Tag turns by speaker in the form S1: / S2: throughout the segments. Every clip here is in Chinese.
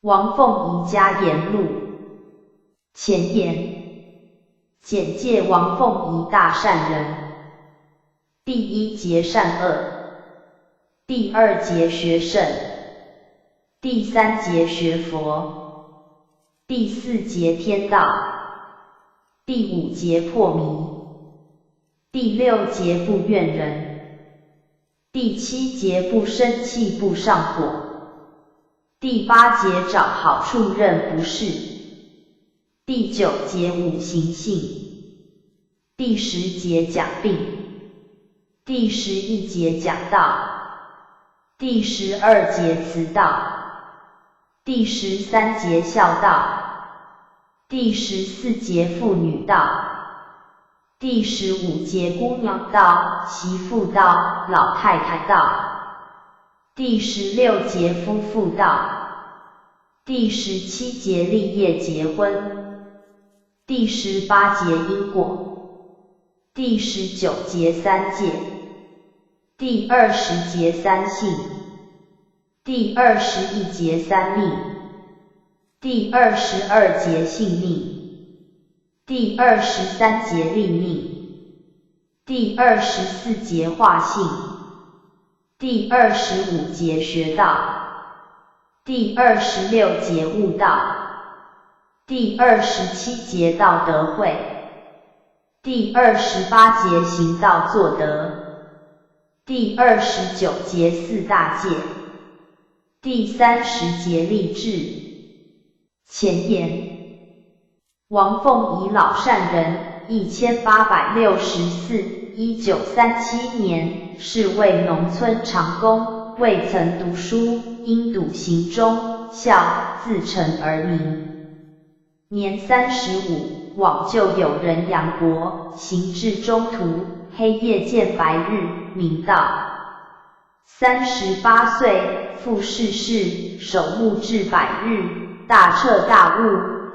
S1: 王凤仪家言录。前言：简介王凤仪大善人。第一节善恶，第二节学圣，第三节学佛，第四节天道，第五节破迷，第六节不怨人，第七节不生气不上火，第八节找好处认不是，第九节五行性，第10节讲病，第11节讲道，第12节慈道，第13节孝道，第14节妇女道，第15节姑娘道、媳妇道、老太太道，第16节夫妇道，第17节立业结婚，第18节因果，第19节三界，第20节三性，第21节三命，第22节性命，第23节立命，第24节化性，第25节学道，第26节悟道，第27节道德会，第28节行道作德，第29节四大戒，第30节立志。前言：王凤仪老善人，1864-1937年，是位农村长工，未曾读书，因笃行忠孝，自成而名。年35，往就有人杨国，行至中途，黑夜见白日，明道。38岁，复逝世，守墓至百日，大彻大悟，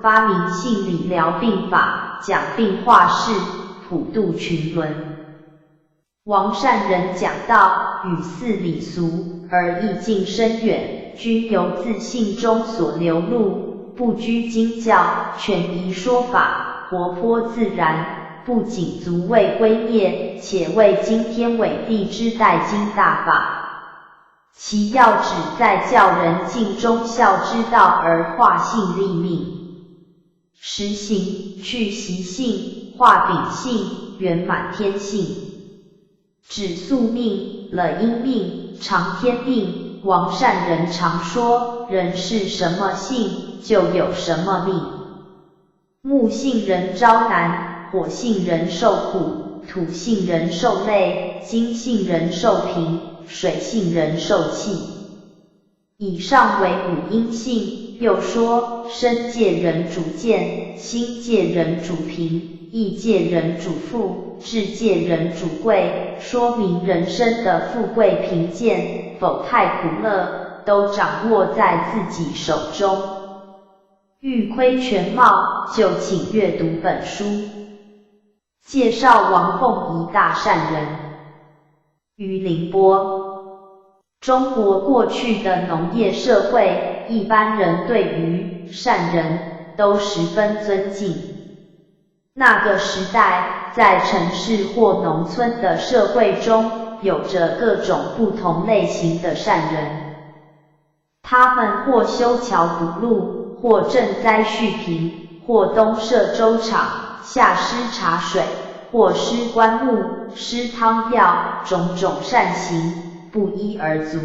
S1: 发明性理疗病法，讲病化世，普度群伦。王善人讲道，语似礼俗，而意境深远，均由自性中所流露，不拘经教，权宜说法，活泼自然，不仅足为圭臬，且为惊天伟地之代经大法。其要旨在教人尽忠孝之道而化性立命，实行去习性，化秉性，圆满天性，止宿命，了因命，长天命。王善人常说，人是什么性，就有什么命。木性人遭难，火性人受苦，土性人受累，金性人受贫，水性人受气。以上为五阴性。又说，身界人主贱，心界人主贫，意界人主富，智界人主贵，说明人生的富贵贫贱、否泰苦乐，都掌握在自己手中。欲窥全貌，就请阅读本书。介绍王凤仪大善人。于凌波。中国过去的农业社会，一般人对于善人都十分尊敬。那个时代，在城市或农村的社会中，有着各种不同类型的善人。他们或修桥补路，或赈灾恤贫，或东设粥厂，下施茶水，或施棺木，施汤药，种种善行，不一而足。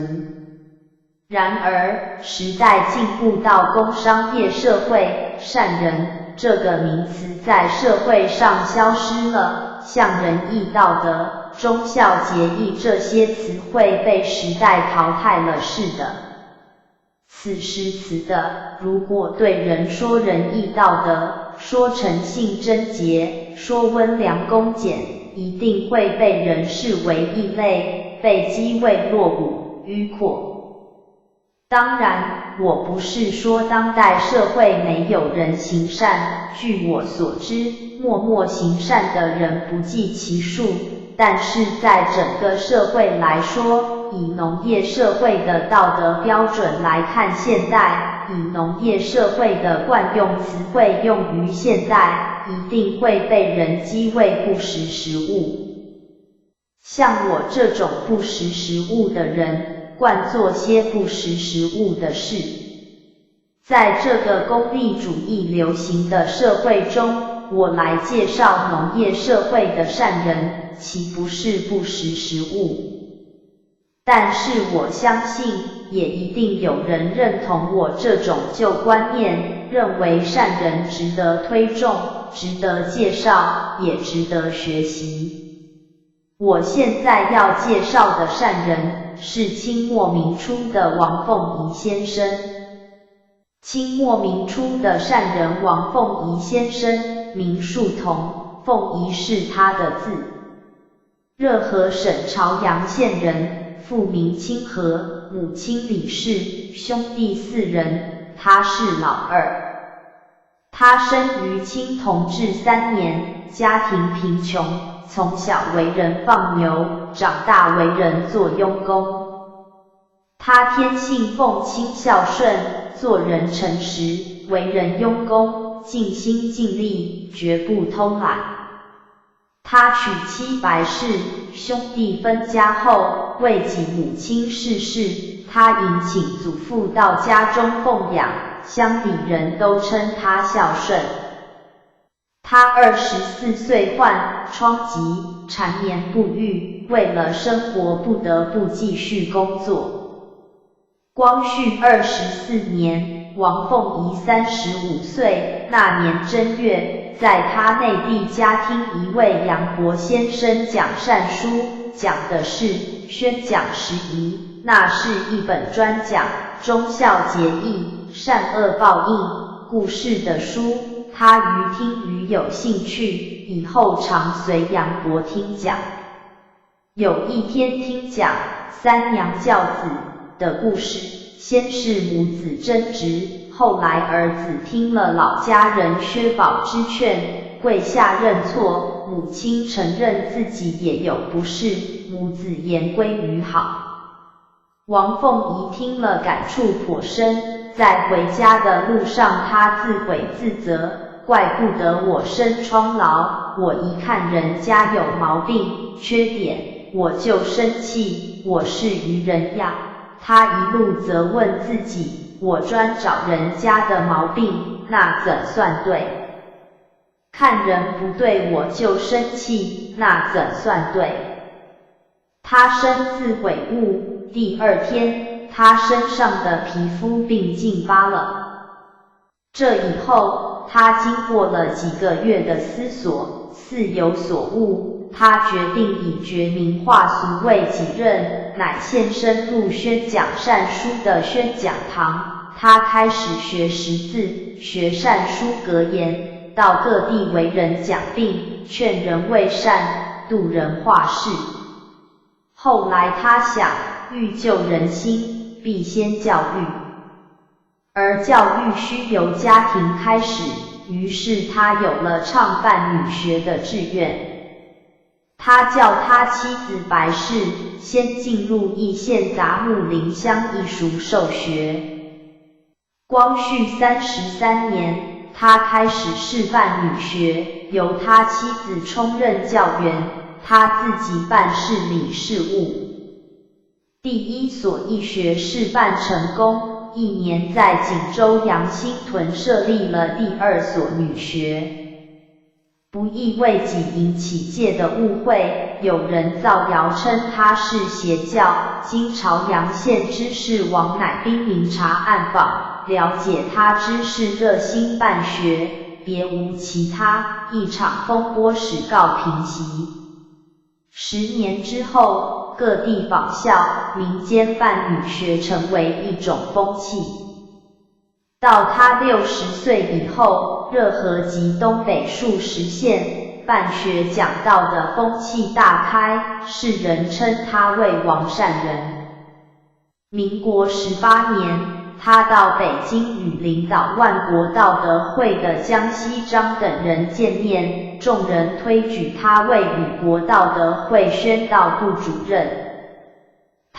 S1: 然而，时代进步到工商业社会，善人这个名词在社会上消失了，像仁义道德、忠孝节义这些词汇被时代淘汰了似的。此时此的，如果对人说仁义道德，说诚信贞洁，说温良恭俭，一定会被人视为异类，被讥为落伍、迂阔。当然，我不是说当代社会没有人行善，据我所知，默默行善的人不计其数，但是在整个社会来说，以农业社会的道德标准来看，现代以农业社会的惯用词汇用于现代，一定会被人讥为不识时务。像我这种不识时务的人，惯做些不识时务的事。在这个功利主义流行的社会中，我来介绍农业社会的善人，岂不是不识时务？但是我相信，也一定有人认同我这种旧观念，认为善人值得推崇，值得介绍，也值得学习。我现在要介绍的善人，是清末民初的王凤仪先生。清末民初的善人王凤仪先生，名树同，凤仪是他的字。热河省朝阳县人，父名清和，母亲李氏，兄弟4人，他是老二。他生于清同治3年，家庭贫穷，从小为人放牛，长大为人做佣工。他天性奉亲孝顺，做人诚实，为人佣工，尽心尽力，绝不偷懒。他娶妻白氏，兄弟分家后，为及母亲逝世，他迎请祖父到家中奉养，乡里人都称他孝顺。他24岁患疮疾，缠绵不愈，为了生活不得不继续工作。光绪24年，王凤仪35岁，那年正月，在他内地家听一位杨伯先生讲善书，讲的是宣讲时宜，那是一本专讲忠孝节义、善恶报应故事的书，他于听于有兴趣，以后常随杨伯听讲。有一天听讲三娘教子的故事，先是母子争执，后来儿子听了老家人薛宝之劝，跪下认错，母亲承认自己也有不是，母子言归于好。王凤仪听了感触颇深，在回家的路上他自悔自责，怪不得我生疮痨，我一看人家有毛病缺点，我就生气，我是愚人呀。他一路责问自己，我专找人家的毛病，那怎算对？看人不对我就生气，那怎算对？他深自悔悟，第二天，他身上的皮肤病尽发了。这以后，他经过了几个月的思索，似有所悟，他决定以觉明化俗为己任，乃现身入宣讲善书的宣讲堂。他开始学识字，学善书格言，到各地为人讲病，劝人为善，度人化世。后来他想，欲救人心，必先教育，而教育需由家庭开始，于是他有了倡办女学的志愿。他叫他妻子白氏先进入义县杂木林乡艺塾受学。光绪33年，他开始示范女学，由他妻子充任教员，他自己办市里事务。第一所义学示范成功，1年在锦州杨新屯设立了第2所女学。不意为己引起界的误会，有人造谣称他是邪教，经朝阳县知事王乃彬明察暗访，了解他知识热心办学，别无其他，一场风波始告平息。10年之后，各地仿效，民间办女学成为一种风气。到他60岁以后，热河及东北数十县办学讲道的风气大开，世人称他为王善人。民国18年，他到北京与领导万国道德会的江西章等人见面，众人推举他为吕国道德会宣道部主任。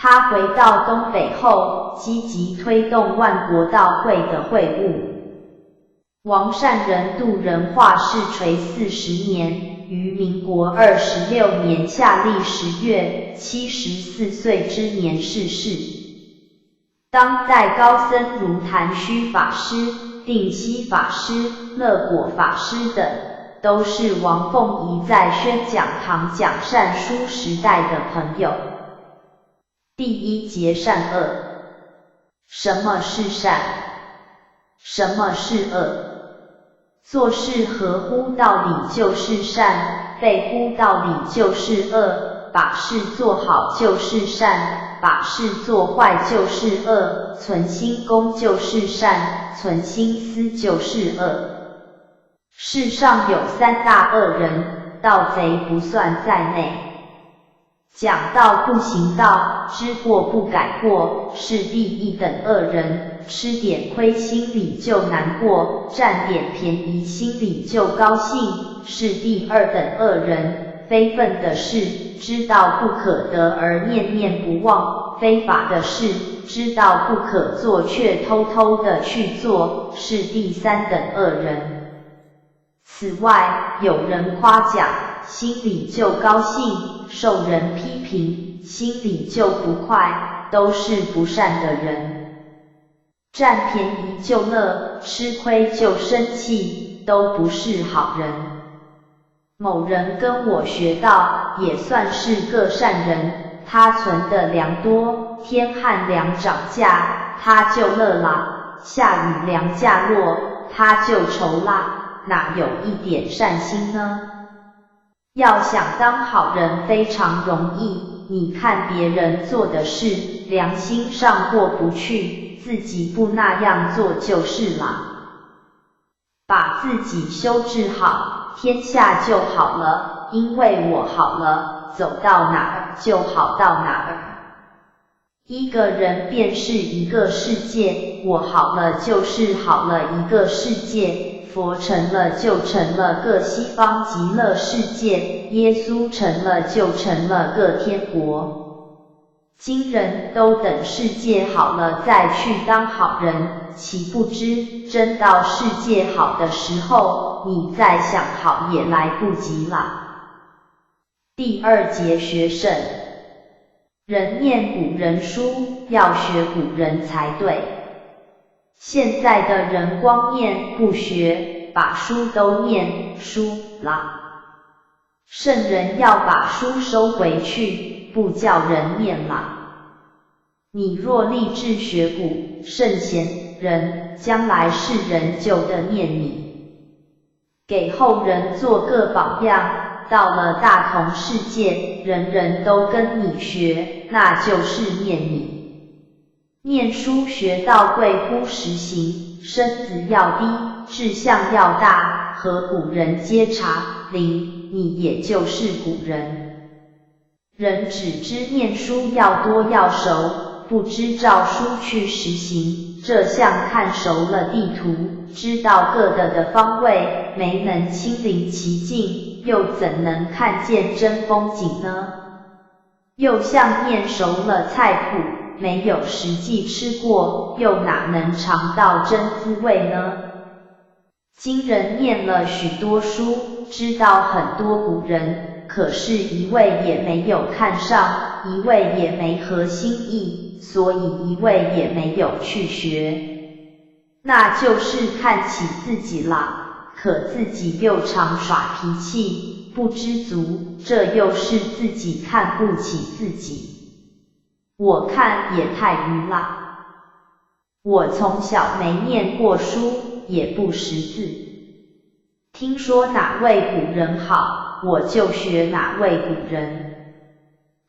S1: 他回到东北后，积极推动万国道会的会务。王善人渡人画世垂40年，于民国26年夏历10月，74岁之年逝世。当代高僧如谭虚法师、定西法师、乐果法师等，都是王凤仪在宣讲堂讲善书时代的朋友。第一节善恶。什么是善？什么是恶？做事合乎道理就是善，背乎道理就是恶，把事做好就是善，把事做坏就是恶，存心公就是善，存心私就是恶。世上有3大恶人，盗贼不算在内。讲道不行道，知过不改过，是第一等恶人，吃点亏心里就难过，占点便宜心里就高兴，是第二等恶人。非分的事，知道不可得而念念不忘，非法的事，知道不可做却偷偷的去做，是第3等恶人。此外，有人夸奖，心里就高兴，受人批评，心里就不快，都是不善的人。占便宜就乐，吃亏就生气，都不是好人。某人跟我学道，也算是个善人，他存的粮多，天旱粮涨价，他就乐啦，下雨粮价落，他就愁啦，哪有一点善心呢？要想当好人非常容易，你看别人做的事，良心上过不去，自己不那样做就是啦。把自己修治好，天下就好了，因为我好了，走到哪儿就好到哪儿。一个人便是一个世界，我好了就是好了一个世界，佛成了就成了个西方极乐世界，耶稣成了就成了个天国。今人都等世界好了再去当好人，岂不知真到世界好的时候，你再想好也来不及啦。第2节学圣。人念古人书，要学古人才对。现在的人光念不学，把书都念书啦。圣人要把书收回去，不叫人念啦。你若立志学古，圣贤人将来世人就得念你，给后人做个榜样，到了大同世界，人人都跟你学，那就是念你。念书学到贵乎实行，身子要低，志向要大，和古人接茬，你也就是古人。人只知念书要多要熟，不知照书去实行，这像看熟了地图，知道各的方位，没能亲临其境，又怎能看见真风景呢？又像念熟了菜谱，没有实际吃过，又哪能尝到真滋味呢？今人念了许多书，知道很多古人，可是一位也没有看上，一位也没合心意，所以一位也没有去学。那就是看起自己啦，可自己又常耍脾气，不知足，这又是自己看不起自己。我看也太愚啦。我从小没念过书，也不识字，听说哪位古人好，我就学哪位古人。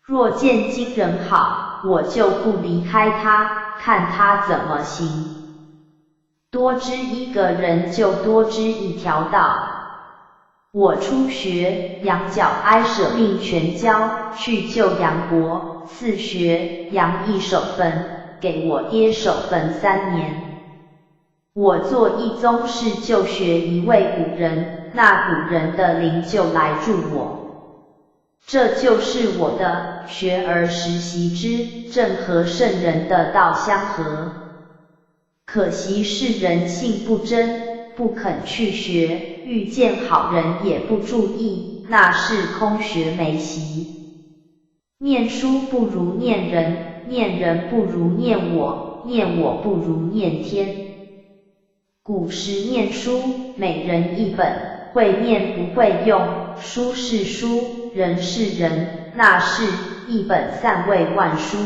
S1: 若见今人好，我就不离开他，看他怎么行。多知一个人就多知一条道。我初学，羊角哀舍命全交，去救杨国，次学，杨一手坟，给我爹手坟3年。我做一宗事就学一位古人，那古人的灵就来助我。这就是我的，学而时习之，正和圣人的道相合。可惜世人性不真，不肯去学，遇见好人也不注意，那是空学没习。念书不如念人，念人不如念我，念我不如念天。古时念书，每人一本，会念不会用，书是书，人是人，那是一本散为万书。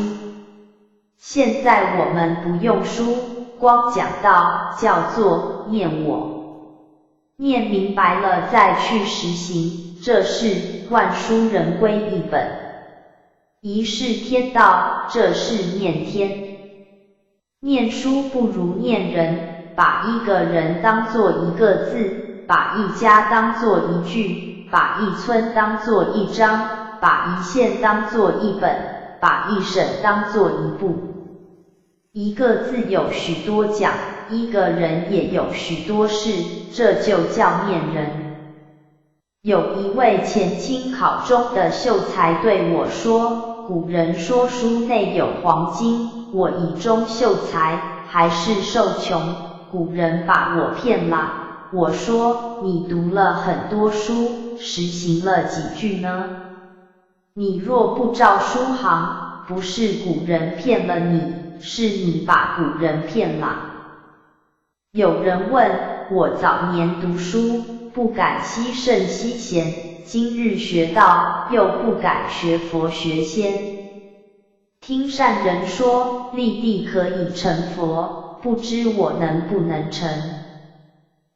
S1: 现在我们不用书，光讲道，叫做念我。念明白了再去实行，这是万书人归一本。一是天道，这是念天。念书不如念人，把一个人当作一个字，把一家当作一句，把一村当作一章，把一县当作一本，把一省当作一部。一个字有许多讲，一个人也有许多事，这就叫念人。有一位前清考中的秀才对我说，古人说书内有黄金，我以中秀才，还是受穷，古人把我骗了。我说，你读了很多书，实行了几句呢？你若不照书行，不是古人骗了你，是你把古人骗了。有人问，我早年读书，不敢惜圣惜贤，今日学道，又不敢学佛学仙。听善人说，立地可以成佛，不知我能不能成。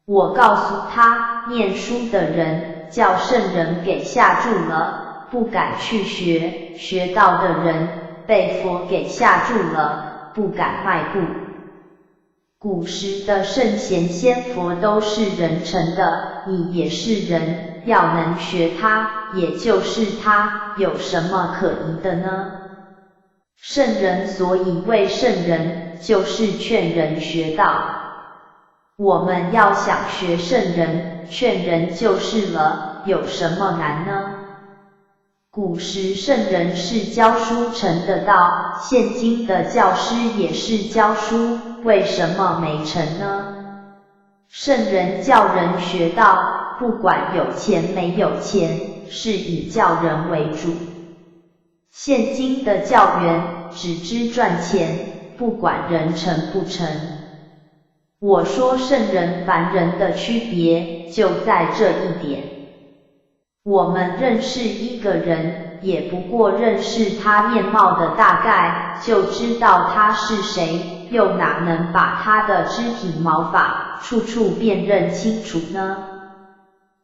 S1: 我告诉他，念书的人叫圣人给吓住了，不敢去学，学道的人被佛给吓住了，不敢迈步。古时的圣贤仙佛都是人成的，你也是人，要能学他，也就是他，有什么可疑的呢？圣人所以为圣人，就是劝人学道。我们要想学圣人，劝人就是了，有什么难呢？古时圣人是教书成的道，现今的教师也是教书，为什么没成呢？圣人叫人学道，不管有钱没有钱，是以教人为主。现今的教员只知赚钱，不管人成不成。我说圣人凡人的区别就在这一点。我们认识一个人，也不过认识他面貌的大概，就知道他是谁，又哪能把他的肢体毛发处处辨认清楚呢？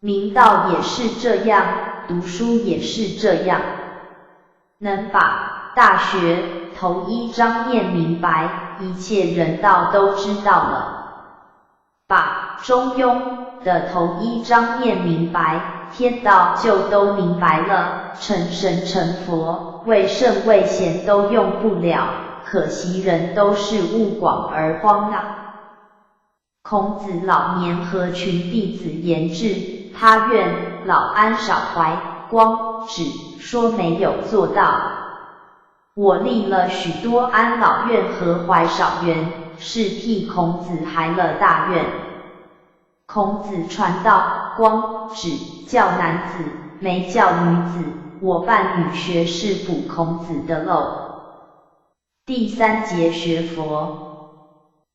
S1: 明道也是这样，读书也是这样。能把大学头一章念明白，一切人道都知道了。把中庸的头一章念明白，天道就都明白了，成神成佛，为圣为贤都用不了，可惜人都是误广而荒啊。孔子老年和群弟子言志，他愿老安少怀，光只说没有做到。我立了许多安老院和怀少园，是替孔子还了大愿。孔子传道，光只教男子，没教女子，我办女学是补孔子的漏。第三节学佛，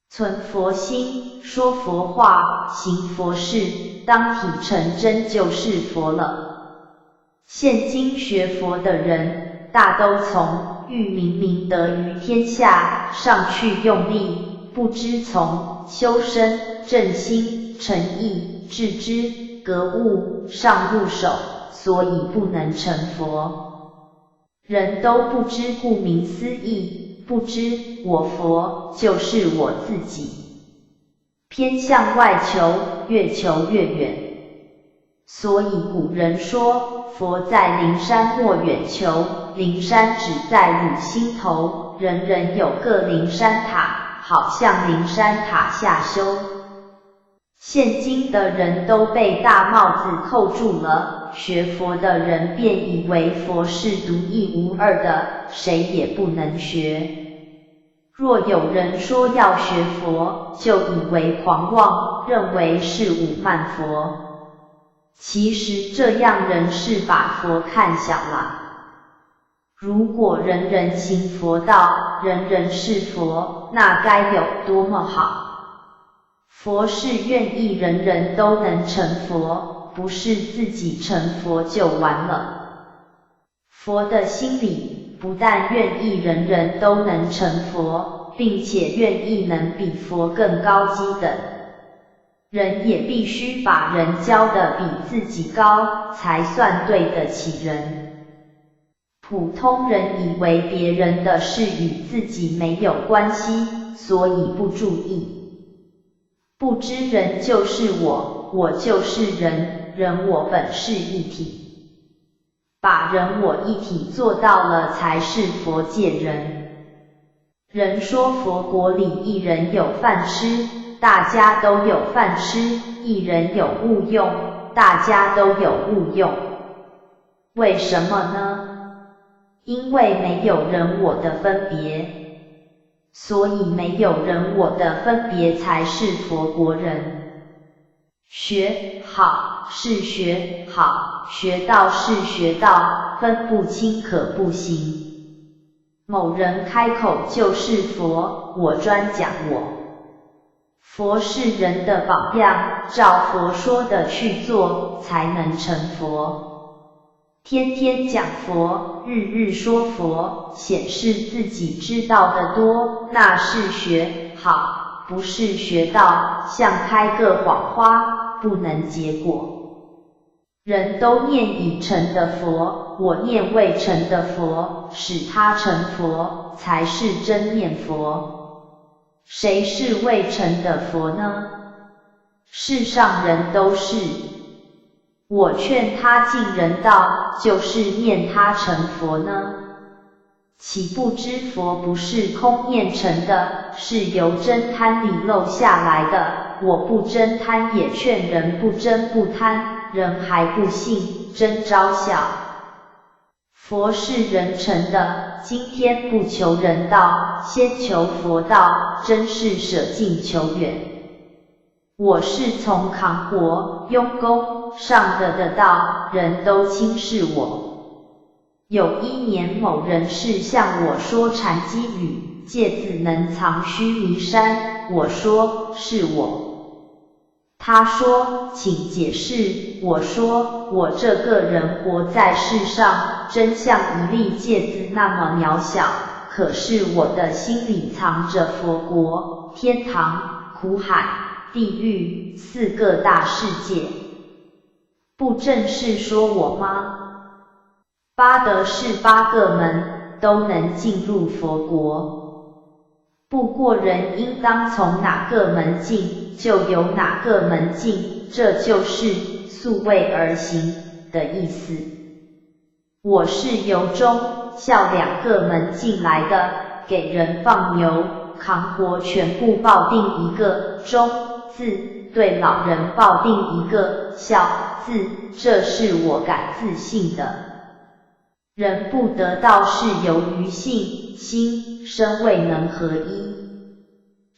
S1: 存佛心，说佛话，行佛事，当体成真就是佛了。现今学佛的人，大都从欲明明德于天下上去用力，不知从修身、正心、诚意、致知、格物上入手，所以不能成佛。人都不知顾名思义，不知我佛就是我自己，偏向外求，越求越远。所以古人说，佛在灵山莫远求，灵山只在汝心头，人人有个灵山塔，好向灵山塔下修。现今的人都被大帽子扣住了，学佛的人便以为佛是独一无二的，谁也不能学。若有人说要学佛，就以为狂妄，认为是侮慢佛。其实这样人是把佛看小了。如果人人行佛道，人人是佛，那该有多么好！佛是愿意人人都能成佛，不是自己成佛就完了。佛的心里不但愿意人人都能成佛，并且愿意能比佛更高级等。人也必须把人教得比自己高，才算对得起人。普通人以为别人的事与自己没有关系，所以不注意。不知人就是我，我就是人，人我本是一体。把人我一体做到了，才是佛界人。人说佛国里一人有饭吃，大家都有饭吃；一人有物用，大家都有物用。为什么呢？因为没有人我的分别，所以没有人我的分别才是佛国人。学好是学好，学道是学道，分不清可不行。某人开口就是佛，我专讲我。佛是人的榜样，照佛说的去做，才能成佛。天天讲佛，日日说佛，显示自己知道的多，那是学好，不是学道，像开个谎花，不能结果。人都念已成的佛，我念未成的佛，使他成佛，才是真念佛。谁是未成的佛呢？世上人都是。我劝他进人道，就是念他成佛呢？岂不知佛不是空念成的，是由真贪里漏下来的。我不真贪，也劝人不真不贪，人还不信，真招笑。佛是人成的，今天不求人道，先求佛道，真是舍近求远。我是从扛活、用功上的道，人都轻视我。有一年某人是向我说禅机语，芥子能藏须弥山，我说是我。他说请解释，我说我这个人活在世上，真像一粒芥子那么渺小，可是我的心里藏着佛国、天堂、苦海、地狱四个大世界，不正是说我吗？八德是8个门，都能进入佛国。不过人应当从哪个门进，就由哪个门进，这就是素位而行的意思。我是由忠、孝2个门进来的，给人放牛、扛活全部报定一个忠字，对老人报定一个孝字，这是我敢自信的。人不得道是由于性、心、身未能合一。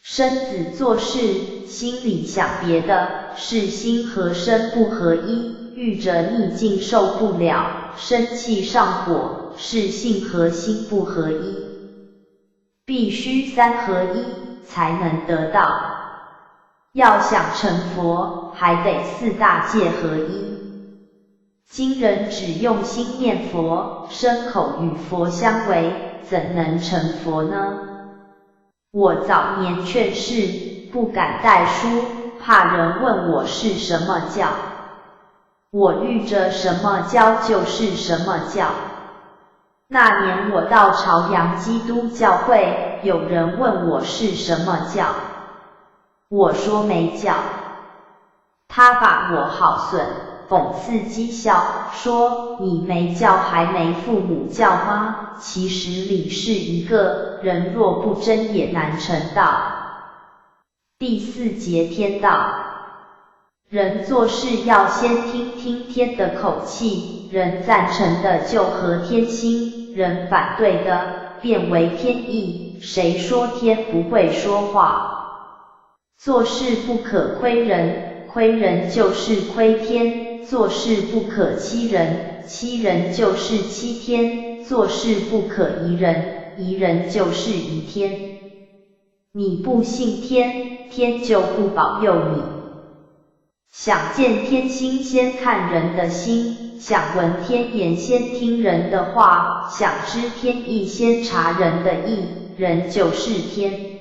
S1: 身子做事，心里想别的，是心和身不合一，遇着逆境受不了，生气上火，是性和心不合一。必须3合一，才能得道。要想成佛，还得4大界合一。今人只用心念佛，身口与佛相违，怎能成佛呢？我早年劝世，不敢带书，怕人问我是什么教。我遇着什么教就是什么教。那年我到朝阳基督教会，有人问我是什么教，我说没教。他把我好损，讽刺讥笑，说你没教还没父母教吗？其实理是一个，人若不真也难成道。第4节天道，人做事要先听听天的口气，人赞成的就合天心，人反对的变为天意。谁说天不会说话？做事不可亏人，亏人就是亏天；做事不可欺人，欺人就是欺天；做事不可疑人，疑人就是疑天。你不信天，天就不保佑你。想见天心，先看人的心；想闻天言，先听人的话；想知天意，先查人的意。人就是天，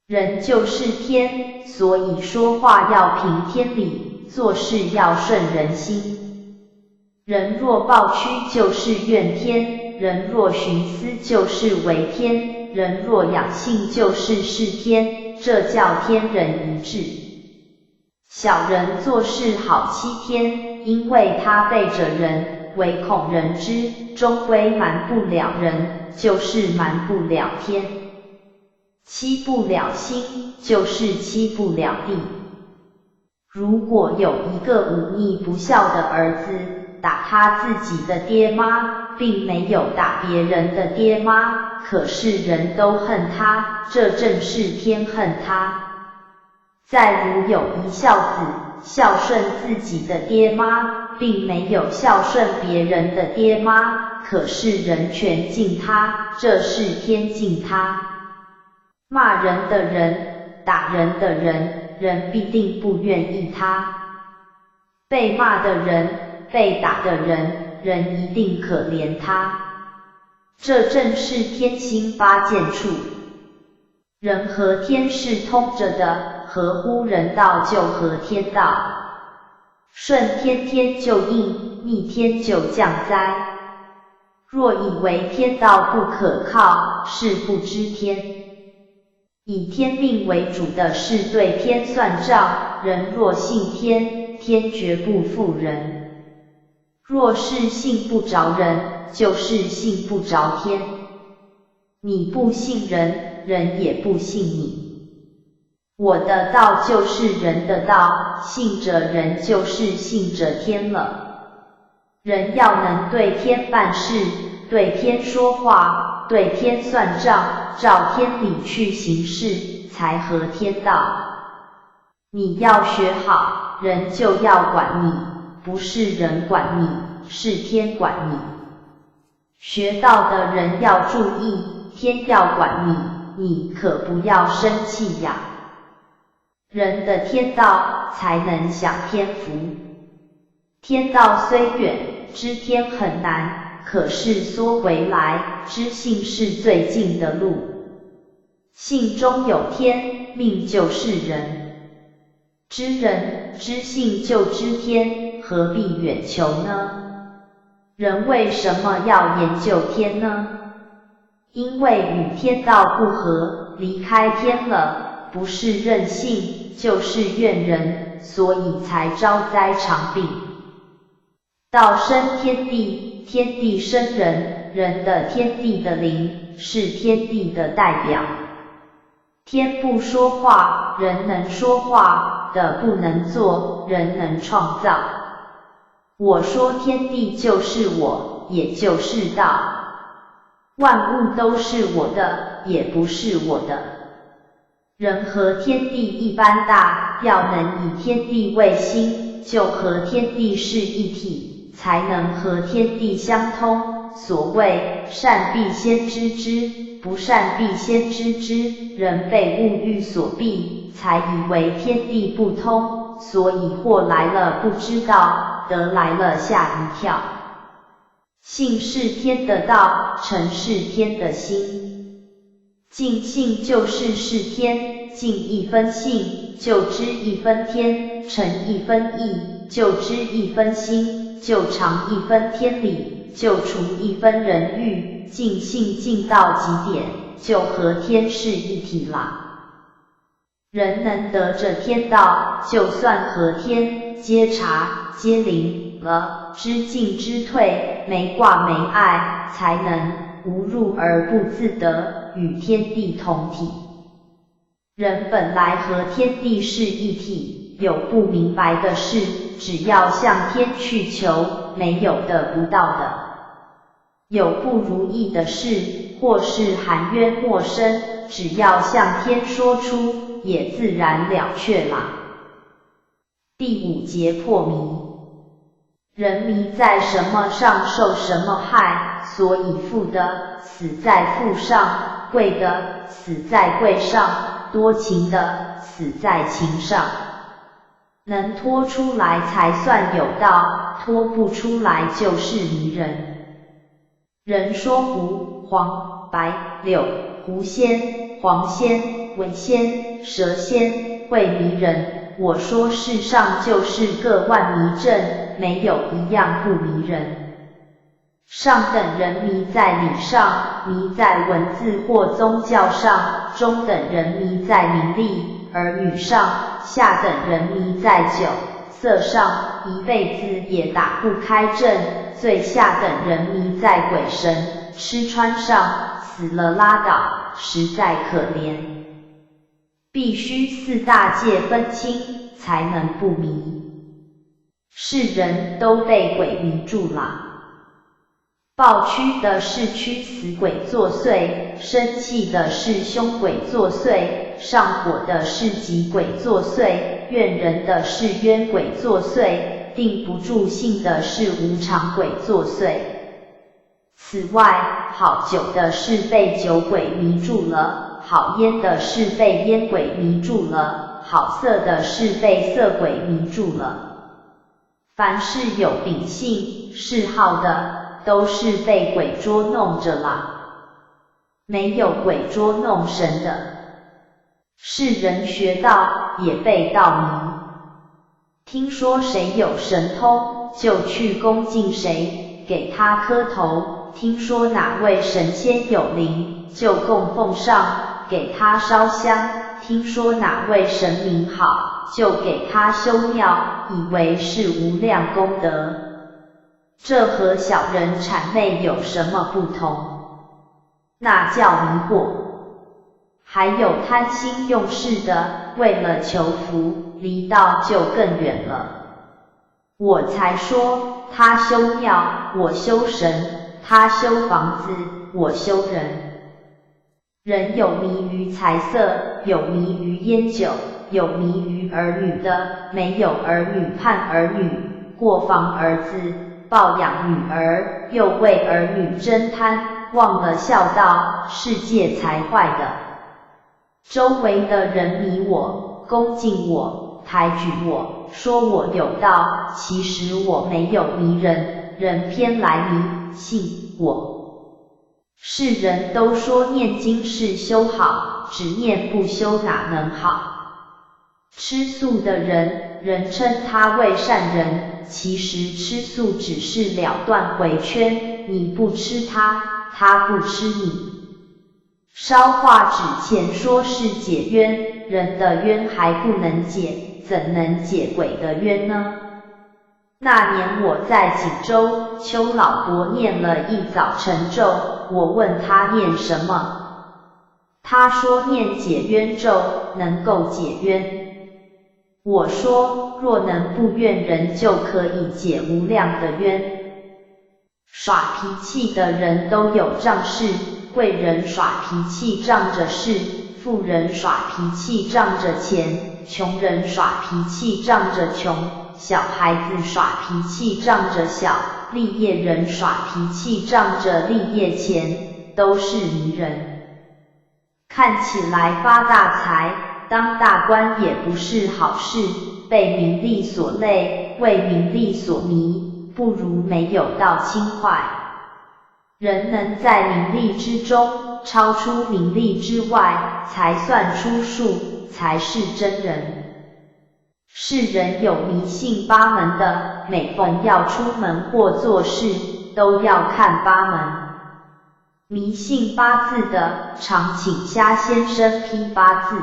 S1: 人就是天，所以说话要凭天理，做事要顺人心。人若抱屈就是怨天，人若徇私就是为天，人若养性就是是天，这叫天人一致。小人做事好欺天，因为他背着人，唯恐人知，终归瞒不了人，就是瞒不了天。欺不了心，就是欺不了地。如果有一个忤逆不孝的儿子，打他自己的爹妈，并没有打别人的爹妈，可是人都恨他，这正是天恨他。再如有一孝子，孝顺自己的爹妈，并没有孝顺别人的爹妈，可是人全敬他，这是天敬他。骂人的人，打人的人，人必定不愿意他；被骂的人，被打的人，人一定可怜他。这正是天心八件处。人和天是通着的，合乎人道就合天道。顺天天就应，逆天就降灾。若以为天道不可靠，是不知天。以天命为主的是对天算账，人若信天，天绝不负人；若是信不着人，就是信不着天。你不信人，人也不信你。我的道就是人的道，信着人就是信着天了。人要能对天办事，对天说话，对天算账，照天理去行事，才合天道。你要学好，人就要管你，不是人管你，是天管你。学道的人要注意，天要管你，你可不要生气呀。人的天道才能享天福。天道虽远，知天很难，可是缩回来，知性是最近的路。性中有天，命就是人。知人知性就知天，何必远求呢？人为什么要研究天呢？因为与天道不合，离开天了，不是任性，就是怨人，所以才招灾长病。道生天地，天地生人，人的天地的灵，是天地的代表。天不说话，人能说话，的不能做，人能创造。我说天地就是我，也就是道。万物都是我的，也不是我的。人和天地一般大，要能以天地为心，就和天地是一体，才能和天地相通。所谓善必先知之，不善必先知之。人被物欲所蔽，才以为天地不通，所以祸来了不知道，得来了吓一跳。性是天的道，诚是天的心。尽性就是是天，尽一分性，就知一分天；诚一分意，就知一分心；就尝一分天理，就除一分人欲。尽性尽到极点，就和天是一体啦。人能得着天道，就算和天皆察皆灵了，知进知退，没挂没碍，才能无入而不自得，与天地同体。人本来和天地是一体，有不明白的事，只要向天去求，没有得不到的。有不如意的事，或是含冤莫生，只要向天说出，也自然了却啦。第5节破迷。人迷在什么上受什么害，所以富的死在富上，贵的死在贵上，多情的死在情上。能脱出来才算有道，脱不出来就是迷人。人说狐、黄、白、柳、狐仙、黄仙、尾仙、蛇仙会迷人，我说世上就是个万迷阵，没有一样不迷人。上等人迷在礼上，迷在文字或宗教上；中等人迷在名利、儿女上；下等人迷在酒色上，一辈子也打不开阵；最下等人迷在鬼神、吃穿上，死了拉倒，实在可怜。必须4大界分清，才能不迷。世人都被鬼迷住了。暴驱的是驱死鬼作祟，生气的是凶鬼作祟，上火的是急鬼作祟，怨人的是冤鬼作祟，定不住性的是无常鬼作祟。此外，好酒的是被酒鬼迷住了，好烟的是被烟鬼迷住了，好色的是被色鬼迷住了。凡是有秉性、嗜好的，都是被鬼捉弄着啦。没有鬼捉弄神的。世人学道，也被道迷。听说谁有神通，就去恭敬谁，给他磕头；听说哪位神仙有灵，就供奉上，给他烧香；听说哪位神明好，就给他修庙，以为是无量功德。这和小人谄媚有什么不同？那叫迷惑。还有贪心用事的，为了求福，离道就更远了。我才说，他修庙，我修神；他修房子，我修人。人有迷于财色，有迷于烟酒，有迷于儿女的，没有儿女盼儿女，过防儿子，抱养女儿，又为儿女争贪，忘了孝道，世界才坏的。周围的人迷我，恭敬我，抬举我，说我有道，其实我没有迷人，人偏来迷信我。世人都说念经是修好，只念不修哪能好？吃素的人，人称他为善人，其实吃素只是了断回圈，你不吃他，他不吃你。烧化纸钱说是解冤，人的冤还不能解，怎能解鬼的冤呢？那年我在锦州，邱老伯念了一早晨咒，我问他念什么，他说念解冤咒，能够解冤。我说，若能不怨人，就可以解无量的冤。耍脾气的人都有仗势，贵人耍脾气仗着势，富人耍脾气仗着钱，穷人耍脾气仗着穷，小孩子耍脾气仗着小，立业人耍脾气仗着立业钱，都是迷人。看起来发大财，当大官也不是好事，被名利所累，为名利所迷，不如没有道轻快。人能在名利之中，超出名利之外，才算出数，才是真人。世人有迷信八门的，每逢要出门或做事，都要看八门。迷信八字的，常请瞎先生批八字。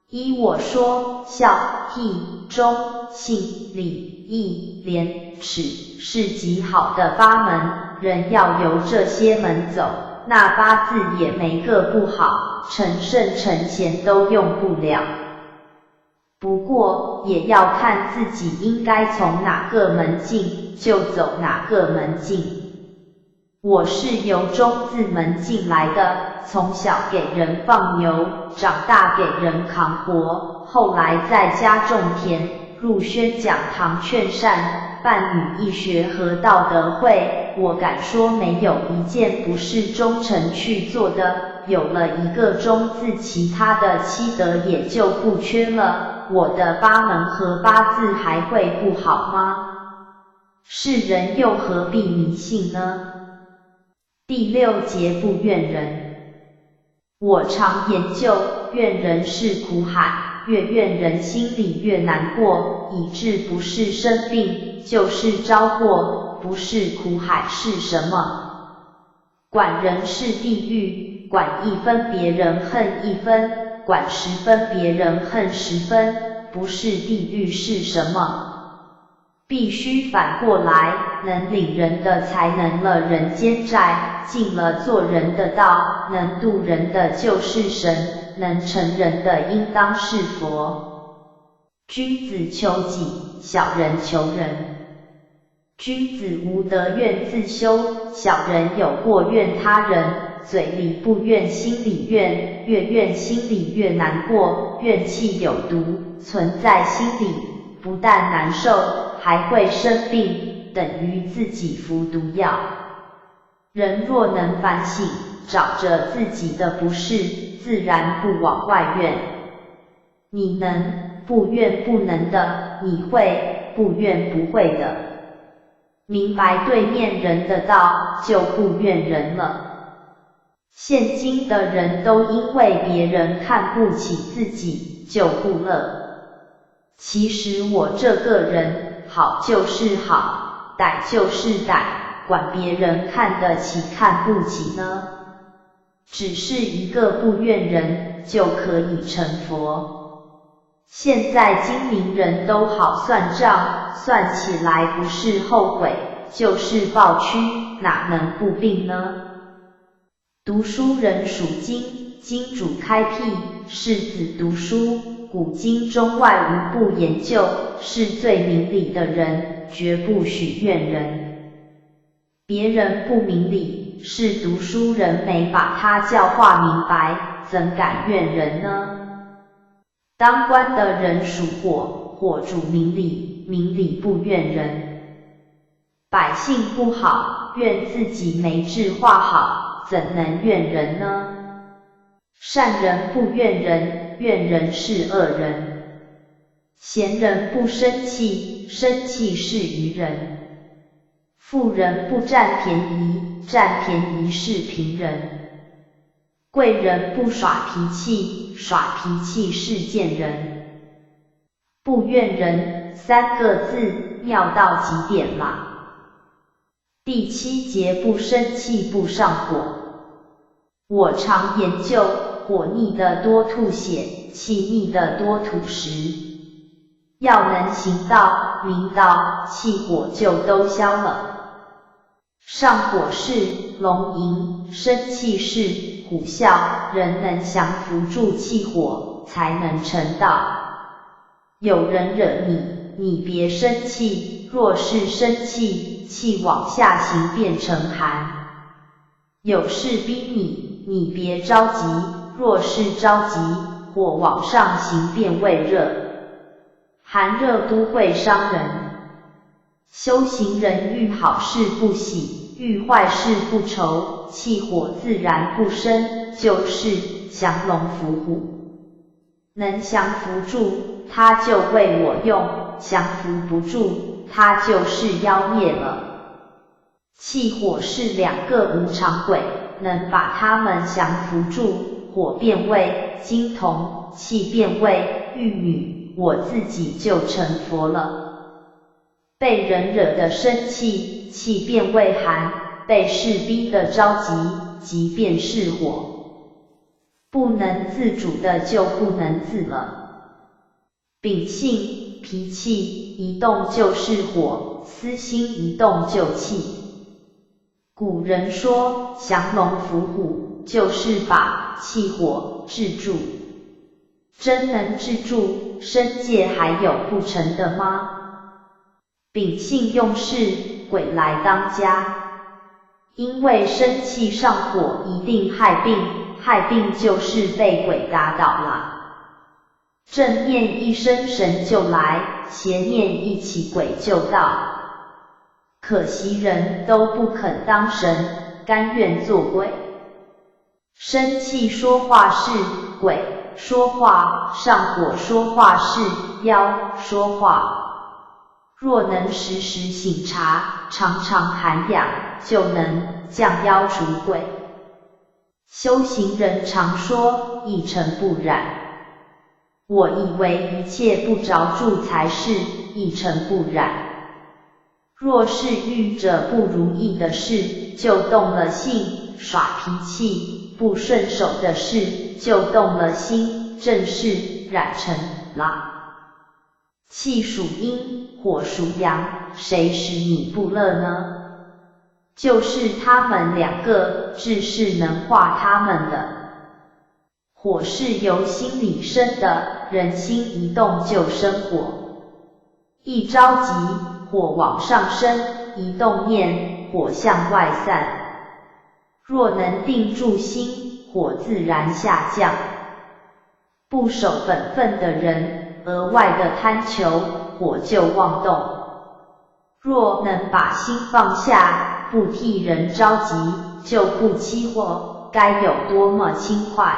S1: 依我说，孝、悌、忠、信、礼、义、廉、耻是极好的八门，人要由这些门走，那八字也没个不好，成圣成贤都用不了。不过也要看自己应该从哪个门进，就走哪个门进。我是由中字门进来的，从小给人放牛，长大给人扛活，后来在家种田，入宣讲堂劝善，办女义学和道德会，我敢说没有一件不是忠诚去做的，有了一个忠字，其他的七德也就不缺了，我的八门和八字还会不好吗？世人又何必迷信呢？第六节不怨人。我常研究，怨人是苦海，越怨人心里越难过，以致不是生病，就是招祸，不是苦海是什么？管人是地狱，管一分别人恨一分，管十分别人恨十分，不是地狱是什么？必须反过来，能领人的才能了人间债，尽了做人的道，能度人的就是神，能成人的应当是佛。君子求己，小人求人。君子无德怨自修，小人有过怨他人，嘴里不怨心里怨，越怨心里越难过，怨气有毒，存在心里，不但难受，还会生病，等于自己服毒药。人若能反省，找着自己的不是，自然不往外怨。你能不怨不能的，你会不怨不会的。明白对面人的道，就不怨人了。现今的人都因为别人看不起自己，就不乐。其实我这个人，好就是好，歹就是歹，管别人看得起看不起呢？只是一个不怨人，就可以成佛。现在精明人都好算账，算起来不是后悔，就是抱屈，哪能不病呢？读书人属金，金主开辟，士子读书，古今中外无不研究，是最明理的人，绝不许怨人。别人不明理，是读书人没把他教化明白，怎敢怨人呢？当官的人属火，火主明理，明理不怨人。百姓不好，怨自己没治化好，怎能怨人呢？善人不怨人，怨人是恶人。贤人不生气，生气是愚人。富人不占便宜，占便宜是贫人。贵人不耍脾气，耍脾气是贱人。不怨人三个字，妙到极点啦。第七节不生气不上火。我常研究，火逆的多吐血，气逆的多吐食。要能行道、明道，气火就都消了。上火是龙吟，生气是虎啸，人能降服住气火，才能成道。有人惹你，你别生气，若是生气，气往下行变成寒。有事逼你，你别着急，若是着急，火往上行变为热。寒热都会伤人。修行人遇好事不喜，遇坏事不愁，气火自然不生，就是降龙伏虎。能降服住，他就为我用；降服不住，他就是妖孽了。气火是两个无常鬼，能把他们降服住，火变为金童，气变为玉女，我自己就成佛了。被人惹的生气，气变为寒；被事逼的着急，急便是火。不能自主的就不能自了。秉性、脾气一动就是火，私心一动就气。古人说降龙伏虎，就是把气火制住。真能治住，生界还有不成的吗？秉性用事，鬼来当家。因为生气上火一定害病，害病就是被鬼打倒了。正念一生神就来，邪念一起鬼就到。可惜人都不肯当神，甘愿做鬼。生气说话是鬼说话，上火说话是妖说话。若能时时醒察，常常涵养，就能降妖除鬼。修行人常说一尘不染，我以为一切不着住才是一尘不染。若是遇着不如意的事，就动了性，耍脾气；不顺手的事，就动了心，正是染尘了。气属阴，火属阳，谁使你不乐呢？就是他们两个，志是能化他们的。火是由心里生的，人心一动就生火。一着急，火往上升；一动念，火向外散。若能定住心，火自然下降。不守本分的人，额外的贪求，火就妄动。若能把心放下，不替人着急，就不欺祸，该有多么轻快。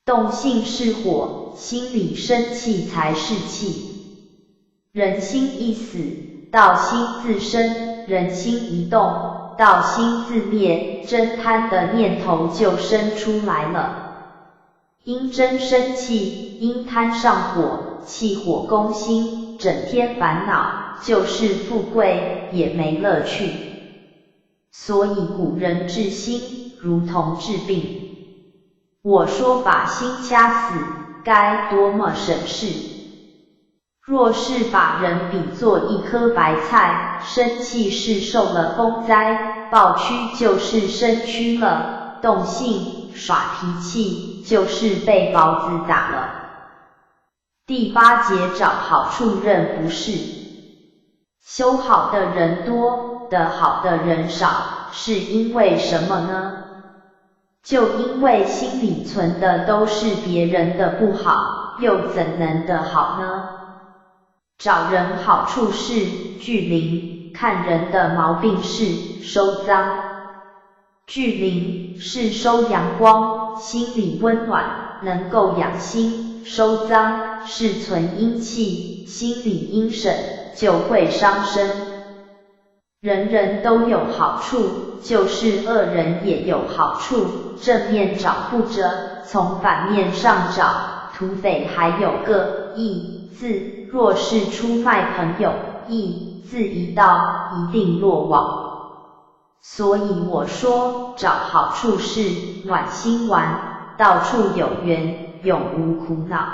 S1: 动性是火，心里生气才是气。人心一死，道心自生；人心一动，道心自灭，真贪的念头就生出来了。因真生气，因贪上火，气火攻心，整天烦恼，就是富贵也没乐趣。所以古人治心如同治病。我说把心掐死，该多么省事。若是把人比作一颗白菜，生气是受了风灾，暴屈就是生蛆了，动性耍脾气就是被雹子打了。第八节找好处认不是。修好的人多，得好的人少，是因为什么呢？就因为心里存的都是别人的不好，又怎能得好呢？找人好处是聚灵，看人的毛病是收脏。聚灵是收阳光，心里温暖，能够养心；收脏是存阴气，心里阴沈，就会伤身。人人都有好处，就是恶人也有好处，正面找不着，从反面上找，土匪还有个义字，若是出卖朋友，义字一到，一定落网。所以我说，找好处是暖心丸，到处有缘，永无苦恼。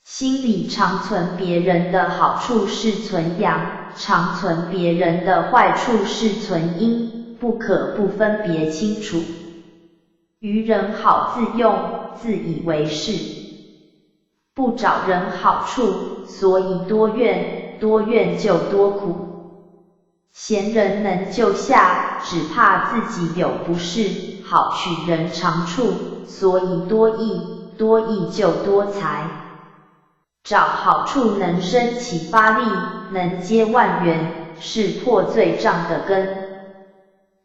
S1: 心里常存别人的好处是存阳，常存别人的坏处是存阴，不可不分别清楚。愚人好自用，自以为是，不找人好处，所以多怨，多怨就多苦。贤人能救下，只怕自己有不是，好取人长处，所以多义，多义就多财。找好处能生启发力，能接万缘，是破罪障的根。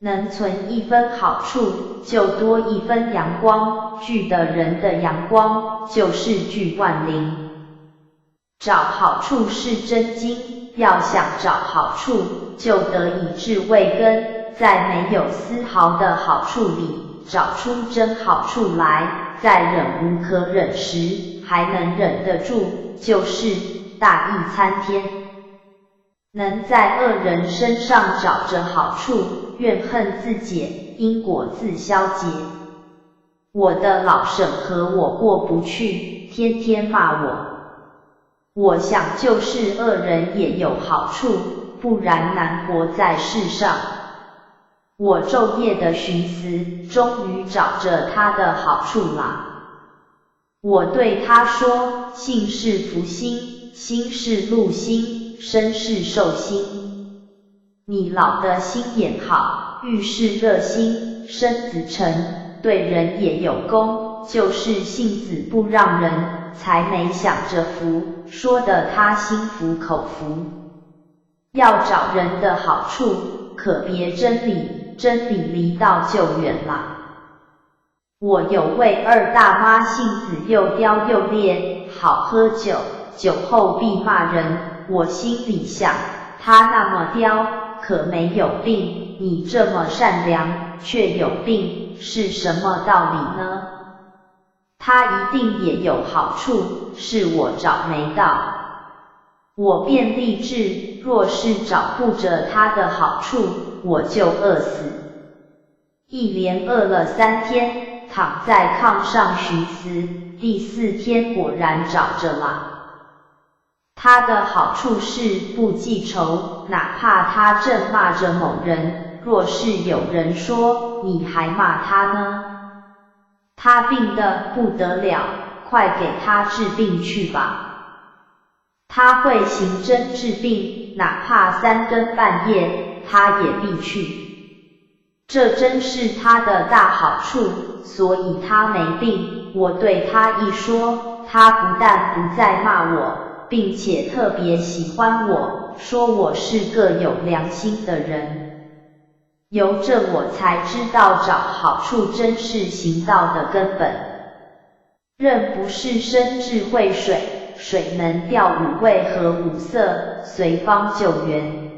S1: 能存一分好处，就多一分阳光，聚的人的阳光，就是聚万灵。找好处是真经，要想找好处，就得以智慧根，在没有丝毫的好处里，找出真好处来，在忍无可忍时，还能忍得住，就是大义参天。能在恶人身上找着好处，怨恨自解，因果自消解。我的老沈和我过不去，天天骂我。我想就是恶人也有好处，不然难活在世上。我昼夜的寻思，终于找着他的好处了。我对他说，性是福星，心是禄星，身是寿星。你老的心眼好，遇事热心，身子沉，对人也有功，就是性子不让人，才没想着福，说得他心服口服。要找人的好处，可别真理，真理离道就远了。我有位二大妈，性子又刁又烈，好喝酒，酒后必骂人。我心里想，她那么刁，可没有病，你这么善良，却有病，是什么道理呢？她一定也有好处，是我找没到。我便立志，若是找不着她的好处，我就饿死。一连饿了3天，躺在炕上寻思，第4天果然找着了。他的好处是不记仇，哪怕他正骂着某人，若是有人说你还骂他呢？他病得不得了，快给他治病去吧。他会行针治病，哪怕3更半夜，他也必去。这真是他的大好处，所以他没病。我对他一说，他不但不再骂我，并且特别喜欢我，说我是个有良心的人。由这我才知道找好处真是行道的根本。人不是生智慧水，水能调5味和5色，随方救援。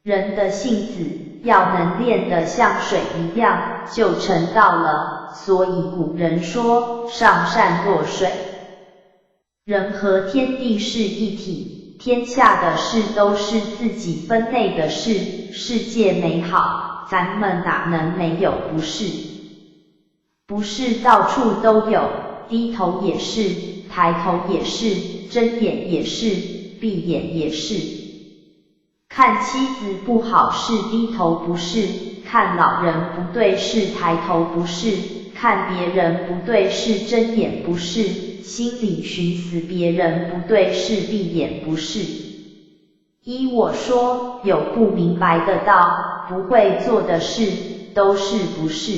S1: 人的性子要能练得像水一样，就成道了。所以古人说，上善若水。人和天地是一体，天下的事都是自己分内的事，世界美好，咱们哪能没有不是？不是到处都有，低头也是，抬头也是，睁眼也是，闭眼也是。看妻子不好是低头不是，看老人不对是抬头不是，看别人不对是睁眼不是，心里寻死别人不对是闭眼不是。依我说，有不明白的道，不会做的事，都是不是。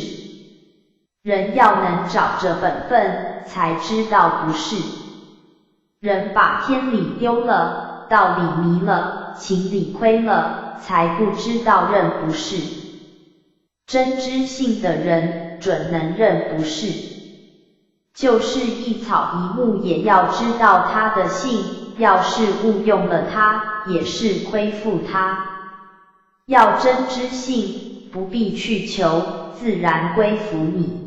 S1: 人要能找着本分，才知道不是。人把天理丢了，道理迷了，情理亏了，才不知道认不是。真知性的人，准能认不是。就是一草一木也要知道它的性，要是误用了它，也是亏负它。要真知性，不必去求，自然归服你。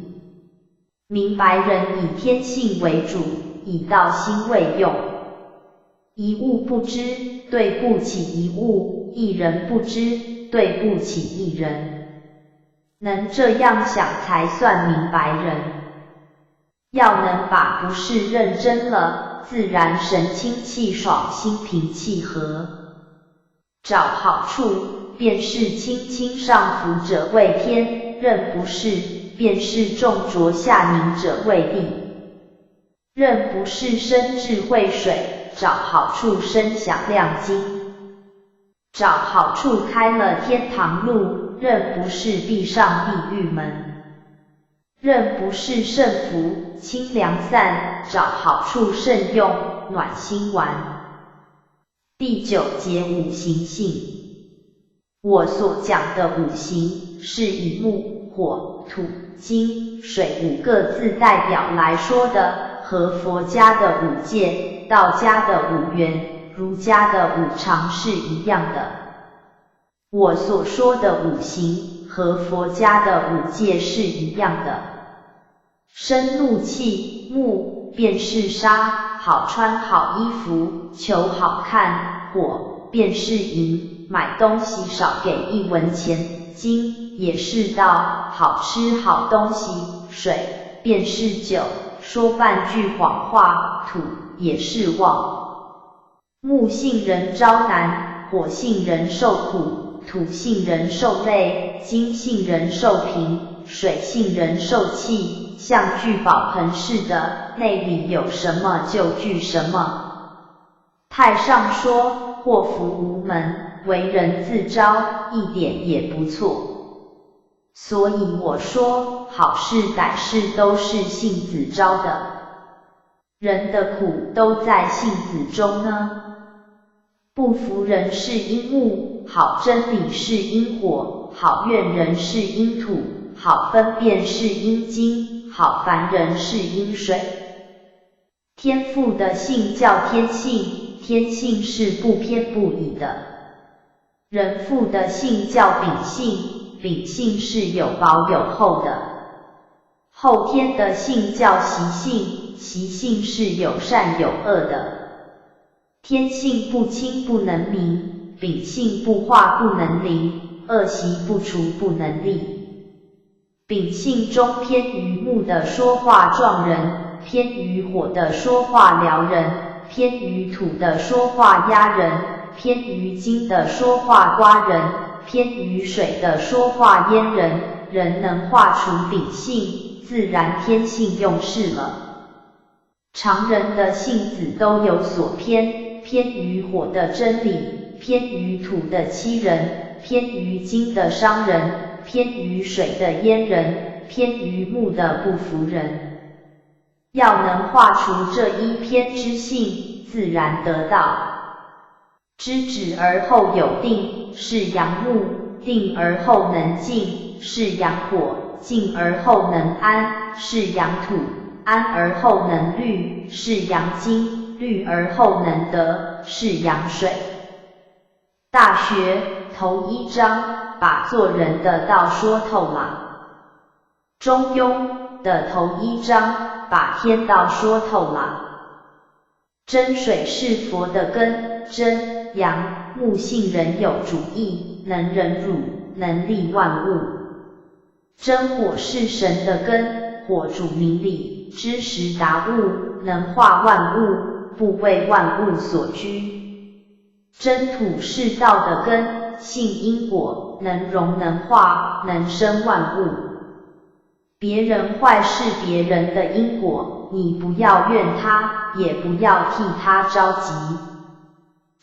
S1: 明白人以天性为主，以道心为用。一物不知，对不起一物；一人不知，对不起一人。能这样想才算明白人。要能把不是认真了，自然神清气爽，心平气和。找好处，便是轻轻上浮者为天，认不是，便是重浊下凝者为地。认不是生智慧水，找好处生响亮金。找好处开了天堂路，认不是闭上地狱门。认不是圣福，清凉散，找好处慎用，暖心丸。第9节五行性。我所讲的五行，是以木、火、土、金、水5个字代表来说的，和佛家的5戒、道家的5元、儒家的5常是一样的。我所说的五行，和佛家的5戒是一样的。生怒气，木便是杀，好穿好衣服，求好看；火便是淫，买东西少给1文钱；金也是道，好吃好东西；水便是酒，说半句谎话；土也是旺。木性人招难，火性人受苦，土性人受累，金性人受贫，水性人受气，像聚宝盆似的，内里有什么就聚什么。太上说，祸福无门，为人自招，一点也不错。所以我说，好事歹事都是性子招的。人的苦都在性子中呢。不服人是因木，好真理是因火，好怨人是因土，好分辨是因金，好烦人是因水。天父的性叫天性，天性是不偏不倚的。人父的性叫秉性，秉性是有薄有厚的。后天的性叫习性，习性是有善有恶的。天性不清不能明，秉性不化不能灵，恶习不除不能立。秉性中偏于木的说话壮人，偏于火的说话撩人，偏于土的说话压人，偏于金的说话刮人，偏于水的说话淹人。人能化除秉性，自然天性用事了。常人的性子都有所偏，偏于火的真理，偏于土的欺人，偏于金的伤人，偏于水的淹人，偏于木的不服人。要能化除这一偏之性，自然得道。知止而后有定，是阳木；定而后能静，是阳火；静而后能安，是阳土；安而后能虑，是阳金；虑而后能得，是阳水。大学头一章把做人的道说透了。中庸的头一章把天道说透了。真水是佛的根，真阳木性人有主意，能忍辱，能利万物。真火是神的根，火主明理，知时达物，能化万物，不为万物所居。真土是道的根，性因果，能容能化，能生万物。别人坏是别人的因果，你不要怨他，也不要替他着急。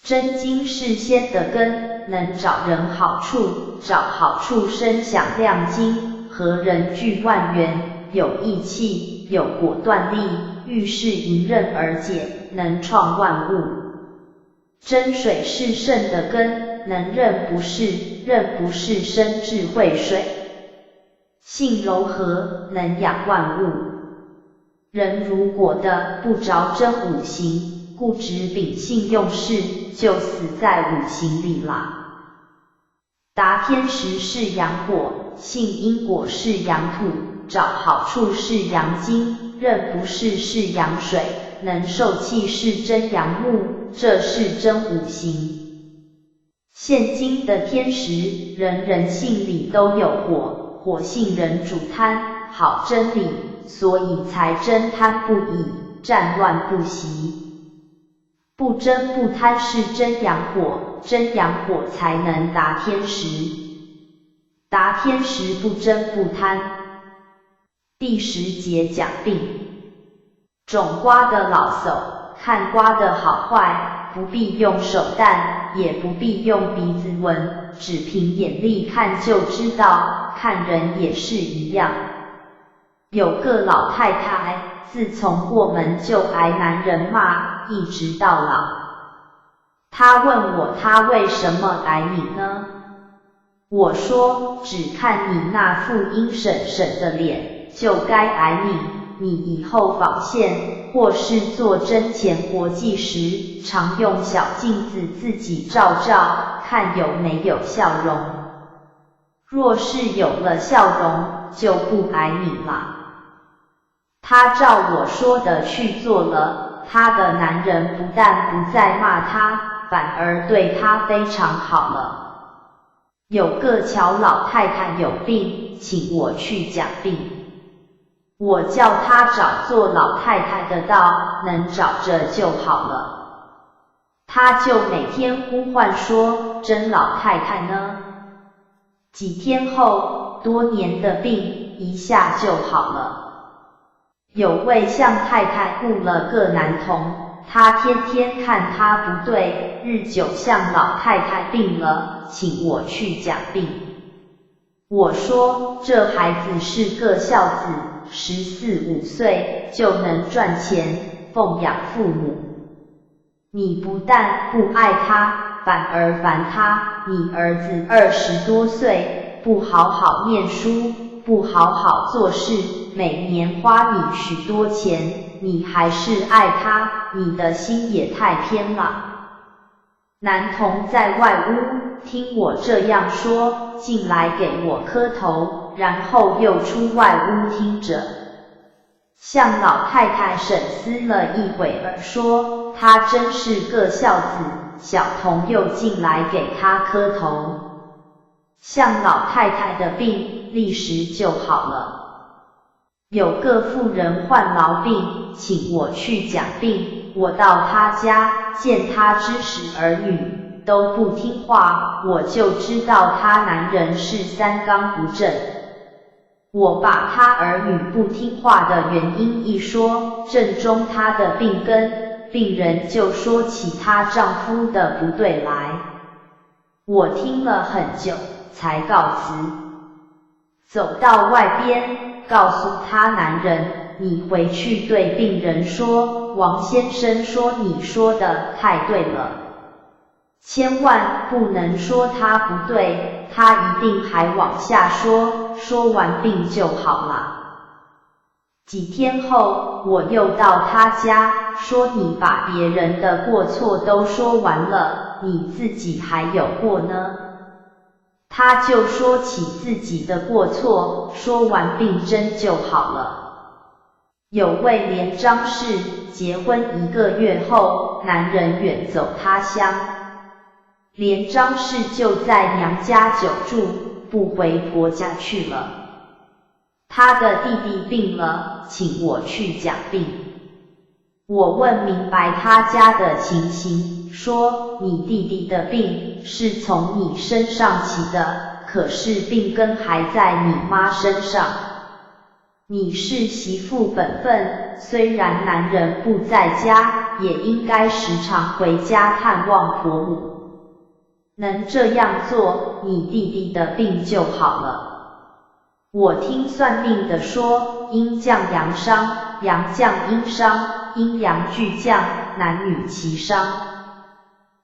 S1: 真金是仙的根，能找人好处，找好处生响亮金，和人聚万缘，有义气，有果断力，遇事迎刃而解，能创万物。真水是圣的根，能任不是，任不是生智慧水。性柔和，能养万物。人如果的不着真五行，固执秉性用事，就死在五行里啦。达天时是阳火，性因果是阳土，找好处是阳金，任不是是阳水，能受气是真阳木，这是真五行。现今的天时，人人性里都有火，火性人主贪，好真理，所以才争贪不已，战乱不息。不争不贪是真阳火，真阳火才能达天时。达天时不争不贪。第10节讲病。种瓜的老叟，看瓜的好坏，不必用手淡，也不必用鼻子闻，只凭眼力看就知道，看人也是一样。有个老太太，自从过门就挨男人骂，一直到老。她问我她为什么挨你呢？我说只看你那副阴沈沈的脸，就该挨你。你以后纺线或是做针钱活计时，常用小镜子自己照照，看有没有笑容。若是有了笑容，就不挨你了。她照我说的去做了，她的男人不但不再骂她，反而对她非常好了。有个乔老太太有病，请我去讲病。我叫她找做老太太的道，能找着就好了。她就每天呼唤说，真老太太呢？几天后，多年的病一下就好了。有位向太太雇了个男童，他天天看他不对，日久向老太太病了，请我去讲病。我说这孩子是个孝子，14、15岁就能赚钱奉养父母。你不但不爱他，反而烦他。你儿子20多岁，不好好念书，不好好做事，每年花你许多钱，你还是爱他，你的心也太偏了。男童在外屋听我这样说，进来给我磕头，然后又出外屋听着。向老太太审思了一会儿，说他真是个孝子，小童又进来给他磕头。向老太太的病立时就好了。有个妇人患痨病，请我去讲病，我到他家，见他支使儿女都不听话，我就知道他男人是三纲不正。我把他儿女不听话的原因一说，正中他的病根，病人就说起她丈夫的不对来。我听了很久，才告辞。走到外边，告诉他男人，你回去对病人说，王先生说你说的太对了，千万不能说他不对，他一定还往下说，说完病就好了。几天后，我又到他家，说你把别人的过错都说完了，你自己还有过呢？他就说起自己的过错，说完病真就好了。有位连张氏结婚1个月后，男人远走他乡，连张氏就在娘家久住，不回婆家去了。他的弟弟病了，请我去讲病。我问明白他家的情形，说你弟弟的病是从你身上起的，可是病根还在你妈身上。你是媳妇本分，虽然男人不在家，也应该时常回家探望婆母。能这样做，你弟弟的病就好了。我听算命的说，阴降阳伤，阳降阴伤，阴阳俱降，男女齐伤。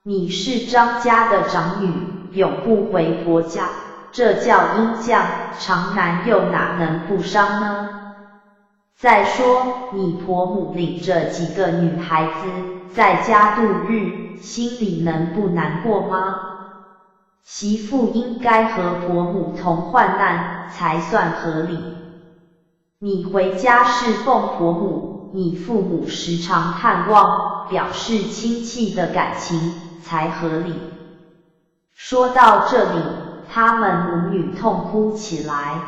S1: 你是张家的长女，永不回婆家，这叫阴降，长男又哪能不伤呢？再说，你婆母领着几个女孩子在家度日，心里能不难过吗？媳妇应该和婆母同患难才算合理。你回家侍奉婆母，你父母时常探望，表示亲戚的感情才合理。说到这里，他们母女痛哭起来。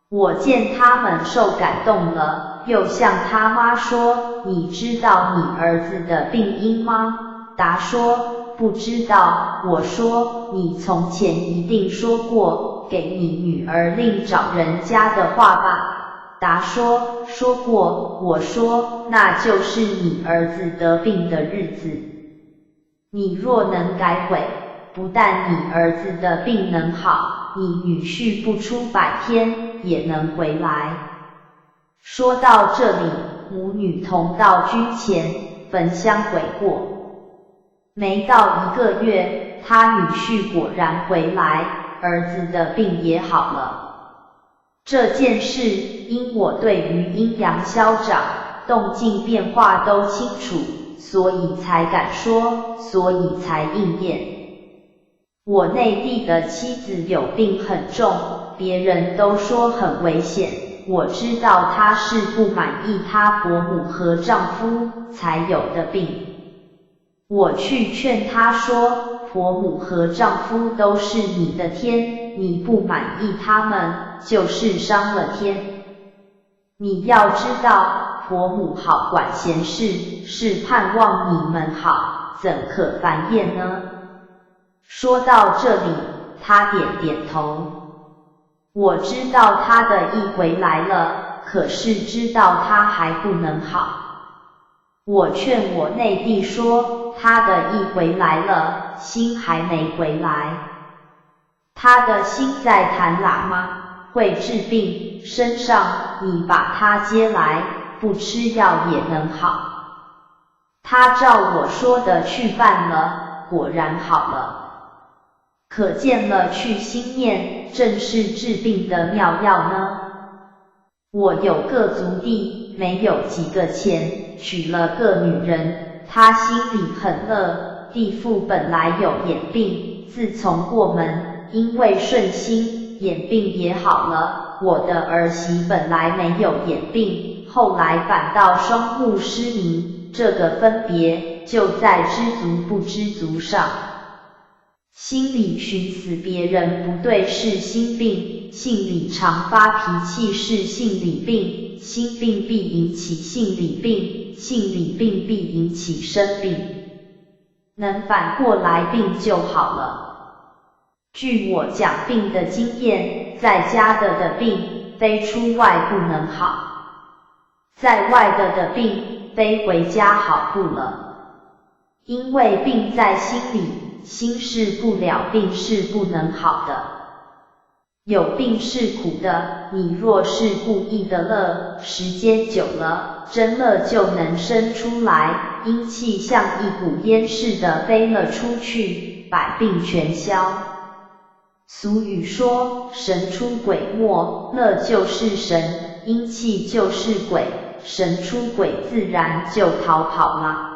S1: 我见他们受感动了，又向他妈说，你知道你儿子的病因吗？答说不知道。我说你从前一定说过给你女儿另找人家的话吧？答说说过。我说那就是你儿子得病的日子，你若能改悔，不但你儿子的病能好，你女婿不出100天也能回来。说到这里，母女同到军前焚香悔过。没到1个月，他女婿果然回来，儿子的病也好了。这件事，因我对于阴阳消长、动静变化都清楚，所以才敢说，所以才应验。我内弟的妻子有病很重，别人都说很危险，我知道她是不满意她婆母和丈夫才有的病。我去劝她说，婆母和丈夫都是你的天，你不满意他们，就是伤了天。你要知道，婆母好管闲事，是盼望你们好，怎可烦厌呢？说到这里，他点点头。我知道他的意回来了，可是知道他还不能好。我劝我内弟说，他的意回来了，心还没回来。他的心在谈喇吗？会治病，身上你把他接来，不吃药也能好。他照我说的去办了，果然好了。可见了去心念，正是治病的妙药呢。我有个族弟，没有几个钱，娶了个女人，他心里很乐。弟父本来有眼病，自从过门，因为顺心，眼病也好了。我的儿媳本来没有眼病，后来反倒双目失明，这个分别就在知足不知足上。心里寻死别人不对是心病，性里常发脾气是性里病，心病必引起性里病，性里病必引起身病，能反过来病就好了。据我讲病的经验，在家的病非出外不能好，在外的病非回家好不了，因为病在心里，心治不了病是不能好的。有病是苦的，你若是故意的乐，时间久了，真乐就能生出来，阴气像一股烟似的飞了出去，百病全消。俗语说，神出鬼没，乐就是神，阴气就是鬼，神出鬼自然就逃跑了。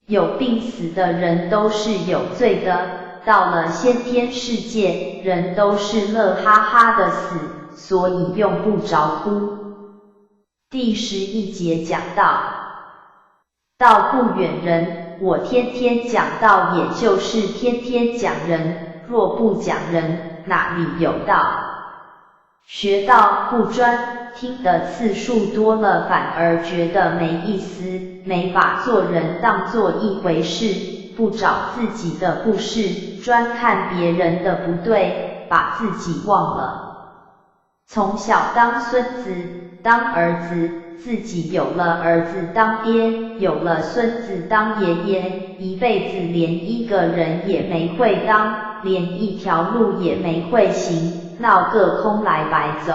S1: 有病死的人都是有罪的，到了先天世界，人都是乐哈哈的死，所以用不着哭。第11节讲道，道不远人，我天天讲道，也就是天天讲人，若不讲人，哪里有道？学道不专，听的次数多了，反而觉得没意思，没把做人当做一回事，不找自己的不是，专看别人的不对，把自己忘了。从小当孙子，当儿子，自己有了儿子当爹，有了孙子当爷爷，一辈子连一个人也没会当，连一条路也没会行，闹个空来白走。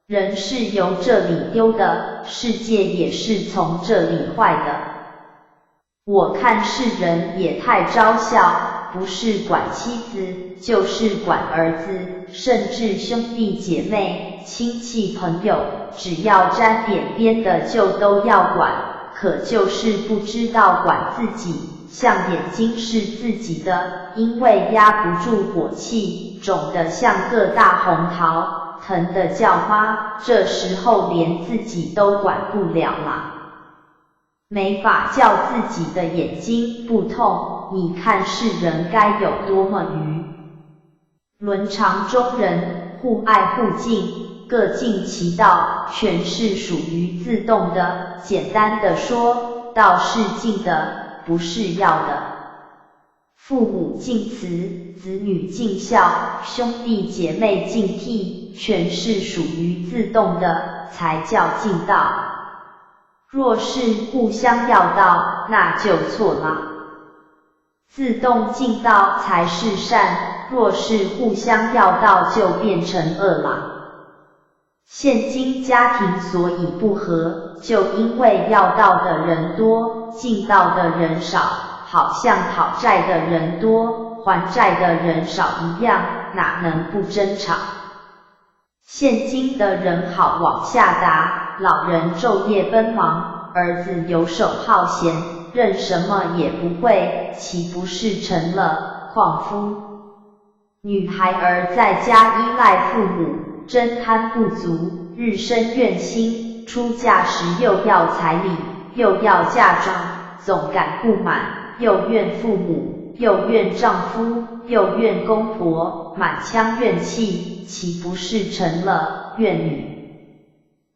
S1: 人是由这里丢的，世界也是从这里坏的。我看世人也太招笑，不是管妻子，就是管儿子，甚至兄弟姐妹、亲戚朋友，只要沾点边的就都要管，可就是不知道管自己。像眼睛是自己的，因为压不住火气，肿得像个大红桃，疼得叫妈，这时候连自己都管不了啦。没法叫自己的眼睛不痛，你看世人该有多么愚。伦常中人，互爱互敬，各尽其道，全是属于自动的。简单的说，道是尽的，不是要的。父母敬慈，子女敬孝，兄弟姐妹敬悌，全是属于自动的，才叫尽道。若是互相要道，那就错了。自动尽道才是善，若是互相要道，就变成恶了。现今家庭所以不和，就因为要道的人多，尽道的人少，好像讨债的人多，还债的人少一样，哪能不争吵？现今的人好往下达，老人昼夜奔忙，儿子游手好闲，任什么也不会，岂不是成了旷夫？女孩儿在家依赖父母，真贪不足，日生怨心，出嫁时又要彩礼，又要嫁妆，总感不满，又怨父母，又怨丈夫，又怨公婆，满腔怨气，岂不是成了怨女？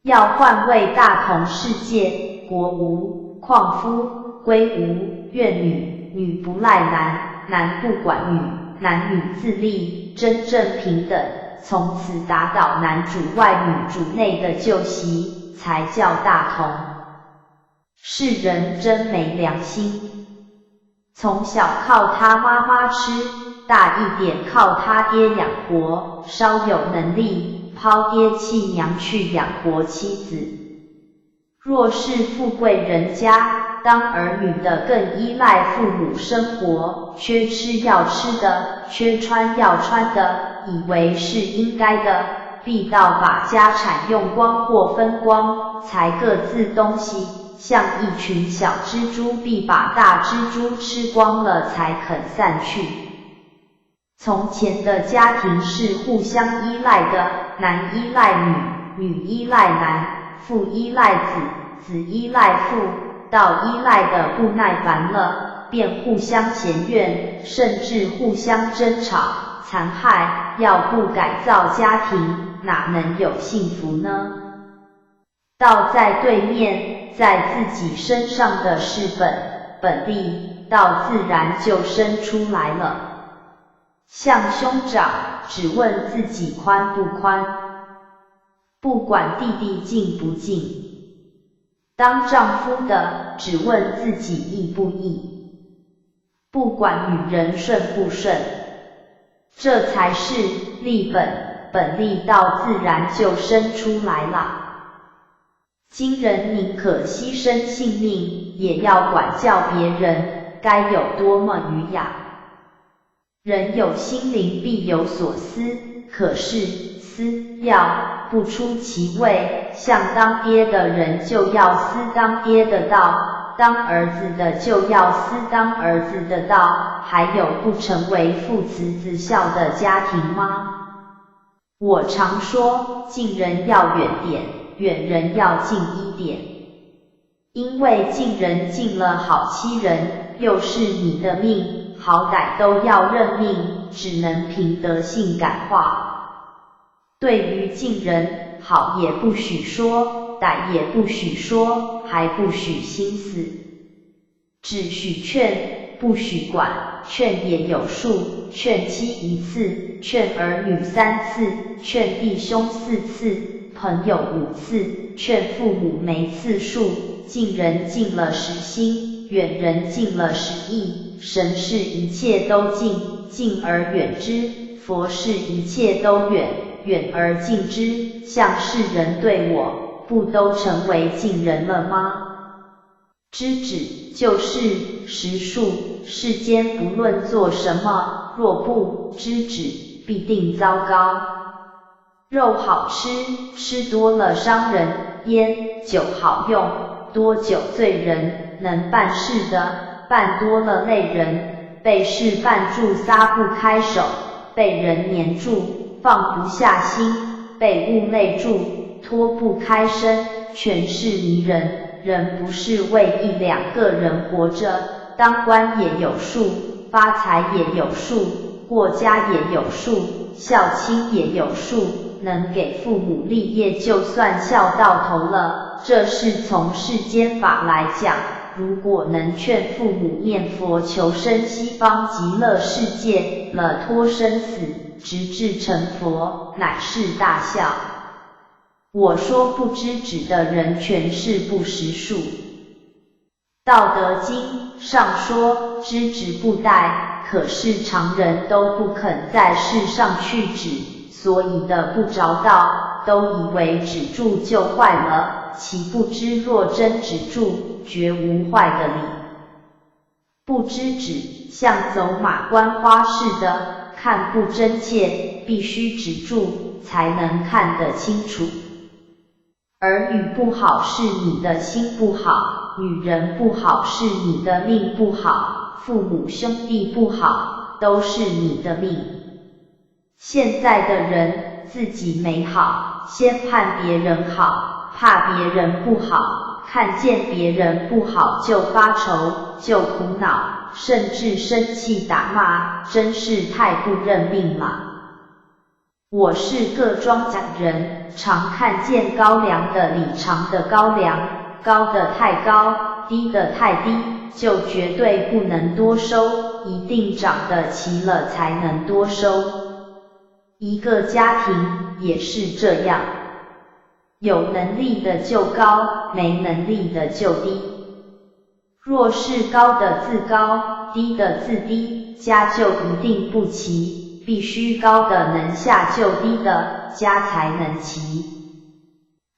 S1: 要换位大同世界，国无旷夫，归无怨女，女不赖男，男不管女，男女自立，真正平等，从此打倒男主外女主内的旧习，才叫大同。世人真没良心，从小靠他妈妈吃，大一点靠他爹养活，稍有能力抛爹弃娘去养活妻子。若是富贵人家，当儿女的更依赖父母生活，缺吃要吃的，缺穿要穿的，以为是应该的，必到把家产用光或分光，才各自东西，像一群小蜘蛛，必把大蜘蛛吃光了才肯散去。从前的家庭是互相依赖的，男依赖女，女依赖男，父依赖子，子依赖父，到依赖的不耐烦了，便互相嫌怨，甚至互相争吵、残害。要不改造家庭，哪能有幸福呢？倒在对面，在自己身上的是本力，倒自然就生出来了。像兄长，只问自己宽不宽，不管弟弟敬不敬；当丈夫的，只问自己义不义，不管女人顺不顺。这才是立本力，到自然就生出来了。今人宁可牺牲性命，也要管教别人，该有多么儒雅。人有心灵必有所思，可是思要不出其位，像当爹的人就要思当爹的道，当儿子的就要思当儿子的道，还有不成为父慈子孝的家庭吗？我常说，近人要远点，远人要近一点，因为近人近了好欺人，又是你的命，好歹都要认命，只能凭德性感化。对于近人，好也不许说，歹也不许说，还不许心思，只许劝，不许管。劝也有数，劝妻1次，劝儿女3次，劝弟兄4次，朋友5次，劝父母没次数。近人近了10心，远人近了10意。神是一切都近，近而远之；佛是一切都远，远而近之。像世人对我，不都成为近人了吗？知止就是实数，世间不论做什么，若不知止，必定糟糕。肉好吃，吃多了伤人；烟酒好用，多酒醉人。能办事的，办多了累人。被事绊住撒不开手，被人黏住放不下心，被物累住脱不开身，全是迷人。人不是为1、2个人活着，当官也有数，发财也有数，过家也有数，孝亲也有数，能给父母立业就算孝到头了。这是从世间法来讲，如果能劝父母念佛求生西方极乐世界了脱生死，直至成佛，乃是大孝。我说不知止的人全是不识数。道德经上说知止不殆，可是常人都不肯在世上去止，所以的不着道，都以为止住就坏了，岂不知若真止住，绝无坏的理。不知止，像走马观花似的，看不真切，必须止住，才能看得清楚。儿女不好是你的心不好，女人不好是你的命不好，父母兄弟不好，都是你的命。现在的人自己没好，先盼别人好，怕别人不好，看见别人不好就发愁，就苦恼，甚至生气打骂，真是太不认命了。我是个庄稼人，常看见高粱的里长的高粱，高的太高，低的太低，就绝对不能多收，一定长得齐了才能多收。一个家庭也是这样，有能力的就高，没能力的就低。若是高的自高，低的自低，家就一定不齐，必须高的能下就低的家才能齐。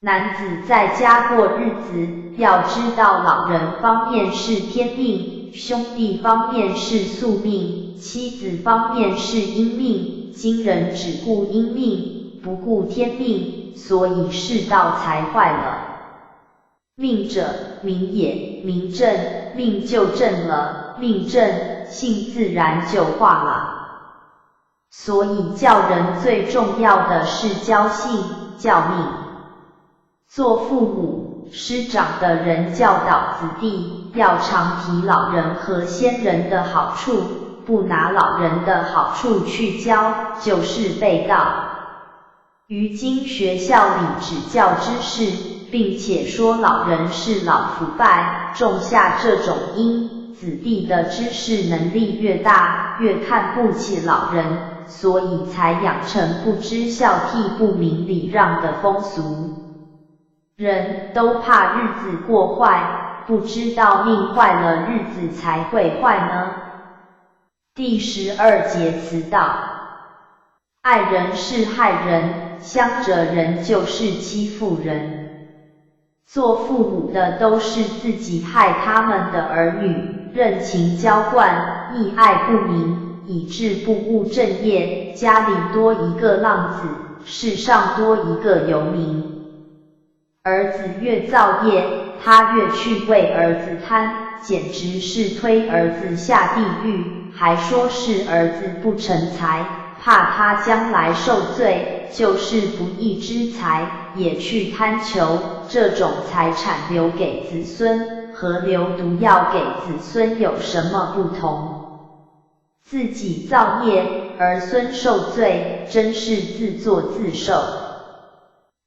S1: 男子在家过日子，要知道老人方面是天命，兄弟方面是宿命，妻子方面是阴命，今人只顾阴命，不顾天命，所以世道才坏了。命者，名也，名正，命就正了，命正，性自然就化了。所以教人最重要的是教性，教命。做父母、师长的人教导子弟，要常提老人和先人的好处，不拿老人的好处去教，就是被告。于今学校里只教知识，并且说老人是老腐败，种下这种因，子弟的知识能力越大，越看不起老人，所以才养成不知孝悌、不明礼让的风俗。人都怕日子过坏，不知道命坏了日子才会坏呢。第12节词道，爱人是害人，相者人就是欺负人。做父母的都是自己害他们的儿女，任情娇惯，溺爱不明，以致不务正业，家里多一个浪子，世上多一个游民。儿子越造业，他越去为儿子贪，简直是推儿子下地狱，还说是儿子不成才，怕他将来受罪，就是不义之财，也去贪求，这种财产留给子孙，和留毒药给子孙有什么不同？自己造业，儿孙受罪，真是自作自受。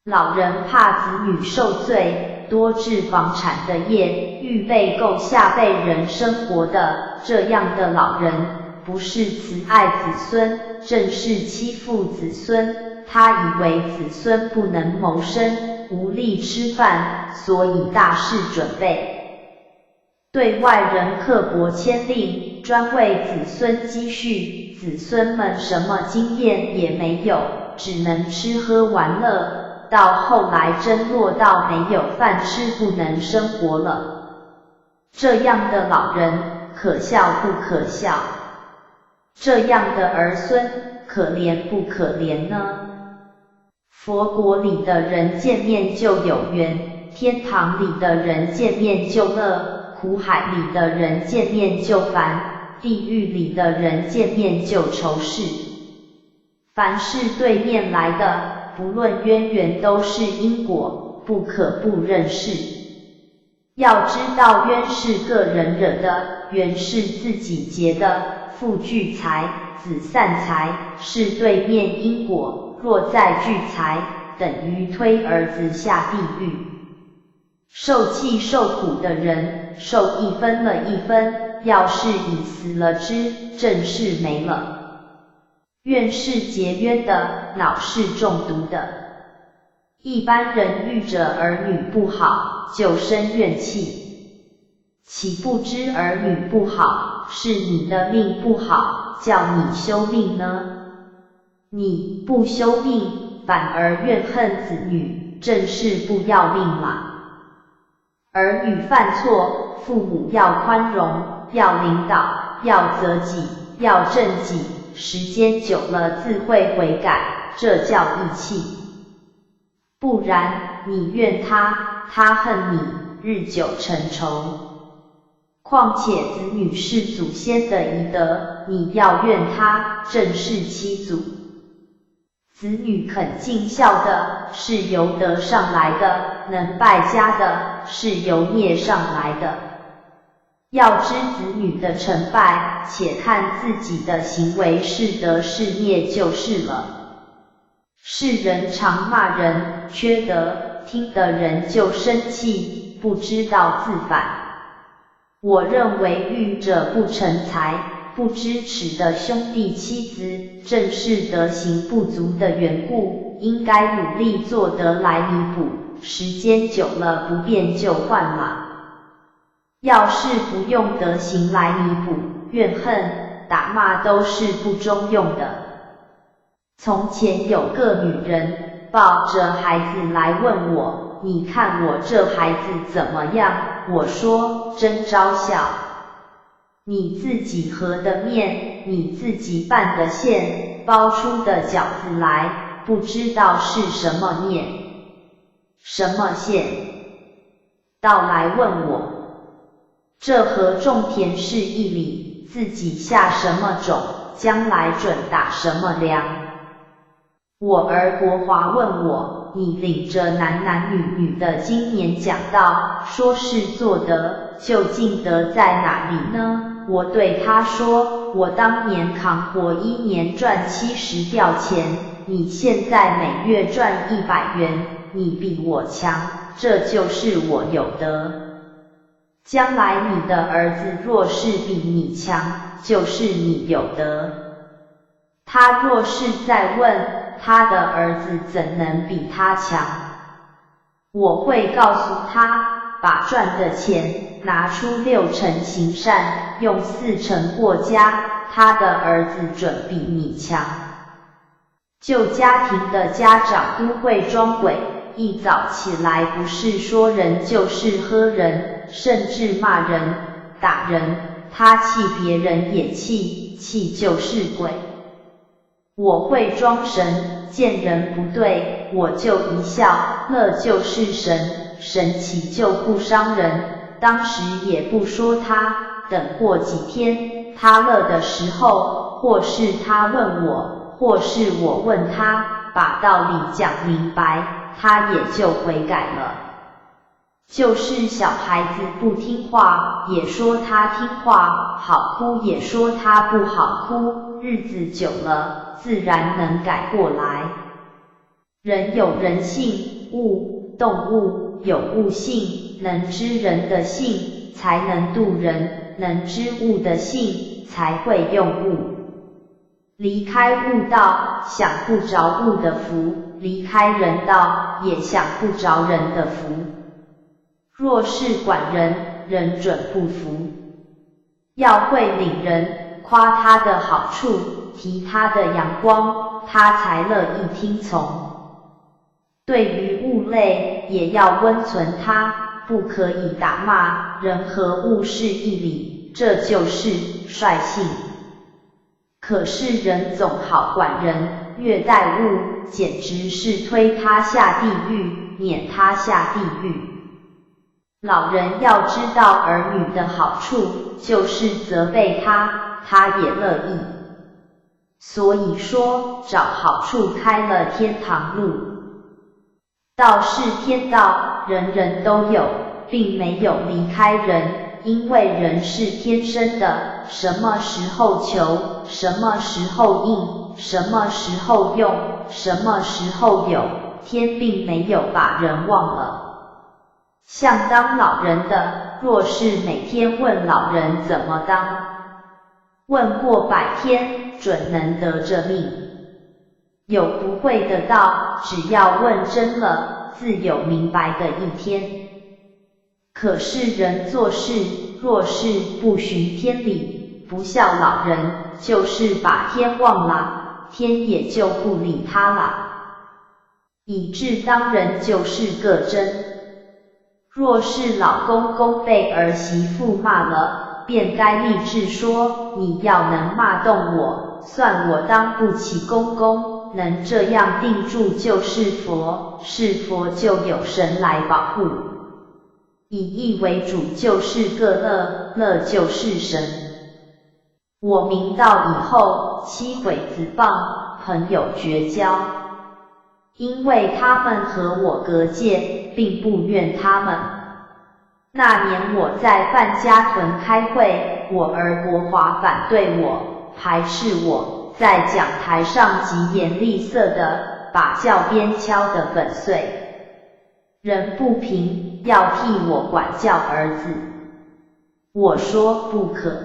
S1: 老人怕子女受罪，多置房产的业，预备够下辈人生活的，这样的老人，不是慈爱子孙，正是欺负子孙。他以为子孙不能谋生，无力吃饭，所以大事准备。对外人刻薄签令，专为子孙积蓄，子孙们什么经验也没有，只能吃喝玩乐。到后来真落到没有饭吃，不能生活了。这样的老人，可笑不可笑？这样的儿孙，可怜不可怜呢？佛国里的人见面就有缘，天堂里的人见面就乐，苦海里的人见面就烦，地狱里的人见面就仇视。凡是对面来的，不论渊源都是因果，不可不认识。要知道冤是个人惹的，缘是自己结的，父聚财，子散财，是对面因果，若再聚财，等于推儿子下地狱。受气受苦的人，受一分了一分，要是已死了之，正是没了。怨是结冤的，恼是中毒的。一般人遇着儿女不好，就生怨气，岂不知儿女不好，是你的命不好，叫你修命呢？你不修命，反而怨恨子女，正是不要命啦。儿女犯错，父母要宽容，要领导，要责己，要正己，时间久了自会悔改，这叫义气。不然，你怨他，他恨你，日久成仇。况且子女是祖先的遗德，你要怨他，正是欺祖。子女肯尽孝的，是由德上来的，能败家的，是由孽上来的。要知子女的成败，且看自己的行为是德是孽就是了。世人常骂人，缺德，听的人就生气，不知道自反。我认为愚者不成才，不支持的兄弟妻子，正是德行不足的缘故，应该努力做得来弥补，时间久了不变就换嘛。要是不用德行来弥补，怨恨、打骂都是不中用的。从前有个女人抱着孩子来问我，你看我这孩子怎么样？我说真招笑。你自己和的面，你自己拌的馅，包出的饺子来，不知道是什么面，什么馅，倒来问我。这和种田是一理，自己下什么种，将来准打什么粮。我儿国华问我，你领着男男女女的今年讲道，说是做德，究竟德在哪里呢？我对他说，我当年扛活1年赚70吊钱，你现在每月赚100元，你比我强，这就是我有德。将来你的儿子若是比你强，就是你有德。他若是再问，他的儿子怎能比他强？我会告诉他，把赚的钱拿出6成行善，用4成过家，他的儿子准比你强。旧家庭的家长都会装鬼，一早起来不是说人就是喝人，甚至骂人、打人，他气别人也气，气就是鬼。我会装神，见人不对，我就一笑，乐就是神，神奇就不伤人，当时也不说他，等过几天，他乐的时候，或是他问我，或是我问他，把道理讲明白，他也就悔改了。就是小孩子不听话，也说他听话，好哭也说他不好哭，日子久了，自然能改过来。人有人性，动物有物性，能知人的性，才能度人，能知物的性，才会用物。离开悟道，享不着物的福，离开人道，也享不着人的福。若是管人，人准不服。要会领人，夸他的好处，提他的阳光，他才乐意听从。对于物类，也要温存他，不可以打骂，人和物是一理，这就是率性。可是人总好管人，虐待物，简直是推他下地狱，撵他下地狱。老人要知道儿女的好处，就是责备他，他也乐意。所以说，找好处开了天堂路。道是天道，人人都有，并没有离开人，因为人是天生的，什么时候求，什么时候应，什么时候用，什么时候有，天并没有把人忘了。像当老人的，若是每天问老人怎么当，问过100天，准能得着命。有不会的道，只要问真了，自有明白的一天。可是人做事，若是不循天理，不孝老人，就是把天忘了，天也就不理他了。以致当人就是个真。若是老公公被儿媳妇骂了，便该立志说，你要能骂动我，算我当不起公公，能这样定住就是佛，是佛就有神来保护。以义为主就是个乐，乐就是神。我明道以后，七鬼子帮朋友绝交，因为他们和我隔界，并不怨他们。那年我在范家屯开会，我儿国华反对我，排斥我，在讲台上疾言厉色的，把教鞭敲得粉碎。人不平，要替我管教儿子。我说不可。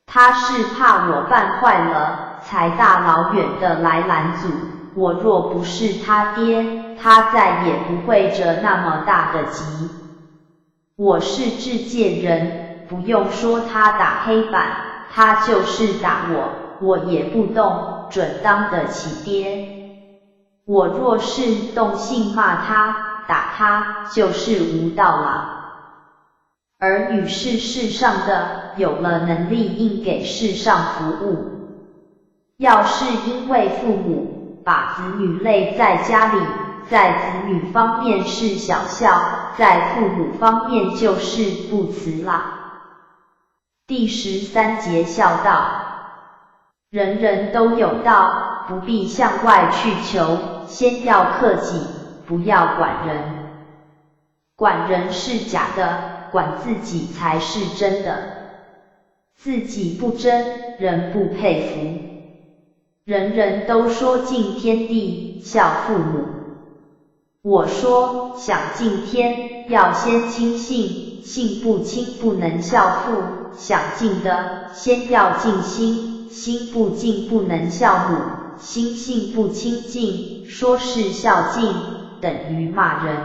S1: 他是怕我办坏了，才大老远的来拦阻。我若不是他爹，他再也不会着那么大的急。我是制戒人，不用说他打黑板，他就是打我，我也不动，准当得起爹。我若是动性骂他，打他，就是无道了。儿女是世上的，有了能力应给世上服务。要是因为父母把子女累在家里，在子女方面是小孝，在父母方面就是不慈啦。第13节孝道，人人都有道，不必向外去求，先要克己，不要管人。管人是假的，管自己才是真的。自己不真，人不佩服。人人都说敬天地，孝父母。我说想敬天，要先亲信，信不亲不能孝父；想敬的，先要敬心，心不敬不能孝母；心性不清净，说是孝敬，等于骂人。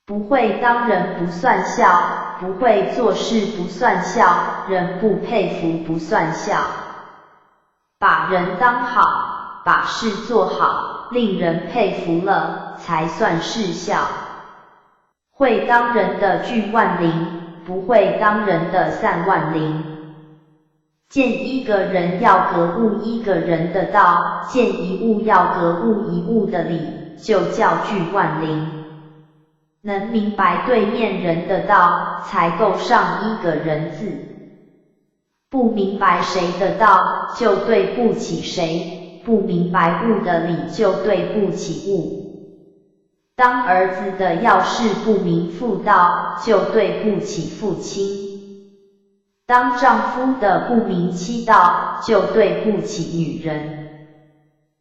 S1: 不会当人不算孝，不会做事不算孝，人不佩服不算孝。把人当好，把事做好，令人佩服了，才算是孝。会当人的聚万灵，不会当人的散万灵。见一个人要格物一个人的道，见一物要格物一物的理，就叫聚万灵。能明白对面人的道，才够上一个人字。不明白谁的道，就对不起谁；不明白物的理，就对不起物。当儿子的要是不明父道，就对不起父亲；当丈夫的不明妻道，就对不起女人。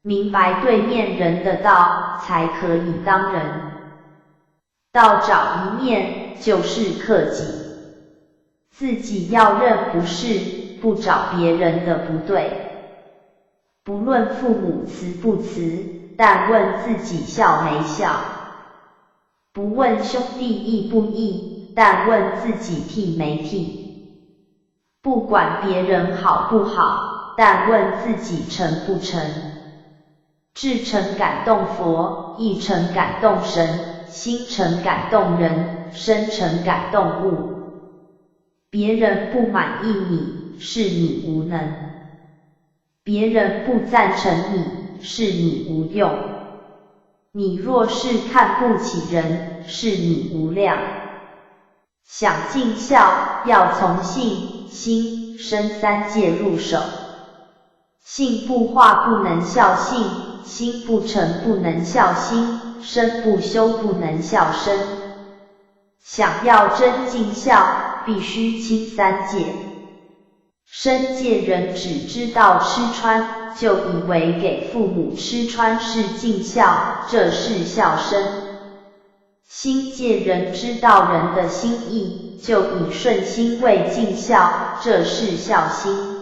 S1: 明白对面人的道，才可以当人。道找一面，就是克己。自己要认不是，不找别人的不对。不论父母慈不慈，但问自己孝没孝。不问兄弟义不义，但问自己悌没悌。不管别人好不好，但问自己诚不诚。至诚感动佛，意诚感动神，心诚感动人，身诚感动物。别人不满意你，是你无能；别人不赞成你，是你无用。你若是看不起人，是你无量。想尽孝，要从性、心、身三界入手。性不化不能孝性，心不诚不能孝心，身不修不能孝身。想要真尽孝，必须清三界。身界人只知道吃穿，就以为给父母吃穿是尽孝，这是孝身。心界人知道人的心意，就以顺心为尽孝，这是孝心。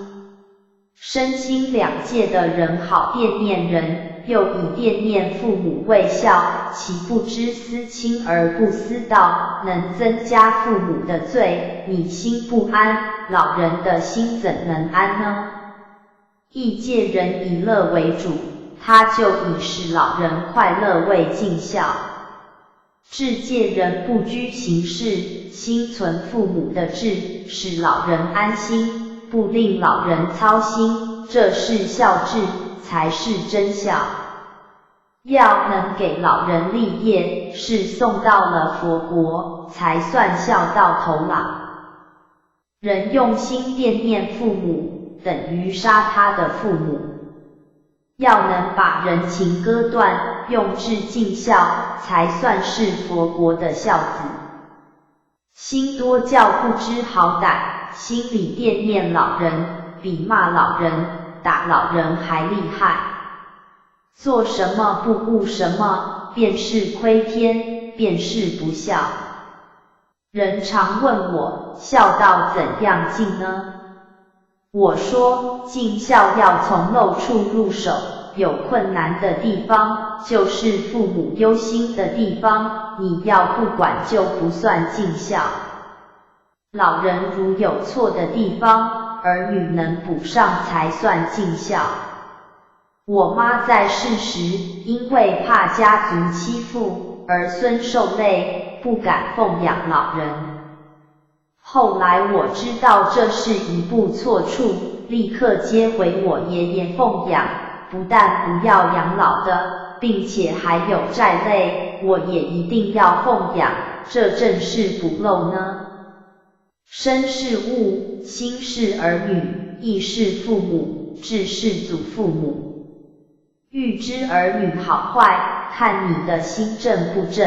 S1: 身心两界的人好惦念人，又以惦念父母为孝，岂不知思亲而不思道，能增加父母的罪？你心不安，老人的心怎能安呢？异界人以乐为主，他就以使老人快乐为尽孝。智界人不拘形式，心存父母的志，使老人安心，不令老人操心，这是孝智，才是真孝。要能给老人立业，是送到了佛国，才算孝到头了。人用心惦念父母，等于杀他的父母。要能把人情割断，用智尽孝，才算是佛国的孝子。心多教不知好歹，心里惦念老人，比骂老人、打老人还厉害。做什么不顾什么，便是亏天，便是不孝。人常问我，孝道怎样尽呢？我说，尽孝要从漏处入手，有困难的地方，就是父母忧心的地方，你要不管就不算尽孝。老人如有错的地方，儿女能补上才算尽孝。我妈在世时，因为怕家族欺负，儿孙受累，不敢奉养老人。后来我知道这是一步错处，立刻接回我爷爷奉养，不但不要养老的，并且还有债累，我也一定要奉养，这正是不漏呢。身是物，心是儿女，意是父母，志是祖父母。欲知儿女好坏，看你的心正不正。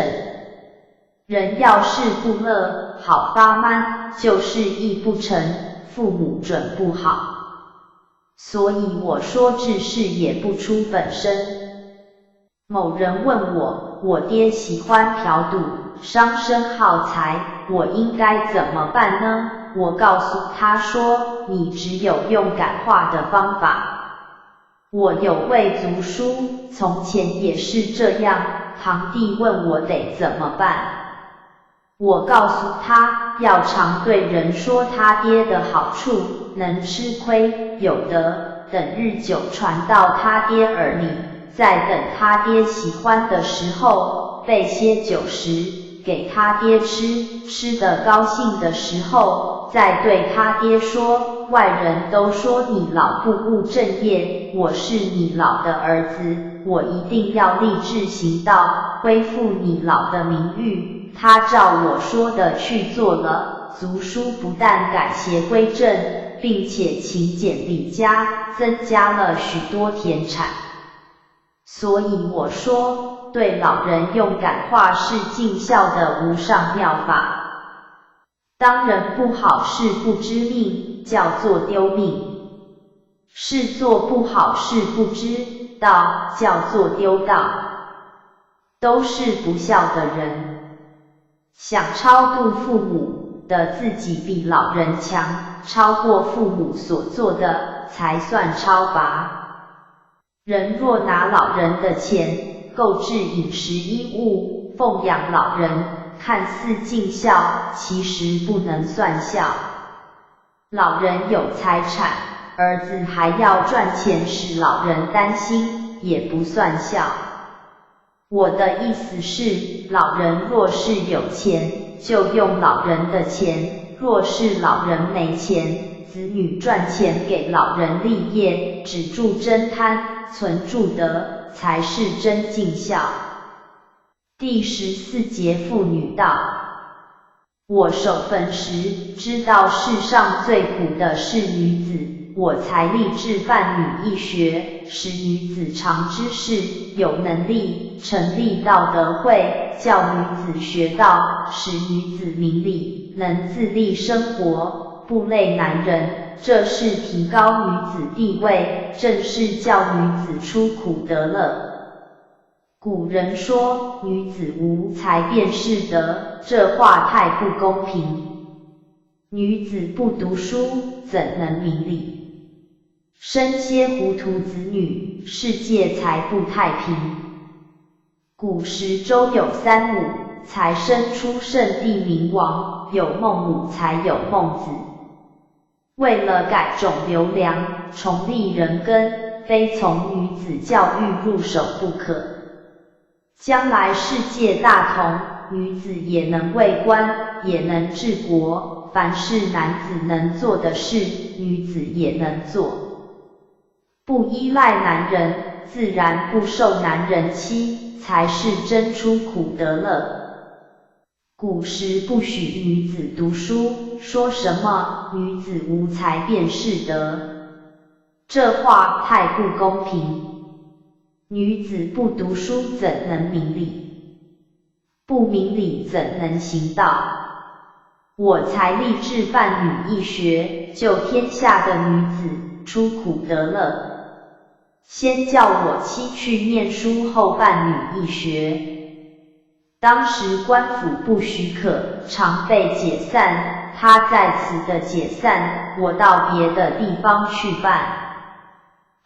S1: 人要是不乐，好发慢，就是意不成，父母准不好。所以我说志士也不出本身。某人问我，我爹喜欢嫖赌，伤身耗财，我应该怎么办呢？我告诉他说，你只有用感化的方法。我有位族叔，从前也是这样，堂弟问我得怎么办。我告诉他，要常对人说他爹的好处，能吃亏有得，等日久传到他爹耳里，再等他爹喜欢的时候，备些酒食给他爹吃，吃得高兴的时候，再对他爹说，外人都说你老不务正业，我是你老的儿子，我一定要立志行道，恢复你老的名誉。他照我说的去做了，族叔不但改邪归正，并且勤俭理家，增加了许多田产。所以我说，对老人用感化是尽孝的无上妙法。当人不好事不知命，叫做丢命；事做不好事不知道，叫做丢道，都是不孝的人。想超度父母的自己比老人强，超过父母所做的才算超拔。人若拿老人的钱购置饮食衣物，奉养老人，看似尽孝，其实不能算孝。老人有财产，儿子还要赚钱使老人担心，也不算孝。我的意思是，老人若是有钱，就用老人的钱；若是老人没钱，子女赚钱给老人立业，止住真贪，存住德，才是真尽孝。第14节妇女道。我守坟时，知道世上最苦的是女子，我才立志办女义学，使女子长知识，有能力，成立道德会，叫女子学道，使女子明理，能自立生活，不累男人，这是提高女子地位，正是叫女子出苦得乐。古人说，女子无才便是德，这话太不公平。女子不读书，怎能明理？生些糊涂子女，世界才不太平。古时周有3母，才生出圣帝明王，有孟母才有孟子。为了改种留良，重立人根，非从女子教育入手不可。将来世界大同，女子也能为官，也能治国，凡是男子能做的事，女子也能做。不依赖男人，自然不受男人欺，才是真出苦得乐。古时不许女子读书，说什么女子无才便是德，这话太不公平。女子不读书怎能明理？不明理怎能行道？我才立志办女义学，救天下的女子出苦得乐。先叫我妻去念书，后办女义学。当时官府不许可，常被解散，他在此的解散，我到别的地方去办。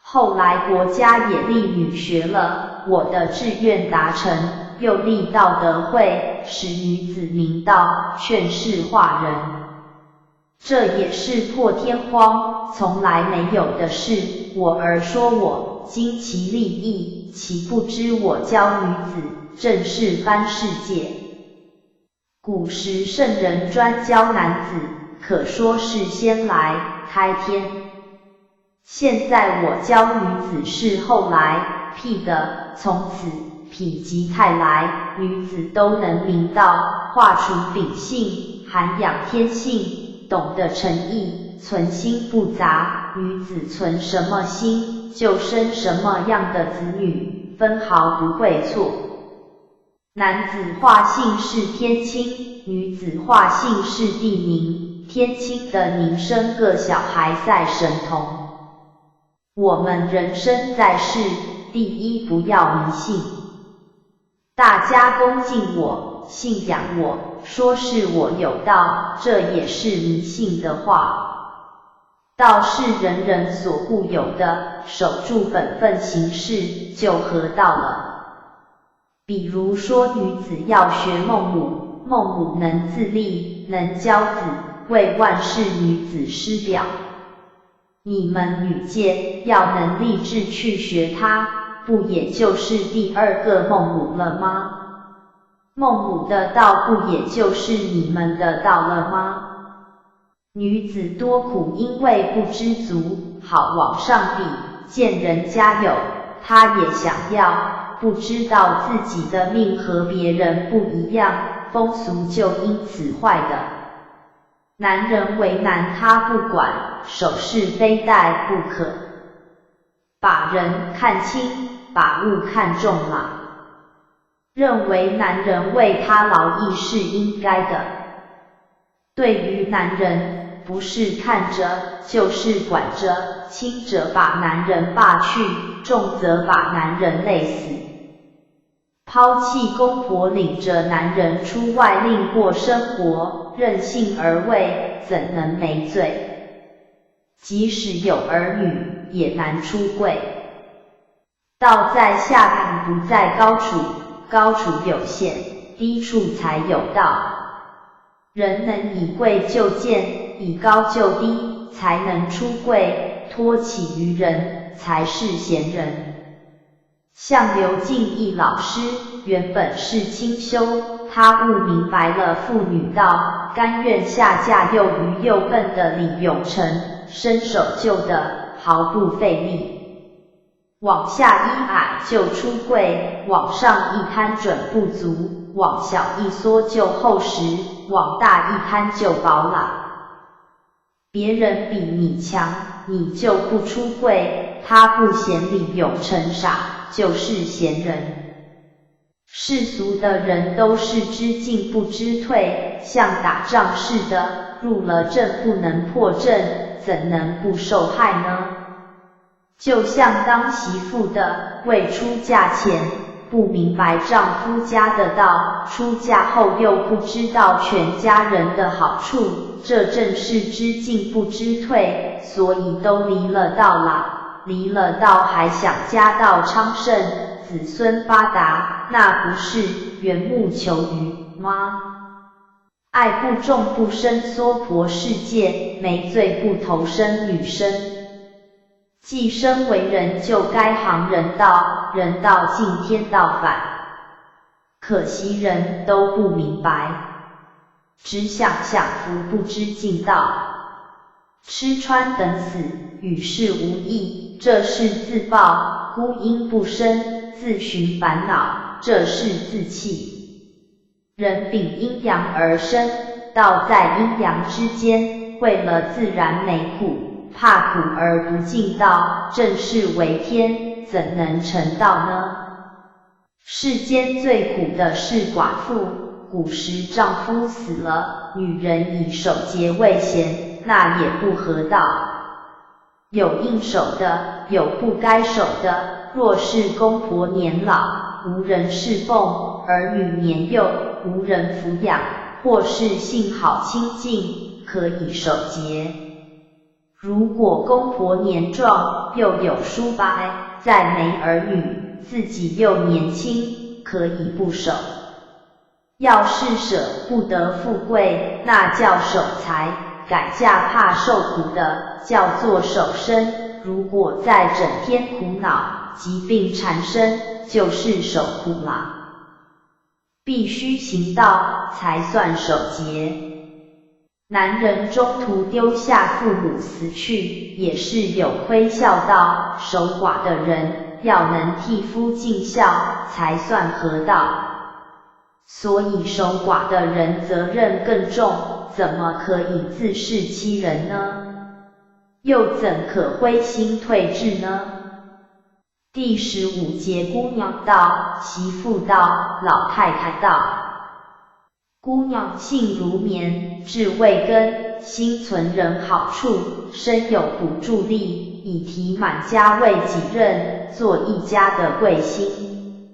S1: 后来国家也立女学了，我的志愿达成，又立道德会，使女子明道，劝世化人。这也是破天荒，从来没有的事。我儿说我经其利益，岂不知我教女子，正是翻世界。古时圣人专教男子，可说是先来开天。现在我教女子是后来辟的，从此否极泰来，女子都能明道，化除秉性，涵养天性，懂得诚意，存心不杂。女子存什么心，就生什么样的子女，分毫不会错。男子化性是天清，女子化性是地宁，天清的宁生个小孩赛神童。我们人生在世，第一不要迷信。大家恭敬我，信仰我，说是我有道，这也是迷信的话。道是人人所固有的，守住本分行事，就合道了。比如说女子要学孟母，孟母能自立，能教子，为万世女子师表。你们女界要能立志去学她，不也就是第二个孟母了吗？孟母的道不也就是你们的道了吗？女子多苦，因为不知足，好往上比，见人家有，她也想要，不知道自己的命和别人不一样，风俗就因此坏的。男人为难他不管，手是非带不可。把人看轻，把物看重了。认为男人为他劳役是应该的。对于男人，不是看着，就是管着，轻者把男人罢去，重则把男人累死。抛弃公婆，领着男人出外另过生活，任性而为，怎能没罪？即使有儿女，也难出柜。道在下品，不在高处，高处有限，低处才有道。人能以贵就贱，以高就低，才能出柜，托起于人，才是贤人。像刘敬义老师，原本是清修，他悟明白了妇女道，甘愿下嫁又愚又笨的李永成，伸手就得，毫不费力。往下一矮就出柜，往上一摊准不足，往小一缩就厚实，往大一摊就薄了。别人比你强，你就不出柜，他不嫌李永成傻，就是贤人。世俗的人都是知进不知退，像打仗似的，入了阵不能破阵，怎能不受害呢？就像当媳妇的，未出嫁前不明白丈夫家的道，出嫁后又不知道全家人的好处，这正是知进不知退，所以都离了道啦。离了道还想家道昌盛，子孙发达，那不是缘木求鱼吗？爱不重不生娑婆世界，没罪不投生女生。既生为人，就该行人道，人道尽天道反。可惜人都不明白，只想享福不知尽道。吃穿等死，与世无异，这是自暴；孤阴不生，自寻烦恼，这是自弃。人秉阴阳而生，道在阴阳之间，为了自然没苦，怕苦而不尽道，正是为天，怎能成道呢？世间最苦的是寡妇，古时丈夫死了，女人以守节为贤，那也不合道。有应守的，有不该守的，若是公婆年老，无人侍奉，儿女年幼，无人抚养，或是性好清净，可以守节。如果公婆年壮，又有叔伯，再没儿女，自己又年轻，可以不守。要是舍不得富贵，那叫守财；改嫁怕受苦的，叫做守身。如果再整天苦恼，疾病缠身，就是守苦啦。必须行道，才算守节。男人中途丢下父母死去，也是有亏孝道。守寡的人，要能替夫尽孝，才算合道。所以守寡的人责任更重，怎么可以自恃欺人呢？又怎可灰心退志呢？第15节，姑娘道，媳妇道，老太太道。姑娘性如棉，质未根，心存人好处，身有补助力，以提满家为己任，做一家的贵心。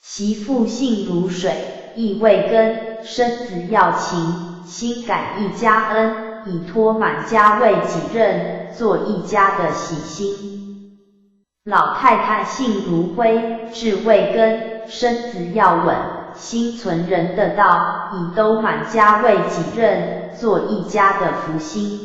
S1: 媳妇性如水，意未根，身子要勤，心感一家恩，以托满家为己任，做一家的喜心。老太太性如灰，质未根，身子要稳，心存人的道，以兜满家为己任，做一家的福星。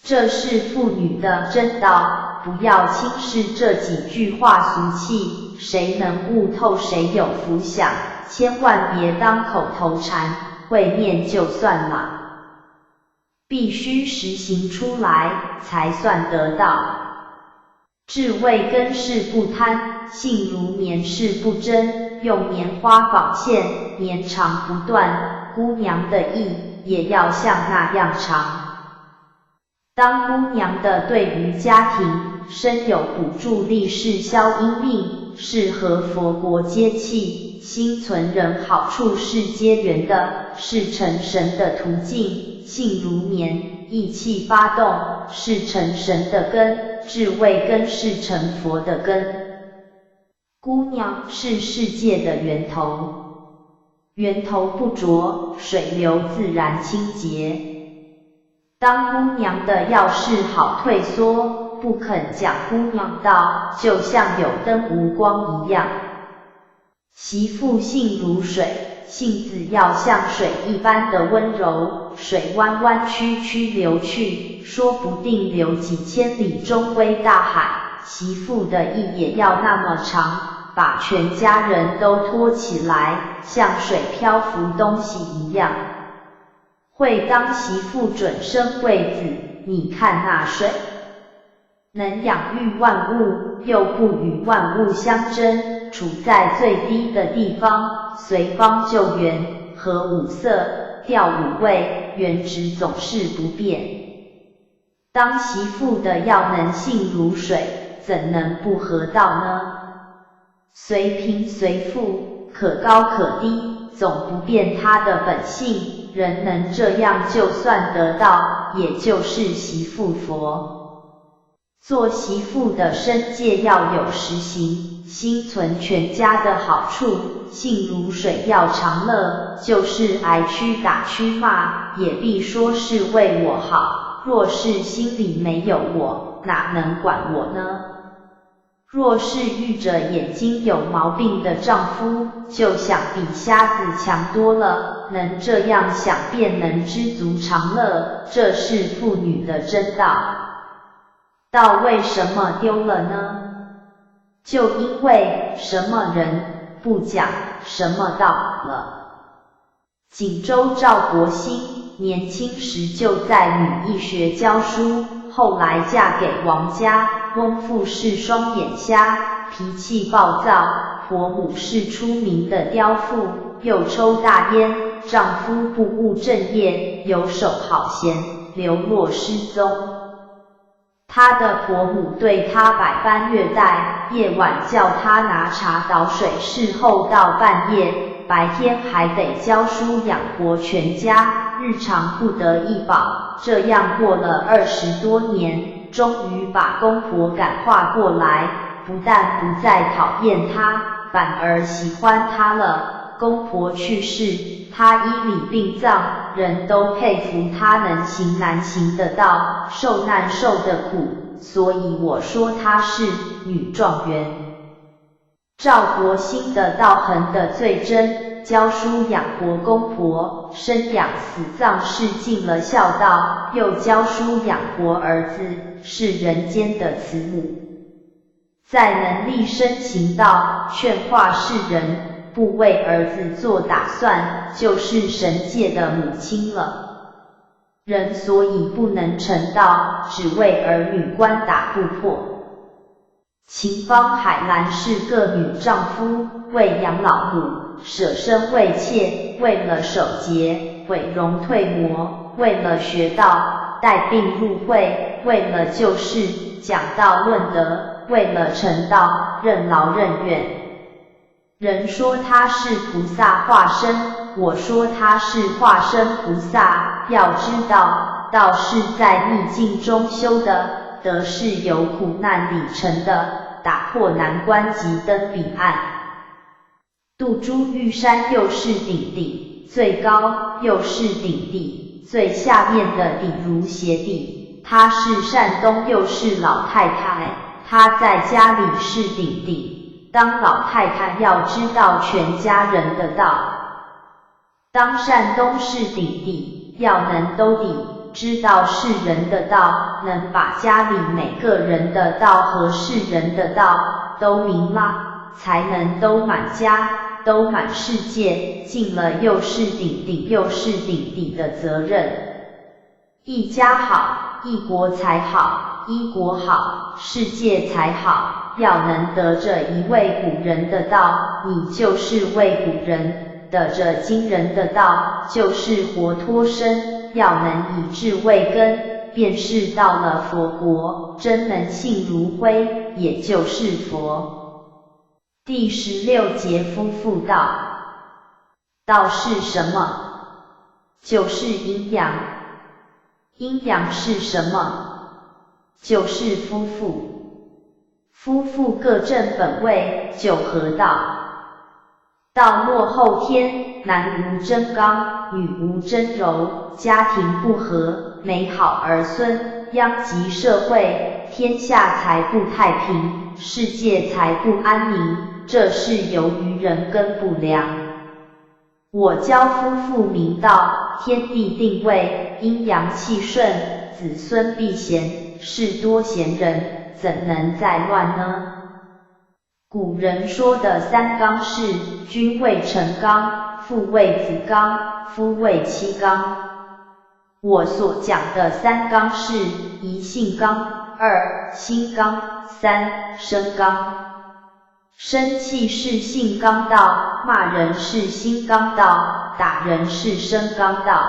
S1: 这是妇女的真道，不要轻视这几句话俗气，谁能悟透谁有福享，千万别当口头禅，会念就算了。必须实行出来，才算得到。质未根是不贪，性如棉是不争，用棉花纺线，绵长不断，姑娘的意也要像那样长。当姑娘的对于家庭，身有补助力，是消阴命，是合佛国接气，心存人好处，是结缘的，是成神的途径，性如棉，意气发动，是成神的根，智慧根是成佛的根。姑娘是世界的源头，源头不浊，水流自然清洁。当姑娘的要是好退缩，不肯讲姑娘道，就像有灯无光一样。媳妇性如水，性子要像水一般的温柔，水弯弯曲曲流去，说不定流几千里终归大海。媳妇的意也要那么长，把全家人都托起来，像水漂浮东西一样。会当媳妇准生贵子，你看那水，能养育万物，又不与万物相争，处在最低的地方，随方救援，合五色，调五味，原值总是不变。当媳妇的要能性如水，怎能不合道呢？随贫随富，可高可低，总不变他的本性。人能这样就算得道，也就是媳妇佛。做媳妇的身戒要有实行，心存全家的好处，性如水要长乐，就是挨屈打屈骂，也必说是为我好。若是心里没有我，哪能管我呢？若是遇着眼睛有毛病的丈夫，就想比瞎子强多了，能这样想便能知足常乐，这是妇女的真道。道为什么丢了呢？就因为什么人不讲什么道了。锦州赵国兴年轻时就在女医学教书，后来嫁给王家，翁妇是双眼瞎，脾气暴躁，婆母是出名的刁妇，又抽大烟，丈夫不务正业，游手好闲，流落失踪。她的婆母对她百般虐待，夜晚叫她拿茶倒水侍候到半夜，白天还得教书养活全家，日常不得一饱。这样过了20多年，终于把公婆感化过来，不但不再讨厌她，反而喜欢她了。公婆去世，他依礼殡葬，人都佩服他能行难行的道，受难受的苦，所以我说她是女状元。赵国兴的道行的最真，教书养活公婆，生养死葬是尽了孝道，又教书养活儿子，是人间的慈母。在能力深行道，劝化世人，不为儿子做打算，就是神界的母亲了。人所以不能成道，只为儿女关打不破。秦方海兰是个女丈夫，为养老母，舍身为妾，为了守节，毁容退魔，为了学道，带病入会，为了救世，讲道论德，为了成道，任劳任怨。人说她是菩萨化身，我说她是化身菩萨。要知道，道是在逆境中修的，德是由苦难里成的，打破难关即登彼岸。渡珠玉山又是顶底，最高又是顶底，最下面的底如鞋底。她是山东又是老太太，她在家里是顶底。当老太太要知道全家人的道，当山东是顶底，要能兜底，知道世人的道，能把家里每个人的道和世人的道都明了，才能兜满家，兜满世界，尽了又是顶顶又是顶底的责任。一家好，一国才好，一国好，世界才好。要能得着一位古人的道，你就是位古人；得着今人的道，就是活脱身。要能以智为根，便是到了佛国，真能信如灰，也就是佛。第16节夫妇道。道是什么？就是阴阳。阴阳是什么？就是夫妇。夫妇各正本位，就合道。道落后天，男无贞刚，女无贞柔，家庭不和，没好儿孙，殃及社会，天下才不太平，世界才不安宁，这是由于人根不良。我教夫妇明道，天地定位，阴阳气顺，子孙必贤，事多贤人，怎能再乱呢？古人说的三纲是：君为臣纲，父为子纲，夫为妻纲。我所讲的三纲是：一性纲，二心纲，三身纲。生气是性纲道，骂人是心纲道，打人是身纲道。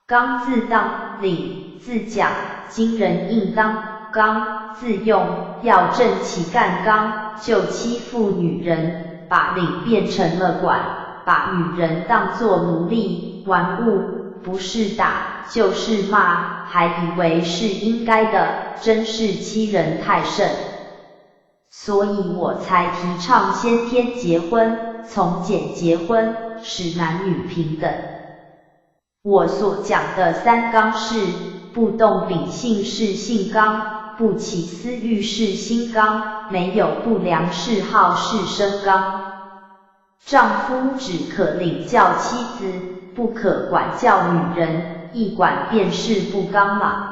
S1: 纲自当，理自讲，今人应当纲自用，要正起干纲，就欺负女人，把领变成了管，把女人当作奴隶玩物，不是打就是骂，还以为是应该的，真是欺人太甚。所以我才提倡先天结婚，从简结婚，使男女平等。我所讲的三纲是：不动秉性是性纲，不起私欲是心纲，没有不良嗜好是身纲。丈夫只可领教妻子，不可管教女人，一管便是不纲了。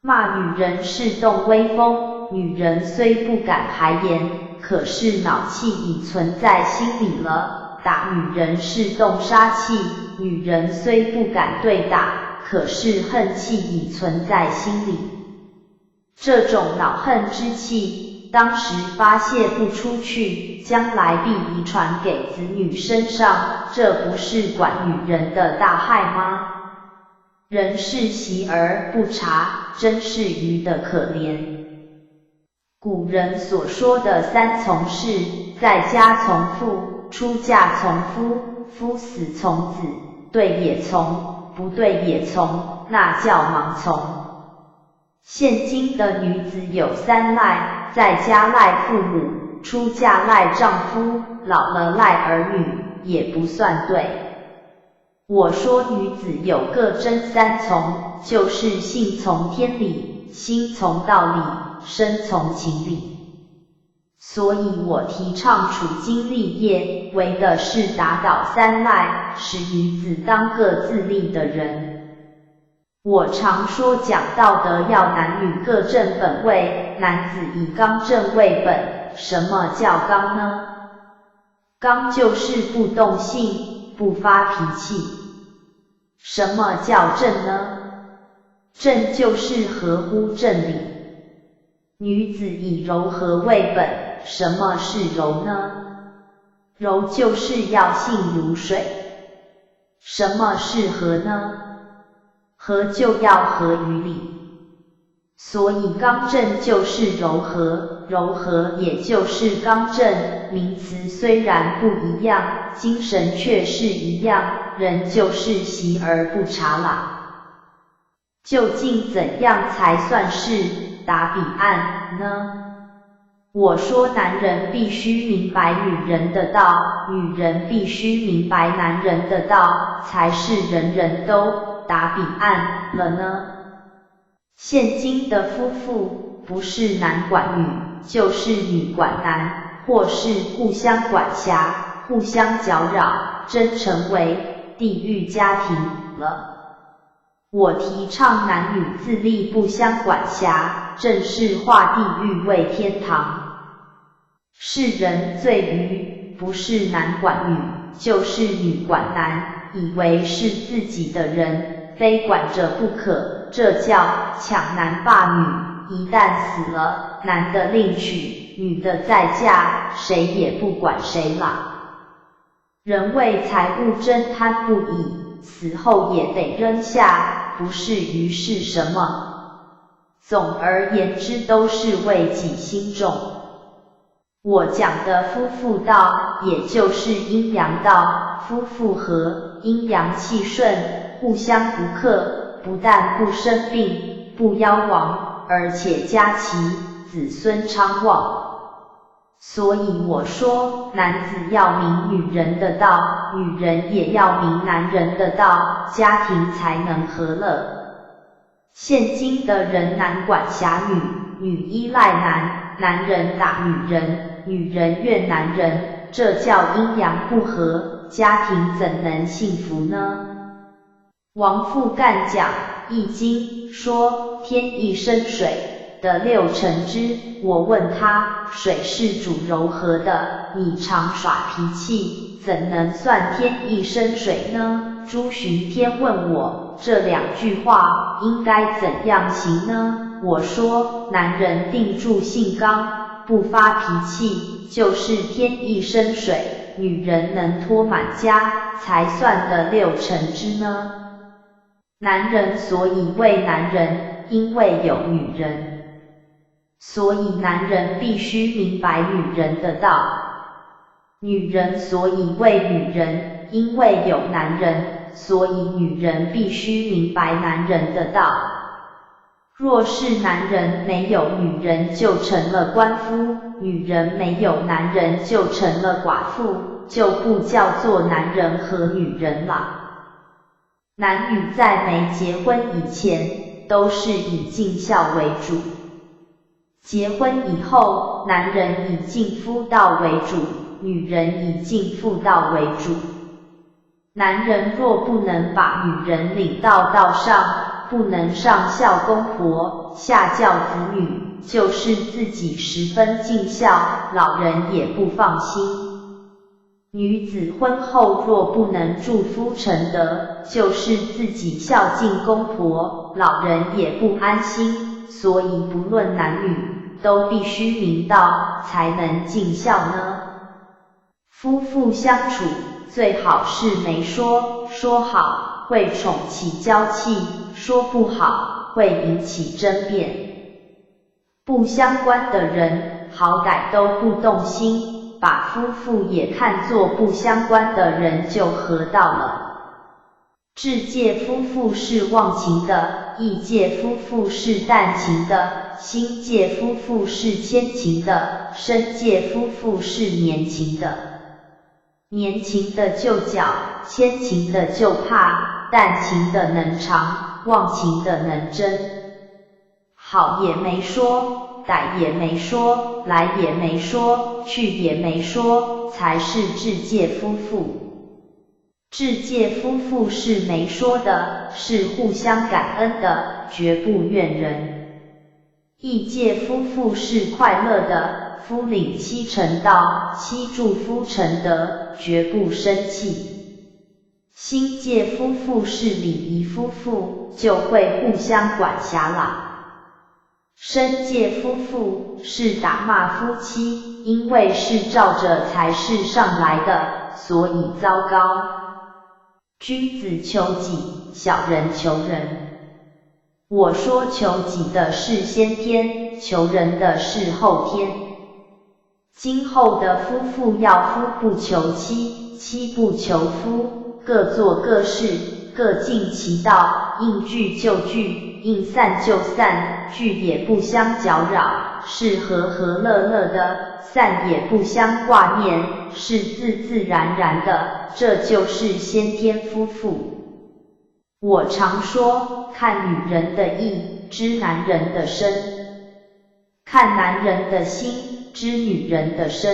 S1: 骂女人是动威风，女人虽不敢排言，可是恼气已存在心里了。打女人是动杀气，女人虽不敢对打，可是恨气已存在心里。这种恼恨之气，当时发泄不出去，将来必遗传给子女身上，这不是管女人的大害吗？人是习而不察，真是愚得可怜。古人所说的三从是：在家从父，出嫁从夫，夫死从子，对也从，不对也从，那叫盲从。现今的女子有三赖：在家赖父母，出嫁赖丈夫，老了赖儿女，也不算对。我说女子有个真三从，就是性从天理，心从道理，身从情理。所以我提倡处经立业，为的是打倒三赖，使女子当个自立的人。我常说讲道德要男女各正本位，男子以刚正为本。什么叫刚呢？刚就是不动性，不发脾气。什么叫正呢？正就是合乎正理。女子以柔和为本。什么是柔呢？柔就是要性如水。什么是和呢？和就要合于理。所以刚正就是柔和，柔和也就是刚正，名词虽然不一样，精神却是一样，人就是习而不察啦。究竟怎样才算是打彼岸呢？我说男人必须明白女人的道，女人必须明白男人的道，才是人人都打彼岸了呢。现今的夫妇不是男管女，就是女管男，或是互相管辖，互相搅扰，真成为地狱家庭了。我提倡男女自立不相管辖，正是化地狱为天堂。世人罪于不是男管女，就是女管男，以为是自己的人，非管着不可，这叫抢男霸女。一旦死了，男的另娶，女的再嫁，谁也不管谁啦。人为财物争贪不已，死后也得扔下，不是于是什么？总而言之，都是为己心重。我讲的夫妇道，也就是阴阳道，夫妇和，阴阳气顺，互相不克，不但不生病，不夭亡，而且家齐，子孙昌旺。所以我说，男子要明女人的道，女人也要明男人的道，家庭才能和乐。现今的人男管辖女，女依赖男，男人打女人，女人怨男人，这叫阴阳不和，家庭怎能幸福呢？王父干讲《易经》说天意生水的六成之，我问他，水是主柔和的，你常耍脾气，怎能算天意生水呢？朱巡天问我，这两句话应该怎样行呢？我说，男人定住性刚，不发脾气，就是天意生水，女人能托满家，才算得六成之呢。男人所以为男人，因为有女人，所以男人必须明白女人的道。女人所以为女人，因为有男人，所以女人必须明白男人的道。若是男人没有女人就成了官夫，女人没有男人就成了寡妇，就不叫做男人和女人了。男女在没结婚以前，都是以尽孝为主。结婚以后，男人以尽夫道为主，女人以尽妇道为主。男人若不能把女人领到道上，不能上孝公婆，下教子女，就是自己十分尽孝，老人也不放心。女子婚后若不能助夫成德，就是自己孝敬公婆，老人也不安心。所以不论男女，都必须明道，才能尽孝呢。夫妇相处，最好是没说，说好会宠起娇气，说不好会引起争辩。不相关的人，好歹都不动心，把夫妇也看作不相关的人就合道了。智界夫妇是忘情的，意界夫妇是淡情的，心界夫妇是牵情的，身界夫妇是绵情的。年情的就缴，牵情的就怕，淡情的能长，忘情的能真。好也没说，歹也没说，来也没说，去也没说，才是至戒夫妇。至戒夫妇是没说的，是互相感恩的，绝不怨人。异戒夫妇是快乐的，夫领妻成道，妻助夫成德，绝不生气。心戒夫妇是礼仪夫妇，就会互相管辖啦。身戒夫妇是打骂夫妻，因为是照着才是上来的，所以糟糕。君子求己，小人求人。我说求己的是先天，求人的是后天。今后的夫妇要夫不求妻，妻不求夫，各做各事，各尽其道，应聚就聚，应散就散，聚也不相搅扰，是和和乐乐的，散也不相挂念，是自自然然的，这就是先天夫妇。我常说，看女人的意，知男人的身；看男人的心，知女人的身。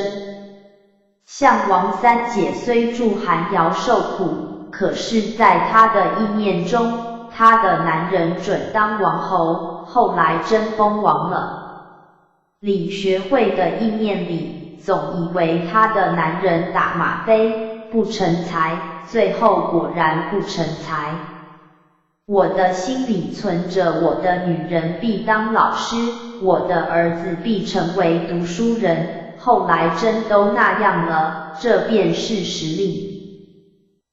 S1: 像王三姐虽住寒窑受苦，可是在她的意念中，她的男人准当王侯，后来真封王了。李学会的意念里，总以为她的男人打马飞，不成才，最后果然不成才。我的心里存着我的女人必当老师，我的儿子必成为读书人，后来真都那样了，这便是实力。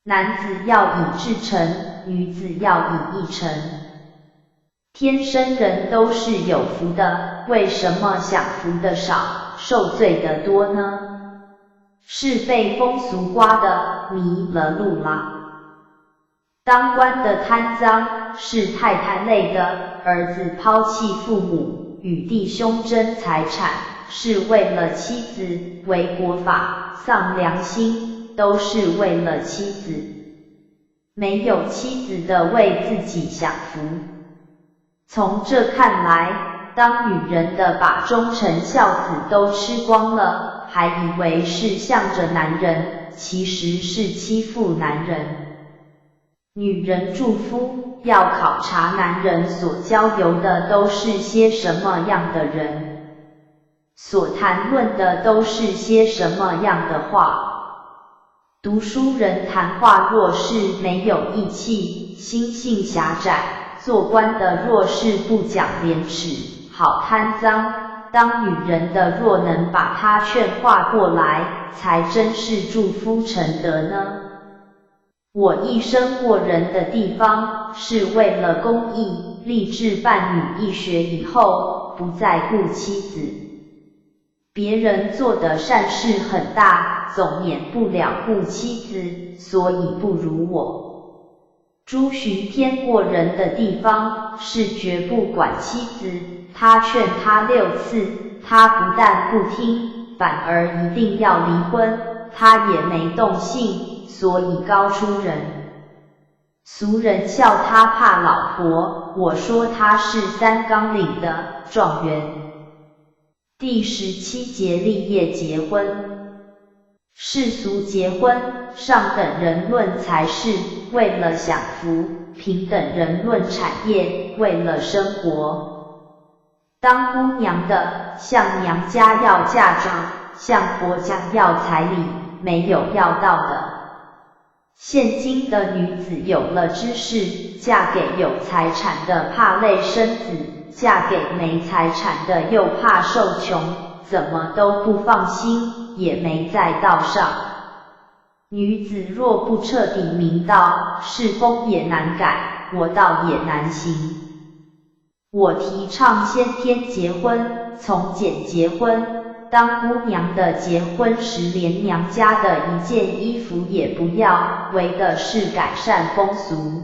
S1: 男子要以至诚，女子要以义诚。天生人都是有福的，为什么享福的少，受罪的多呢？是被风俗刮的迷了路啦。当官的贪赃，是太太累的，儿子抛弃父母，与弟兄争财产，是为了妻子，违国法，丧良心，都是为了妻子。没有妻子的为自己享福。从这看来，当女人的把忠臣孝子都吃光了，还以为是向着男人，其实是欺负男人。女人助夫，要考察男人所交游的都是些什么样的人，所谈论的都是些什么样的话。读书人谈话若是没有义气，心性狭窄，做官的若是不讲廉耻，好贪赃，当女人的若能把他劝化过来，才真是助夫成德呢。我一生过人的地方，是为了公益，立志办女义学以后，不再顾妻子。别人做的善事很大，总免不了顾妻子，所以不如我。朱巡天过人的地方，是绝不管妻子，他劝他6次，他不但不听，反而一定要离婚，他也没动性，所以高出人。俗人笑他怕老婆，我说他是3纲领的状元。第17节立业结婚。世俗结婚，上等人论财势，为了享福；平等人论产业，为了生活。当姑娘的，向娘家要嫁妆，向婆家要彩礼，没有要到的。现今的女子有了知识，嫁给有财产的怕累生子，嫁给没财产的又怕受穷，怎么都不放心，也没在道上。女子若不彻底明道，是风也难改，我道也难行。我提倡先天结婚，从简结婚。当姑娘的结婚时，连娘家的一件衣服也不要，为的是改善风俗。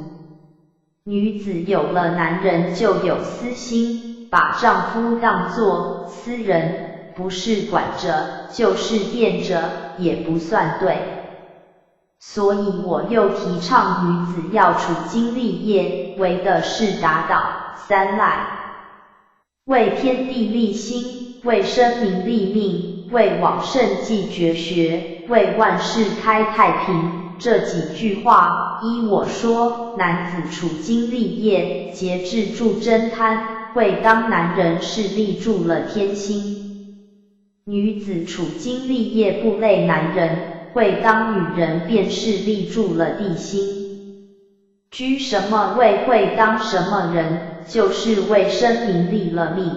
S1: 女子有了男人就有私心，把丈夫当作私人，不是管着就是惦着，也不算对。所以我又提倡女子要处经立业，为的是达到三赖：为天地立心，为生民立命，为往圣继绝学，为万世开太平。这几句话，依我说，男子处经立业，节制住真贪，会当男人是立住了天心；女子处经立业不累男人，会当女人便是立住了地心。居什么位会当什么人，就是为生民立了命。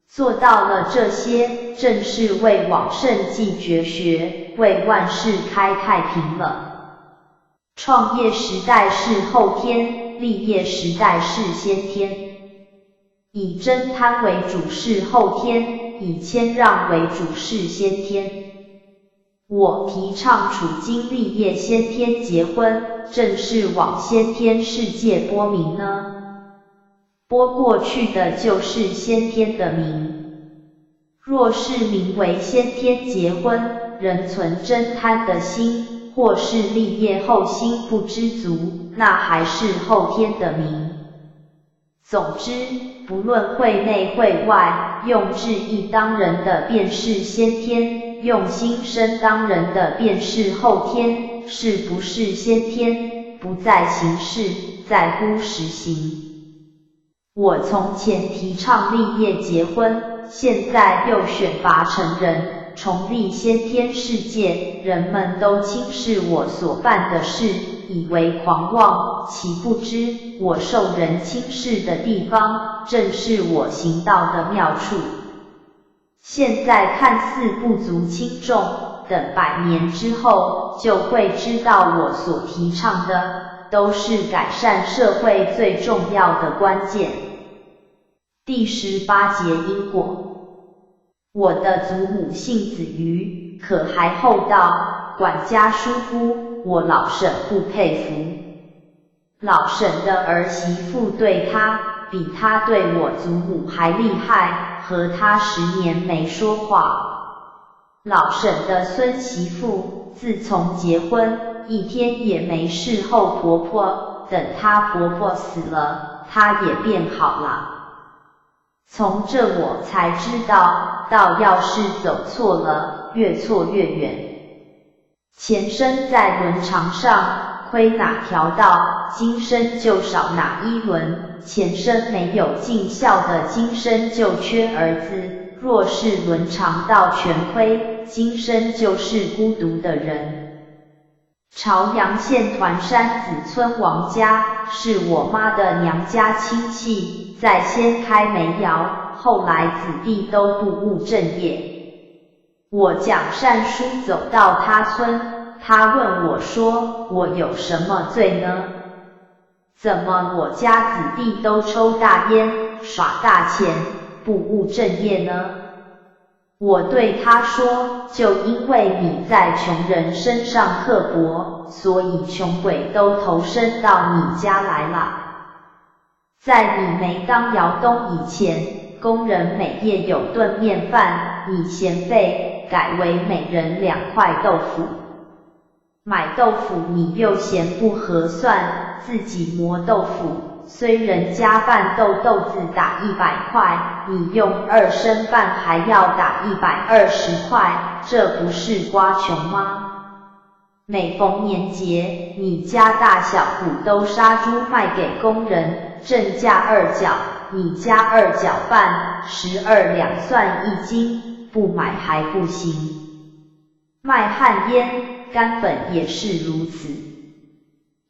S1: 做到了这些，正是为往圣继绝学，为万世开太平了。创业时代是后天，立业时代是先天。以真贪为主是后天，以谦让为主是先天。我提倡处经立业先天结婚，正是往先天世界播名呢。播过去的就是先天的名。若是名为先天结婚，仍存真贪的心，或是立业后心不知足，那还是后天的名。总之，不论会内会外，用志意当人的便是先天，用心生当人的便是后天。是不是先天，不在形式，在乎实行。我从前提倡立业结婚，现在又选拔成人，重立先天世界，人们都轻视我所办的事，以为狂妄，岂不知我受人轻视的地方，正是我行道的妙处。现在看似不足轻重，等100年之后，就会知道我所提倡的，都是改善社会最重要的关键。第18节因果。我的祖母姓子于，可还厚道，管家疏忽，我老婶不佩服。老婶的儿媳妇对她，比她对我祖母还厉害，和她10年没说话。老婶的孙媳妇，自从结婚1天也没侍候婆婆，等她婆婆死了，她也变好了。从这我才知道，道要是走错了，越错越远。前生在伦常上，亏哪条道，今生就少哪一轮。前生没有尽孝的，今生就缺儿子。若是伦常道全亏，今生就是孤独的人。朝阳县团山子村王家，是我妈的娘家亲戚，在先开煤窑，后来子弟都不务正业。我讲善书走到他村，他问我说，我有什么罪呢？怎么我家子弟都抽大烟，耍大钱，不务正业呢？我对他说，就因为你在穷人身上刻薄，所以穷鬼都投身到你家来了。在你没当窑东以前，工人每夜有顿面饭，你嫌费，改为每人2块豆腐。买豆腐你又嫌不合算，自己磨豆腐，虽人家拌豆子打100块，你用2升半还要打120块，这不是刮穷吗？每逢年节，你家大小股都杀猪卖给工人，正价2角，你加2角半，12两算1斤，不买还不行。卖旱烟、干粉也是如此。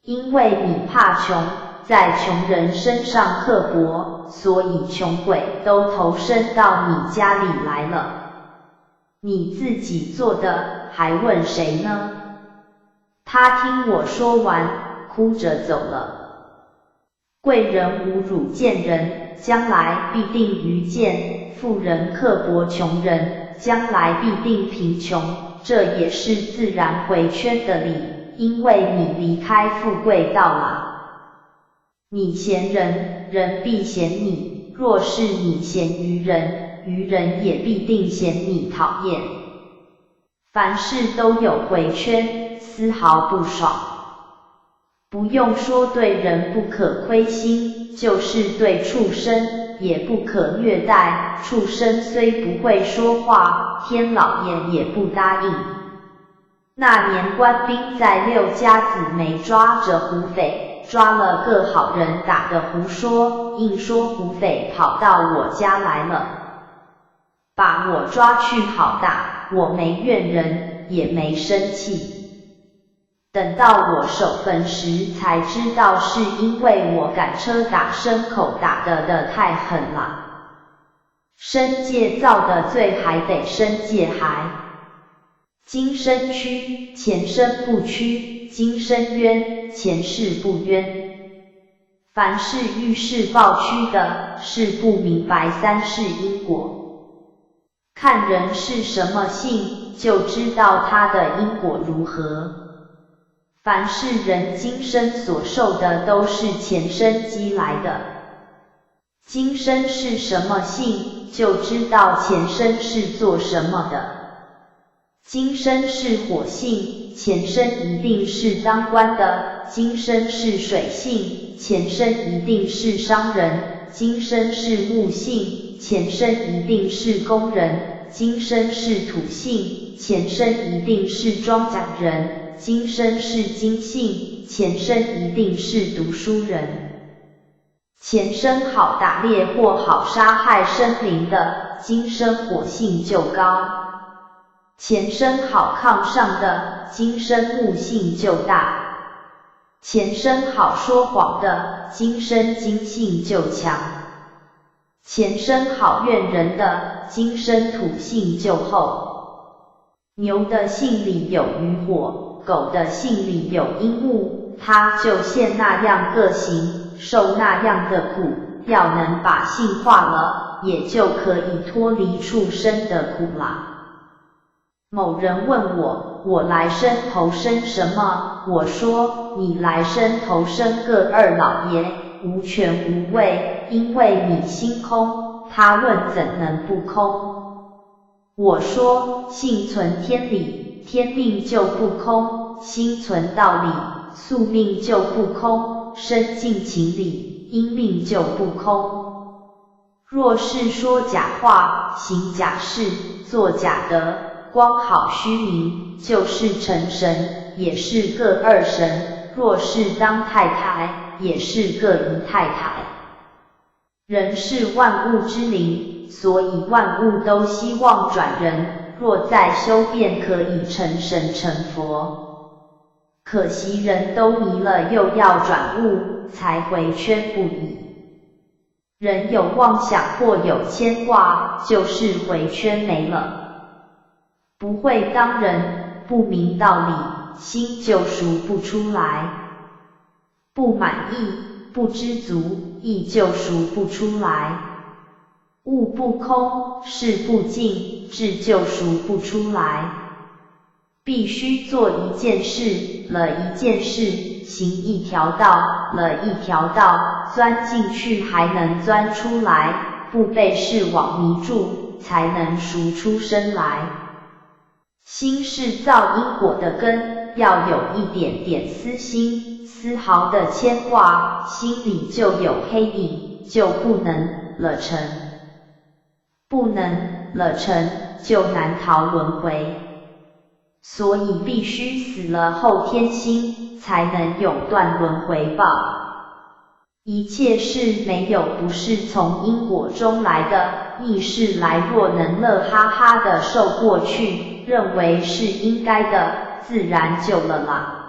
S1: 因为你怕穷，在穷人身上刻薄，所以穷鬼都投身到你家里来了。你自己做的，还问谁呢？他听我说完，哭着走了。贵人侮辱贱人，将来必定愚见；富人刻薄穷人，将来必定贫穷。这也是自然回圈的理，因为你离开富贵道了。你嫌人，人必嫌你；若是你嫌愚人，愚人也必定嫌你讨厌。凡事都有回圈，丝毫不爽。不用说对人不可亏心，就是对畜生也不可虐待，畜生虽不会说话，天老爷也不答应。那年官兵在六家子没抓着胡匪，抓了个好人打的胡说，硬说胡匪跑到我家来了，把我抓去好打，我没怨人，也没生气。等到我守坟时才知道是因为我赶车打牲口打得太狠了。申诫造的罪还得申诫还。今生屈，前生不屈；今生冤，前世不冤。凡是遇事报屈的，是不明白三世因果。看人是什么性，就知道他的因果如何。凡是人今生所受的，都是前生积来的。今生是什么性，就知道前生是做什么的。今生是火性，前生一定是当官的；今生是水性，前生一定是商人；今生是木性，前生一定是工人；今生是土性，前生一定是庄稼人；今生是金性，前生一定是读书人。前生好打猎或好杀害生灵的，今生火性就高；前生好抗上的，今生木性就大；前生好说谎的，今生金性就强；前生好怨人的，今生土性就厚。牛的性里有余火，狗的性里有阴木，它就现那样个性，受那样的苦，要能把性化了，也就可以脱离畜生的苦啦。某人问我，我来生投生什么？我说，你来生投生个二老爷，无权无位，因为你心空。他问怎能不空？我说，性存天理，天命就不空；心存道理，宿命就不空；身尽情理，因命就不空。若是说假话，行假事，做假德，光好虚名，就是成神，也是个二神；若是当太太，也是个姨太太。人是万物之灵，所以万物都希望转人，若再修变可以成神成佛。可惜人都迷了，又要转物，才回圈不已。人有妄想或有牵挂，就是回圈没了。不会当人，不明道理，心就数不出来；不满意，不知足，意就数不出来；物不空，事不尽，智就数不出来。必须做一件事，了一件事，行一条道，了一条道，钻进去还能钻出来，不被视网迷住，才能赎出身来。心是造因果的根，要有一点点私心，丝毫的牵挂，心里就有黑影，就不能了尘。不能了尘，就难逃轮回。所以必须死了后天心，才能永断轮回报。一切事没有不是从因果中来的，逆势来若能乐哈哈的受过去，认为是应该的，自然就了啦。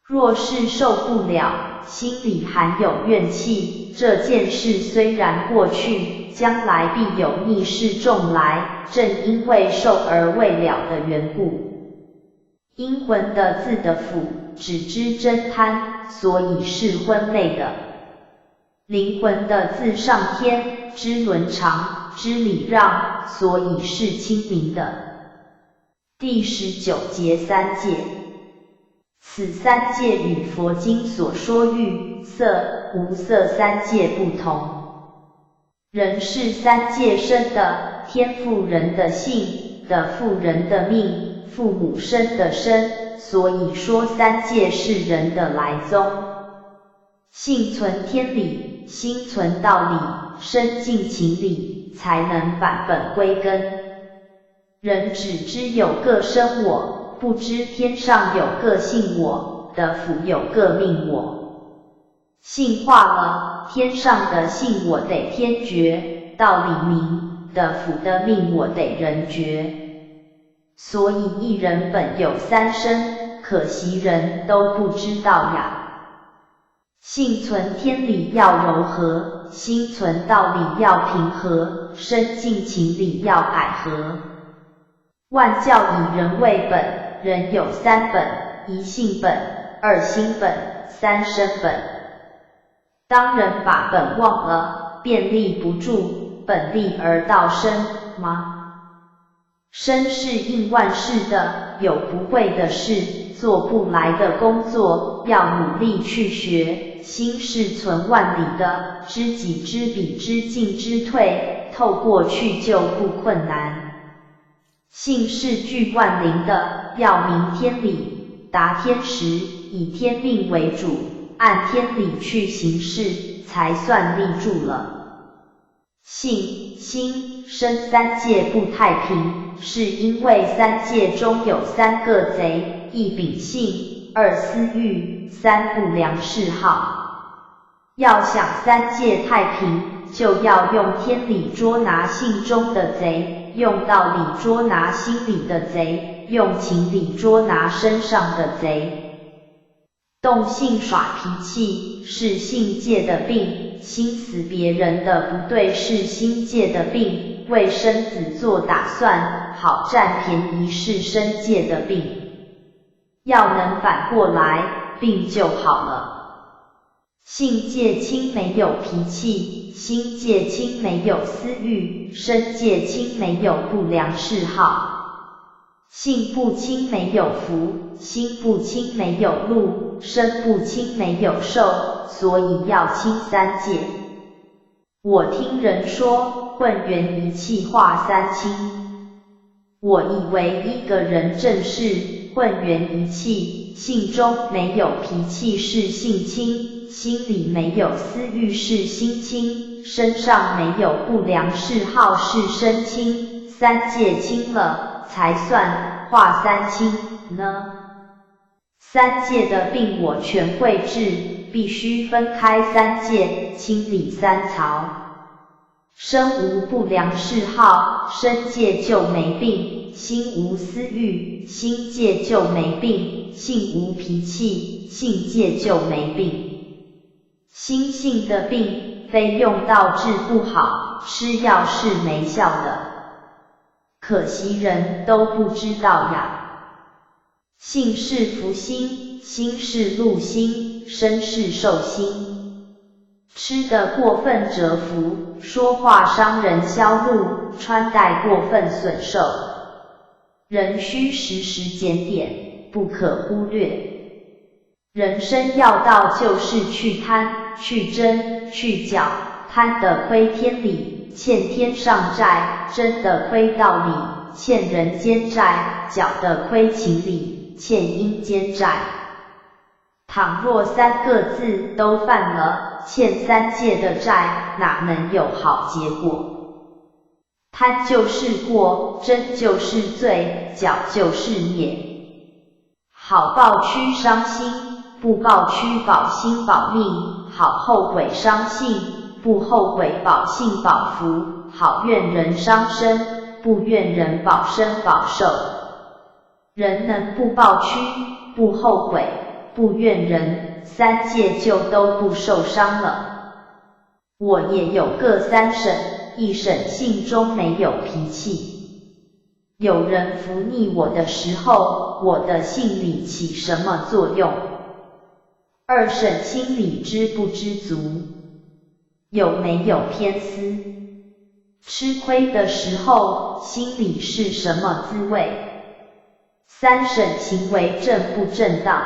S1: 若是受不了，心里含有怨气，这件事虽然过去，将来必有逆势重来，正因为受而未了的缘故。阴魂的字的腐，只知真贪，所以是昏昧的；灵魂的字上天，知伦常，知礼让，所以是清明的。第19节三界。此三界与佛经所说欲、色、无色三界不同。人是三界生的，天赋人的性，的赋人的命，父母生的生，所以说三界是人的来宗。性存天理，心存道理，身尽情理，才能返本归根。人只知有个生我，不知天上有个性我，的福有个命我。性化了，天上的性我得天觉，道理明，的福的命我得人觉。所以一人本有三身，可惜人都不知道呀。性存天理要柔和，心存道理要平和，身尽情理要迨和。万教以人为本，人有三本：一性本，二心本，三身本。当人把本忘了，便立不住，本立而道生吗？身是应万事的，有不会的事，做不来的工作，要努力去学。心是存万里的，知己知彼，知进知退，透过去就不困难。性是具万灵的，要明天理，达天时，以天命为主，按天理去行事，才算立住了。性、心、身三界不太平，是因为三界中有三个贼：一秉性，二私欲，三不良嗜好。要想三界太平，就要用天理捉拿性中的贼，用道理捉拿心里的贼，用情理捉拿身上的贼。动性耍脾气是性界的病，心死别人的不对是心界的病，为生子做打算，好占便宜是身界的病。要能反过来，病就好了。性界轻没有脾气，心界轻没有私欲，身界轻没有不良嗜好。性不轻没有福，心不轻没有禄，身不轻没有寿，所以要清三界。我听人说，混元一气化三清。我以为一个人正是混元一气，性中没有脾气是性轻，心里没有私欲是心轻，身上没有不良嗜好是身轻，三界清了，才算化三清呢。三界的病我全会治，必须分开三界，清理三槽。身无不良嗜好，身界就没病；心无私欲，心界就没病；性无脾气，性界就没病。心性的病，非用道治不好，吃药是没效的。可惜人都不知道呀。性是福心，心是禄心，身是寿心。吃得过分折福，说话伤人消禄，穿戴过分损寿。人需时时检点，不可忽略。人生要道就是去贪、去争、去缴，贪得亏天理，欠天上债；争得亏道理，欠人间债；缴得亏情理，欠阴间债。倘若三个字都犯了，欠三界的债，哪能有好结果？贪就是过，争就是罪，缴就是孽。好报屈伤心，不报屈保心保命；好后悔伤性，不后悔保性保福；好怨人伤身，不怨人保身保寿。人能不报屈，不后悔，不怨人，三界就都不受伤了。我也有个三省，一省性中没有脾气。有人服逆我的时候，我的性里起什么作用？二省心里知不知足？有没有偏私？吃亏的时候，心里是什么滋味？三省行为正不正当？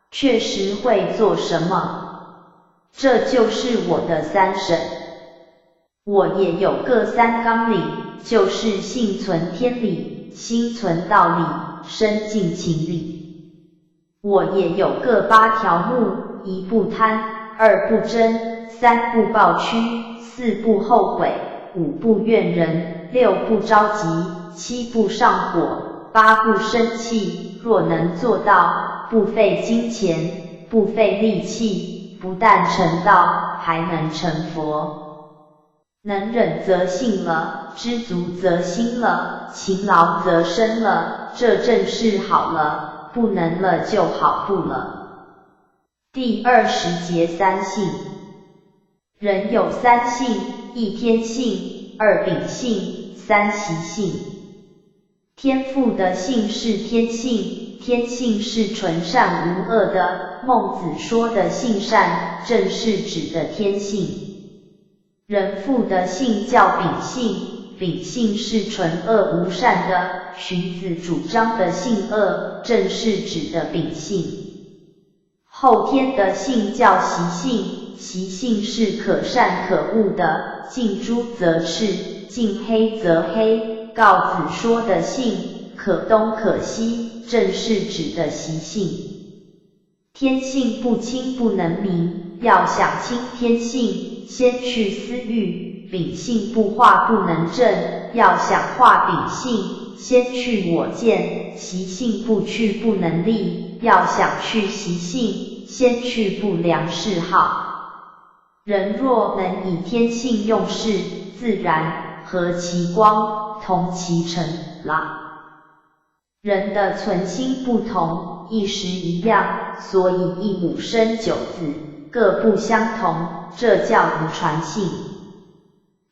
S1: 确实会做什么？这就是我的三省。我也有个三纲领，就是性存天理，心存道理，身尽情理。我也有个8条目：一不贪，2不争，3不抱屈，4不后悔，5不怨人，6不着急，7不上火，8不生气。若能做到，不费金钱，不费力气，不但成道，还能成佛。能忍则信了，知足则兴了，勤劳则生了，这正是好了，不能了就好不了。第20节3性。人有3性：一天性，2秉性，3习性。天赋的性是天性，天性是纯善无恶的。孟子说的性善，正是指的天性。人父的性叫秉性，秉性是纯恶无善的。荀子主张的性恶，正是指的秉性。后天的性叫习性，习性是可善可恶的，近朱则赤，近黑则黑。告子说的性，可东可西，正是指的习性。天性不清不能明，要想清天性，先去私欲。秉性不化不能正，要想化秉性，先去我见。习性不去不能立，要想去习性，先去不良嗜好。人若能以天性用事，自然和其光，同其尘了。人的存心不同，意识一样，所以一母生9子，各不相同，这叫遗传性。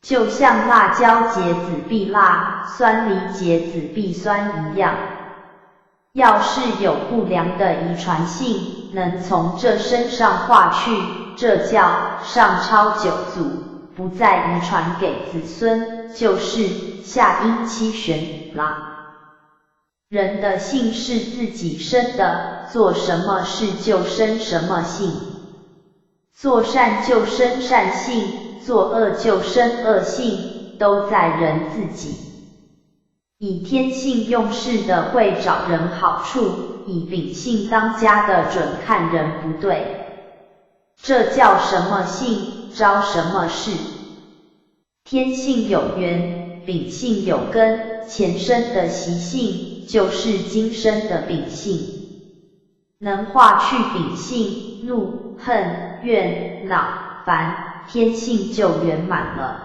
S1: 就像辣椒结子必辣，酸梨结子必酸一样。要是有不良的遗传性，能从这身上化去，这叫上超9祖，不再遗传给子孙，就是下阴7玄啦。人的性是自己生的，做什么事就生什么性。做善就生善性，做恶就生恶性，都在人自己。以天性用事的会找人好处，以秉性当家的准看人不对。这叫什么性，招什么事。天性有缘，秉性有根，前生的习性就是今生的秉性。能化去秉性，怒、恨、怨、恼、烦，天性就圆满了。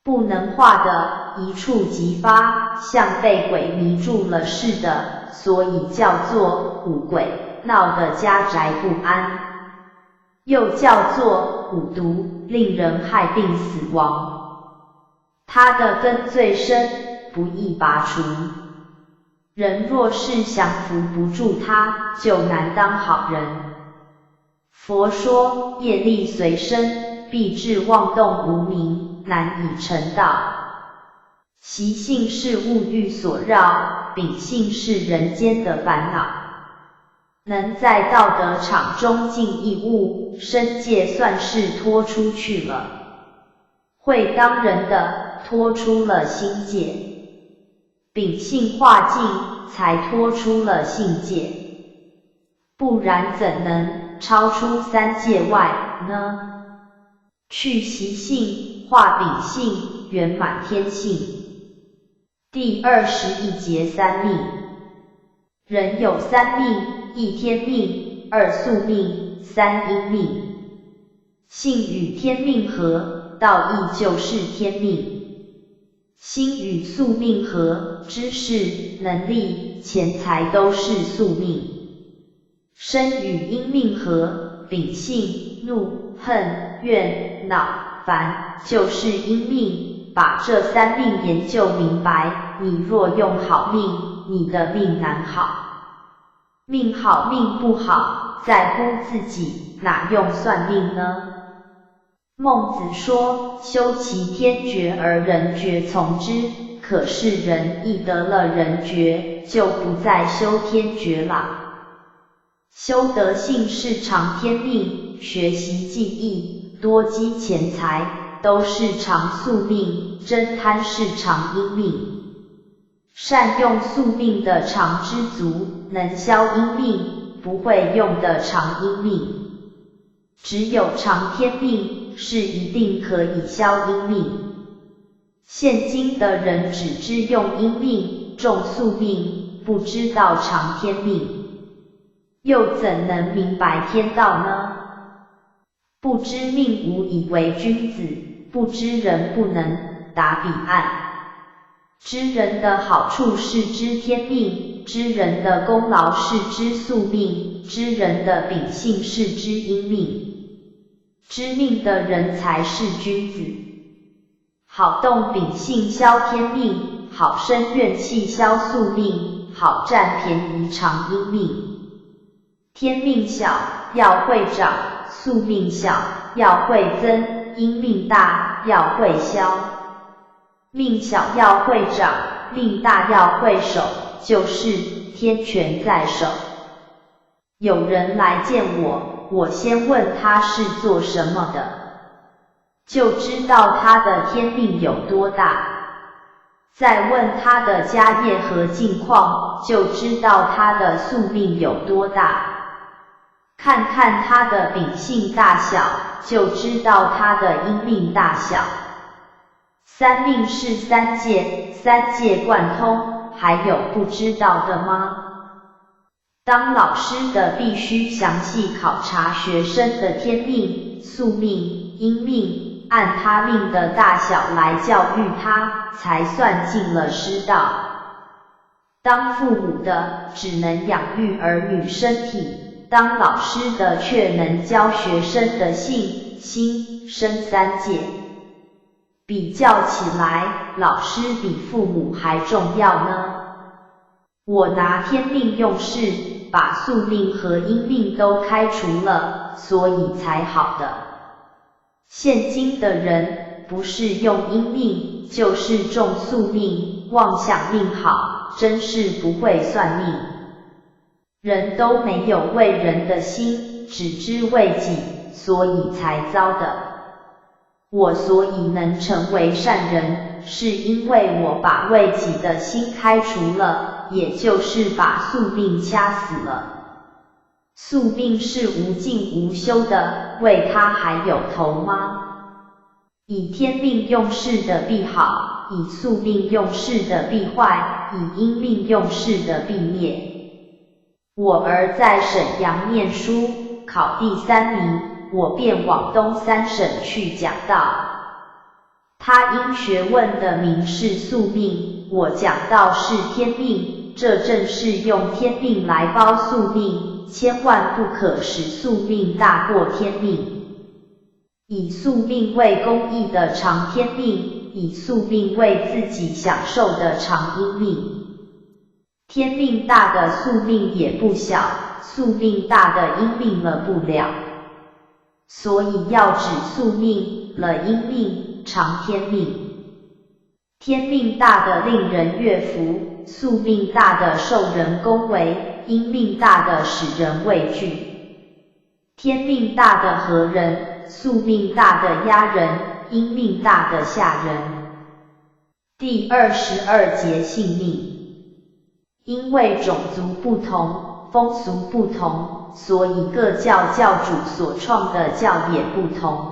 S1: 不能化的，一触即发，像被鬼迷住了似的，所以叫做五鬼，闹得家宅不安。又叫做五毒，令人害病死亡。它的根最深，不易拔除。人若是降服不住它，就难当好人。佛说，业力随身，必致妄动无明，难以成道。习性是物欲所扰，秉性是人间的烦恼。能在道德场中尽一物，身界算是脱出去了。会当人的，脱出了心界。秉性化尽，才脱出了性界，不然怎能超出3界外呢？去习性，化秉性，圆满天性。第21节3命。人有3命：一天命，2宿命，3阴命。性与天命合，道义就是天命。心与宿命合，知识、能力、钱财都是宿命。身与阴命合，秉性、怒、恨、怨、恼、烦，就是阴命。把这3命研究明白，你若用好命，你的命难好。命好命不好，在乎自己，哪用算命呢？孟子说，修其天绝而人绝从之，可是人一得了人绝，就不再修天绝了。修德性是长天命，学习技艺，多积钱财，都是长宿命，真贪是长阴命。善用宿命的长知足，能消阴命，不会用的长阴命。只有长天命是一定可以消阴命。现今的人只知用阴命、重宿命，不知道长天命，又怎能明白天道呢？不知命无以为君子，不知人不能达彼岸。知人的好处是知天命，知人的功劳是知宿命，知人的秉性是知阴命。知命的人才是君子。好动秉性消天命，好生怨气消宿命，好占便宜长阴命。天命小要会长，宿命小要会增，阴命大要会消。命小要会长，命大要会守，就是天权在手。有人来见我，我先问他是做什么的，就知道他的天命有多大。再问他的家业和境况，就知道他的宿命有多大。看看他的秉性大小，就知道他的阴命大小。三命是三界，三界贯通，还有不知道的吗？当老师的必须详细考察学生的天命、宿命、阴命，按他命的大小来教育他，才算尽了师道。当父母的只能养育儿女身体，当老师的却能教学生的性、心、身三界。比较起来，老师比父母还重要呢。我拿天命用事，把宿命和阴命都开除了，所以才好的。现今的人不是用阴命，就是重宿命，妄想命好，真是不会算命。人都没有为人的心，只知为己，所以才糟的。我所以能成为善人，是因为我把为己的心开除了，也就是把宿命掐死了。宿命是无尽无休的，为它还有头吗？以天命用事的必好，以宿命用事的必坏，以阴命用事的必灭。我儿在沈阳念书，考第3名，我便往东3省去讲道。他因学问的名是宿命，我讲道是天命，这正是用天命来包宿命，千万不可使宿命大过天命。以宿命为公益的长天命，以宿命为自己享受的长阴命。天命大的宿命也不小，宿命大的阴命了不了。所以要止宿命，了阴命，长天命。天命大的令人悦服，宿命大的受人恭维，阴命大的使人畏惧。天命大的和人，宿命大的压人，阴命大的吓人。第22节性命。因为种族不同，风俗不同，所以各教教主所创的教也不同。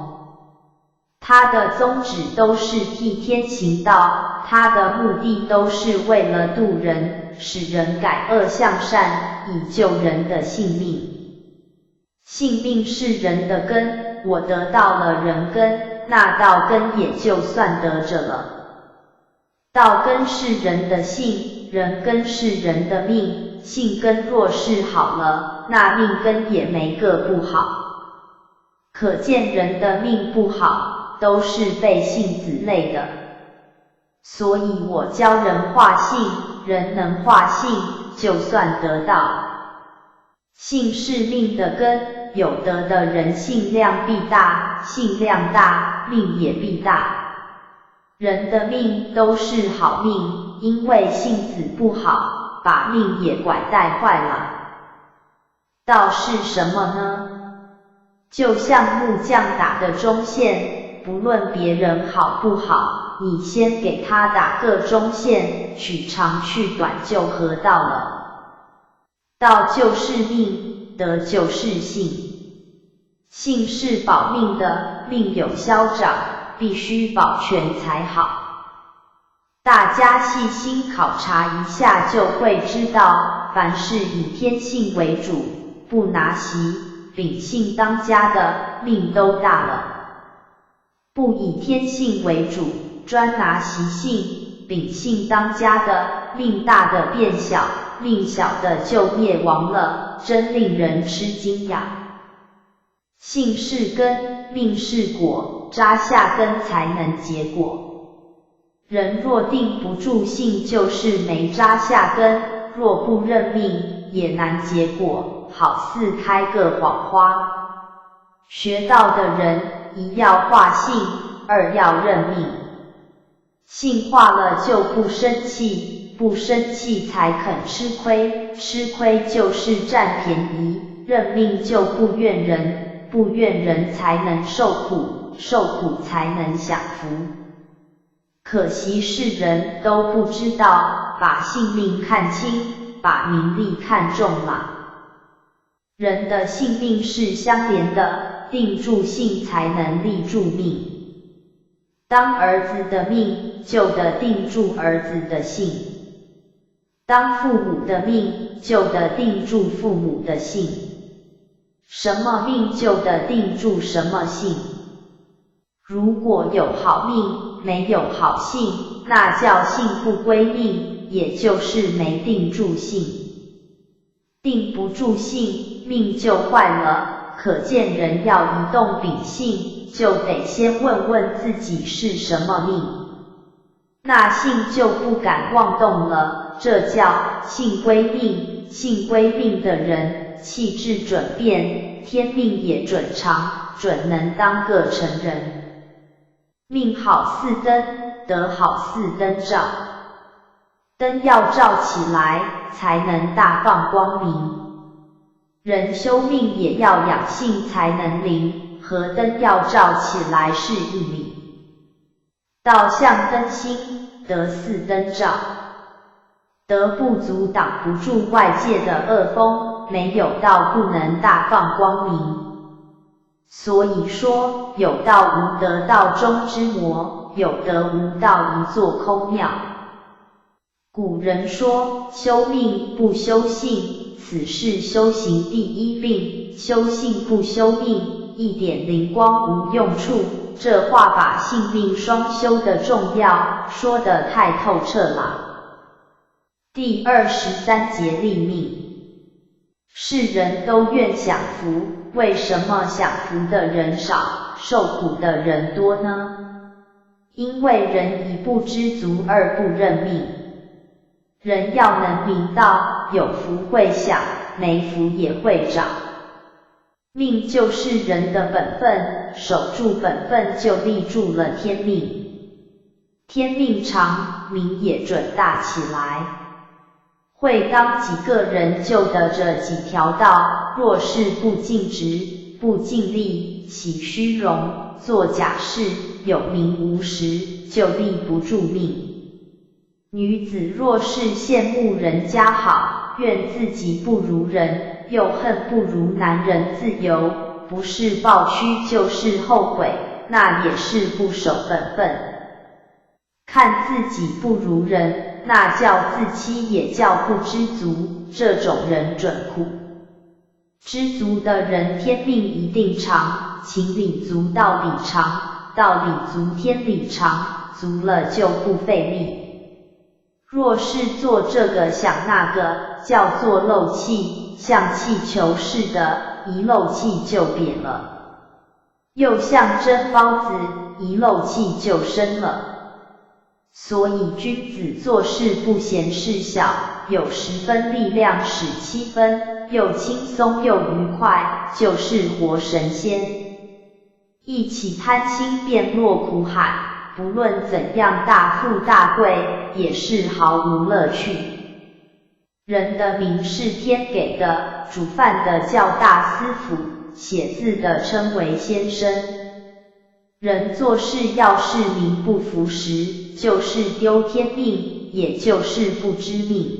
S1: 他的宗旨都是替天行道，他的目的都是为了度人，使人改恶向善，以救人的性命。性命是人的根，我得到了人根，那道根也就算得着了。道根是人的性，人根是人的命，性根若是好了，那命根也没个不好。可见人的命不好，都是被性子累的。所以我教人化性，人能化性，就算得道。性是命的根，有德的人性量必大，性量大，命也必大。人的命都是好命，因为性子不好，把命也拐带坏了。道是什么呢？就像木匠打的中线，不论别人好不好，你先给他打个中线，取长去短就合道了。道就是命，德就是性。性是保命的，命有消长，必须保全才好。大家细心考察一下就会知道，凡是以天性为主，不拿习、秉性当家的，命都大了；不以天性为主，专拿习性、秉性当家的，命大的变小，命小的就灭亡了，真令人吃惊呀！性是根，命是果，扎下根才能结果。人若定不住性，就是没扎下根，若不认命，也难结果，好似开个谎花。学道的人，一要化性，二要认命。性化了就不生气，不生气才肯吃亏，吃亏就是占便宜，认命就不怨人，不怨人才能受苦，受苦才能享福。可惜世人都不知道，把性命看轻，把名利看重了。人的性命是相连的，定住性才能立住命。当儿子的命，就得定住儿子的性；当父母的命，就得定住父母的性。什么命就得定住什么性。如果有好命，没有好性，那叫性不归命，也就是没定住性。定不住性，命就坏了。可见人要移动秉性，就得先问问自己是什么命，那性就不敢妄动了，这叫性归命。性归命的人，气质准变，天命也准长，准能当个成人。命好似灯，德好似灯照。灯要照起来，才能大放光明。人修命也要养性才能灵，和灯要照起来是一理。道像灯芯，德似灯照。德不足挡不住外界的恶风，没有道不能大放光明。所以说，有道无德道中之魔，有德无道一座空庙。古人说，修命不修性，此是修行第一病，修性不修命，一点灵光无用处。这话把性命双修的重要说得太透彻了。第23节立命。世人都愿享福，为什么享福的人少，受苦的人多呢？因为人一不知足，二不认命。人要能明道，有福会享，没福也会长。命就是人的本分，守住本分就立住了天命。天命长，名也准大起来。会当几个人就得这几条道，若是不尽职，不尽力，起虚荣，做假事，有名无实，就立不住命。女子若是羡慕人家好，怨自己不如人，又恨不如男人自由，不是抱屈就是后悔，那也是不守本分。看自己不如人，那叫自欺也叫不知足，这种人准苦。知足的人天命一定长，情理足道理长，道理足天理长，足了就不费力。若是做这个想那个，叫做漏气，像气球似的，一漏气就瘪了。又像蒸包子，一漏气就生了。所以君子做事不嫌事小，有10分力量使7分，又轻松又愉快，就是活神仙。一起贪心便落苦海，不论怎样大富大贵，也是毫无乐趣。人的名是天给的，煮饭的叫大师傅，写字的称为先生。人做事要是名不符实，就是丢天命，也就是不知命。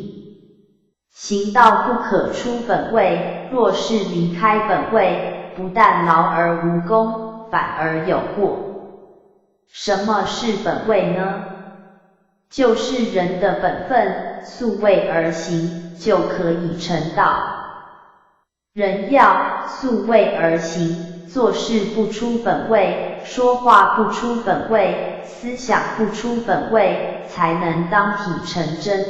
S1: 行道不可出本位，若是离开本位，不但劳而无功，反而有过。什么是本位呢？就是人的本分，素位而行，就可以成道。人要素位而行，做事不出本位，说话不出本位，思想不出本位，才能当体成真。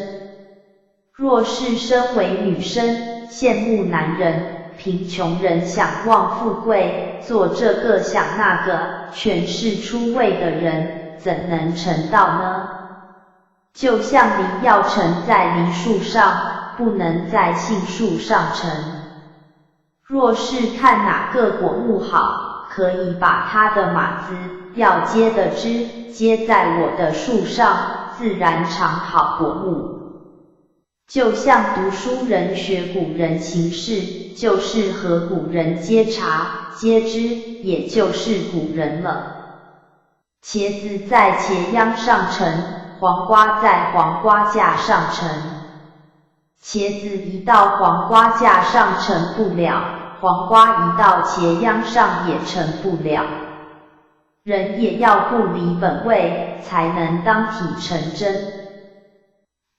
S1: 若是身为女生，羡慕男人，贫穷人想望富贵，做这个想那个，全是出位的人，怎能成道呢？就像梨要成在梨树上，不能在杏树上成。若是看哪个果木好，可以把它的马子要结的枝接在我的树上，自然长好果木。就像读书人学古人行事，就是和古人接茬接枝，也就是古人了。茄子在茄秧上成，黄瓜在黄瓜架上成。茄子一到黄瓜架上成不了，黄瓜一到茄秧上也成不了。人也要不离本位，才能当体成真。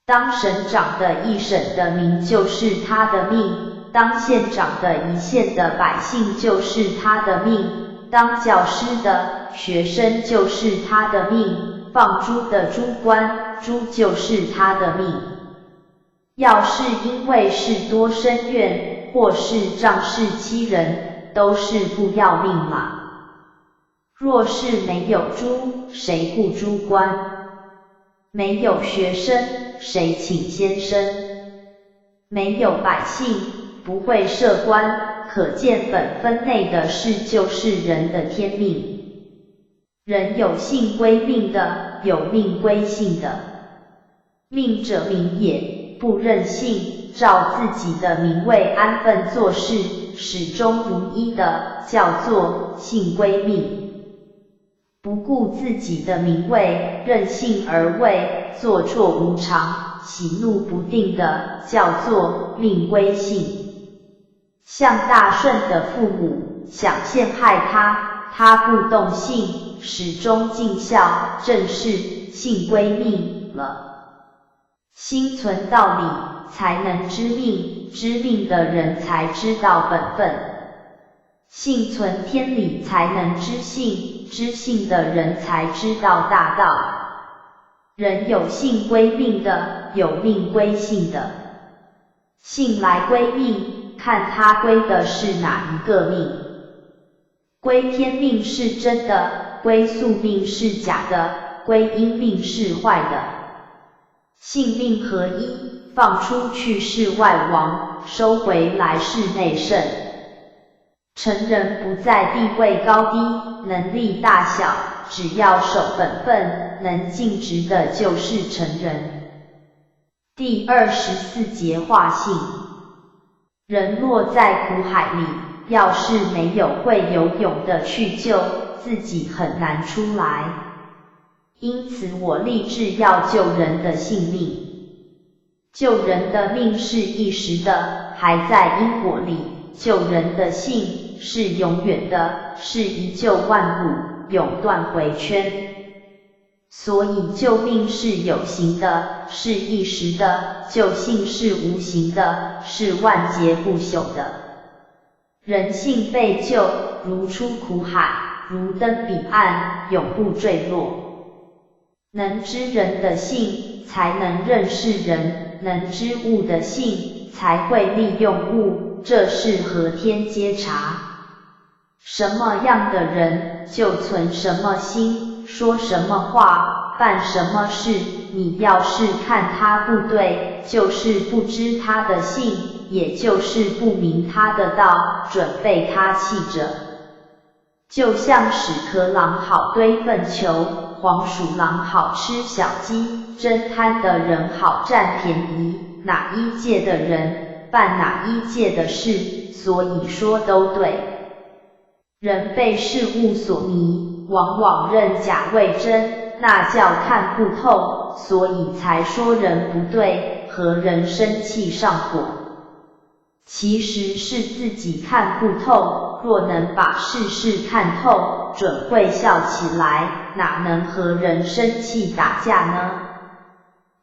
S1: 当省长的一省的民就是他的命，当县长的一县的百姓就是他的命，当教师的学生就是他的命，放猪的猪官，猪就是他的命。要是因为事多生怨，或是仗势欺人，都是不要命嘛。若是没有猪，谁雇猪官？没有学生，谁请先生？没有百姓，不会设官，可见本分内的事就是人的天命。人有性归命的，有命归性的。命者名也，不任性，照自己的名位安分做事，始终如一的，叫做性归命。不顾自己的名位，任性而为，做错无常，喜怒不定的，叫做命归性。像大顺的父母想陷害他，他不动性，始终尽孝，正是性归命了。心存道理，才能知命，知命的人才知道本分。性存天理，才能知性，知性的人才知道大道。人有性归命的，有命归性的。性来归命，看他归的是哪一个命。归天命是真的，归宿命是假的，归阴命是坏的。性命合一，放出去是外王，收回来是内圣。成人不在地位高低、能力大小，只要守本分，能尽职的就是成人。第24节化性。人落在苦海里，要是没有会游泳的去救，自己很难出来。因此我立志要救人的性命。救人的命是一时的，还在因果里；救人的性是永远的，是一救万古，永断回圈。所以救命是有形的，是一时的；救性是无形的，是万劫不朽的。人性被救，如出苦海，如登彼岸，永不坠落。能知人的性，才能认识人；能知物的性，才会利用物，这是合天接察。什么样的人，就存什么心，说什么话，办什么事。你要是看他不对，就是不知他的性，也就是不明他的道，准被他气着。就像屎壳郎好堆粪球，黄鼠狼好吃小鸡，真贪的人好占便宜，哪一界的人办哪一界的事，所以说都对。人被事物所迷，往往认假为真，那叫看不透，所以才说人不对，和人生气上火。其实是自己看不透，若能把事事看透，准会笑起来，哪能和人生气打架呢？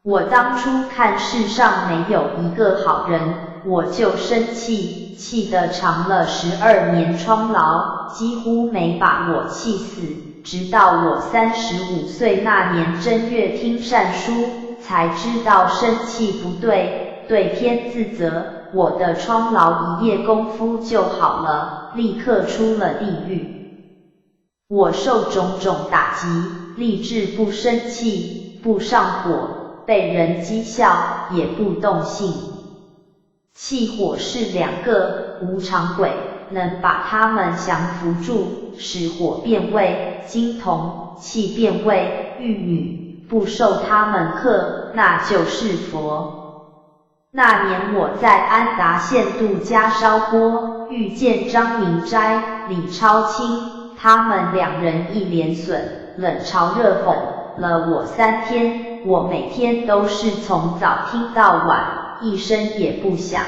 S1: 我当初看世上没有一个好人，我就生气，气得尝了12年疮痨，几乎没把我气死。直到我35岁那年正月听善书，才知道生气不对，对天自责，我的疮痨一夜功夫就好了，立刻出了地狱。我受种种打击，立志不生气，不上火，被人讥笑也不动性。气火是2个无常鬼，能把它们降服住，使火变为金铜，气变为玉女，不受它们克，那就是佛。那年我在安达县度家烧锅，遇见张明斋、李超清，他们2人一连损，冷嘲热讽了我3天。我每天都是从早听到晚，一声也不响。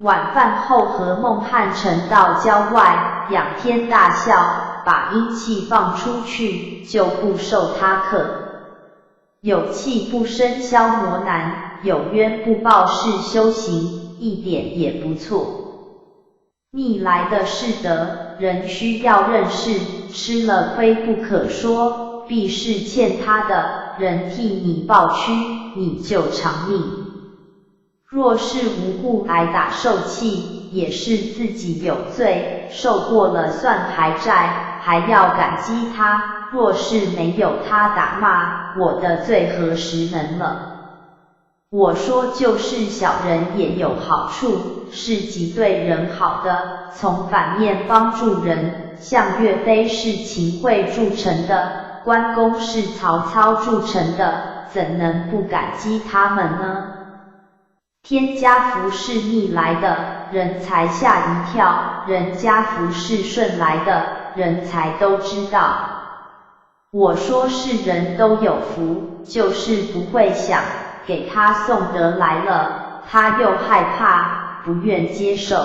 S1: 晚饭后和孟汉成到郊外，仰天大笑，把阴气放出去，就不受他克。有气不生消磨难，有冤不报是修行，一点也不错。逆来的是德，人需要认识，吃了亏不可说，必是欠他的，人替你抱屈，你就偿命。若是无故挨打受气，也是自己有罪，受过了算还债，还要感激他。若是没有他打骂，我的罪何时能了？我说就是小人也有好处，是极对人好的，从反面帮助人，像岳飞是秦桧铸成的，关公是曹操铸成的，怎能不感激他们呢？天家福是逆来的，人才吓一跳，人家福是顺来的，人才都知道。我说是人都有福，就是不会想，给他送得来了，他又害怕，不愿接受。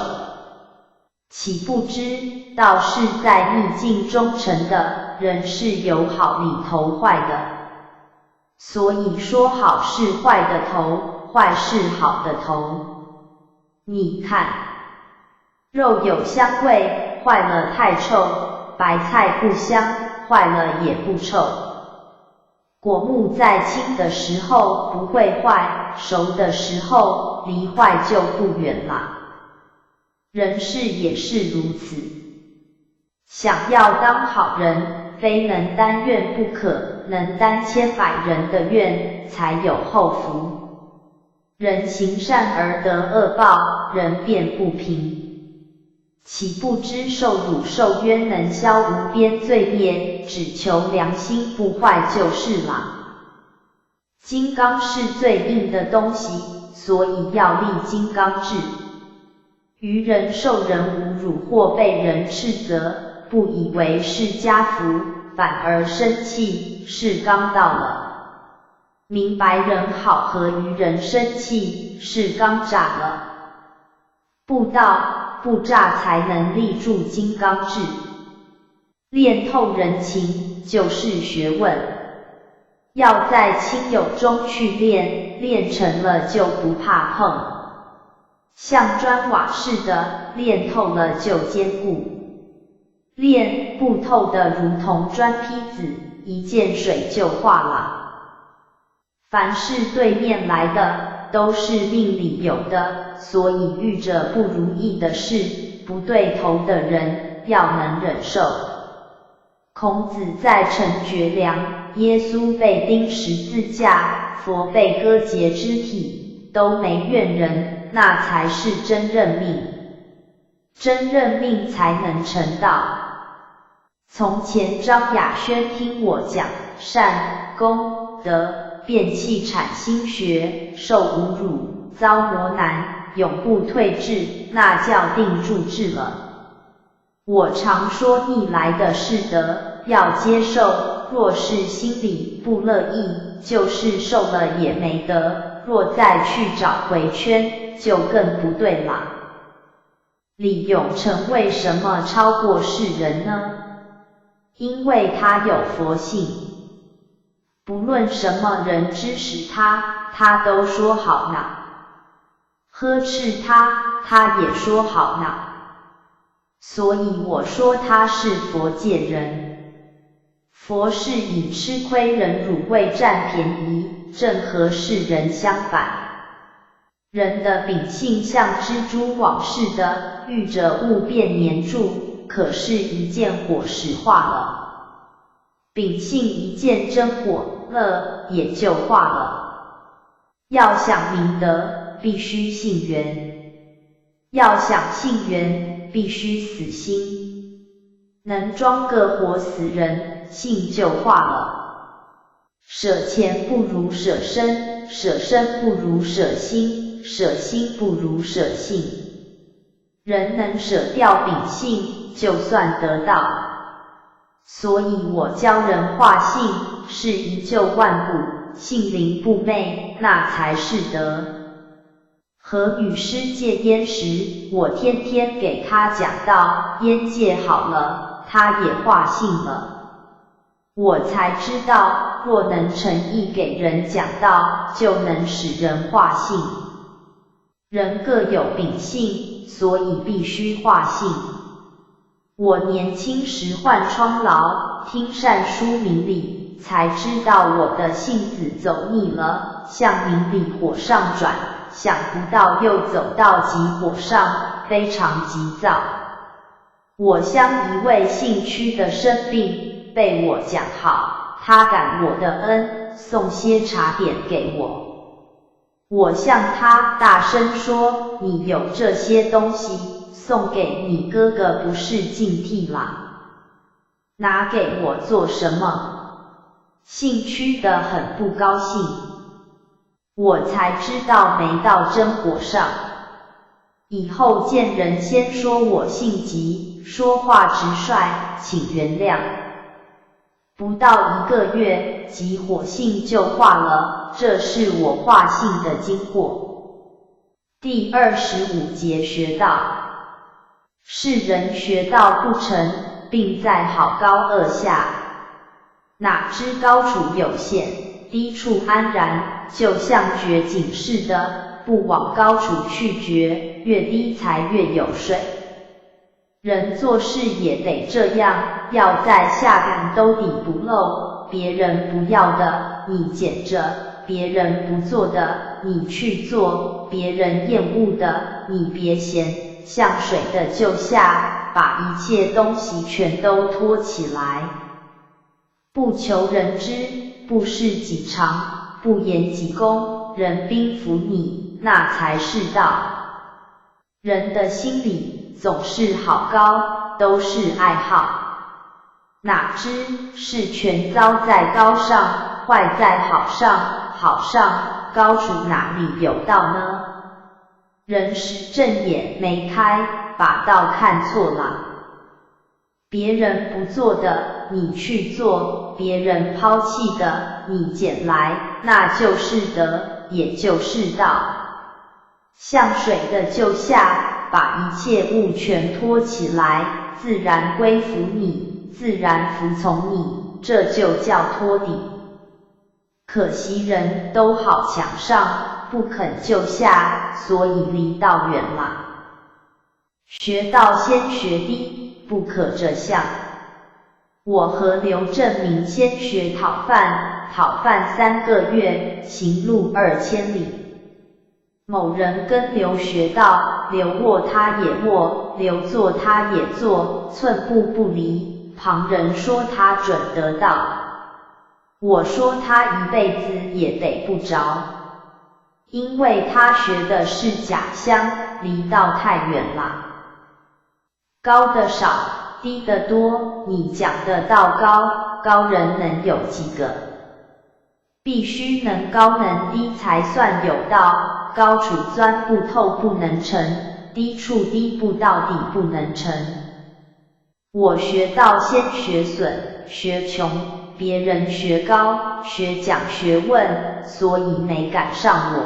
S1: 岂不知道是在逆境中成的，人是有好里头坏的。所以说好是坏的头，坏是好的头。你看，肉有香味，坏了太臭；白菜不香，坏了也不臭。果木在青的时候不会坏，熟的时候离坏就不远了。人世也是如此，想要当好人，非能担愿不可，能担千百人的愿，才有后福。人行善而得恶报，人变不平。岂不知受辱受冤能消无边罪孽，只求良心不坏就是了。金刚是最硬的东西，所以要立金刚志。愚人受人侮辱或被人斥责，不以为是家福，反而生气，是刚到了。明白人好和愚人生气，是刚炸了。不道不炸才能立住金刚志。练透人情就是学问，要在亲友中去练，练成了就不怕碰。像砖瓦似的，练透了就坚固，练不透的如同砖坯子，一见水就化了。凡是对面来的，都是命里有的，所以遇着不如意的事，不对头的人，要能忍受。孔子在陈绝粮，耶稣被钉十字架，佛被割截肢体，都没怨人，那才是真认命。真认命才能成道。从前张亚轩听我讲善、功、德，便弃产心学，受侮辱，遭磨难，永不退志，那叫定住志了。我常说逆来的是德，要接受，若是心里不乐意，就是受了也没得，若再去找回圈，就更不对了。李永成为什么超过世人呢？因为他有佛性，不论什么人支持他，他都说好呢；呵斥他，他也说好呢。所以我说他是佛界人。佛是以吃亏忍辱为占便宜，正和世人相反。人的秉性像蜘蛛网似的，遇着物便黏住，可是一见火石化了。秉性一见真火了，也就化了。要想明德，必须信缘；要想信缘，必须死心。能装个活死人，信就化了。舍钱不如舍身，舍身不如舍心，舍心不如舍性。人能舍掉秉性，就算得道。所以我教人化性，是一救万古，性灵不昧，那才是德。和女师戒烟时，我天天给她讲道，烟戒好了，她也化性了。我才知道，若能诚意给人讲道，就能使人化性。人各有秉性，所以必须化性。我年轻时患疮痨，听善书明理，才知道我的性子走逆了，向明理火上转，想不到又走到急火上，非常急躁。我乡一位姓屈的生病，被我讲好，他感我的恩，送些茶点给我。我向他大声说，你有这些东西，送给你哥哥不是敬替啦？拿给我做什么？姓屈的很不高兴。我才知道没到真火上。以后见人先说我性急，说话直率，请原谅。不到1个月，急火性就化了，这是我化性的经过。第25节学道。世人学道不成，并在好高颚下，哪知高处有限，低处安然，就像掘井似的，不往高处去掘，越低才越有水。人做事也得这样，要在下杆兜底不漏，别人不要的你捡着，别人不做的你去做，别人厌恶的你别嫌，像水的就下，把一切东西全都托起来。不求人知，不事己长，不言己功，人宾服你，那才是道。人的心里总是好高，都是爱好，哪知是全糟在高上，坏在好上，好上高处哪里有道呢？人时正眼没开，把道看错了。别人不做的你去做，别人抛弃的你捡来，那就是德，也就是道。像水的就下，把一切物全托起来，自然归服你，自然服从你，这就叫托底。可惜人都好强上，不肯就下，所以离道远了。学道先学低，不可这相。我和刘正明先学讨饭，讨饭3个月，行路2000里。某人跟刘学道，刘卧他也卧，刘坐他也坐，寸步不离。旁人说他准得道，我说他一辈子也得不着，因为他学的是假相，离道太远了。高的少，低的多，你讲的道高，高人能有几个？必须能高能低才算有道，高处钻不透不能成，低处低不到底不能成。我学道先学损，学穷，别人学高，学讲学问，所以没赶上我。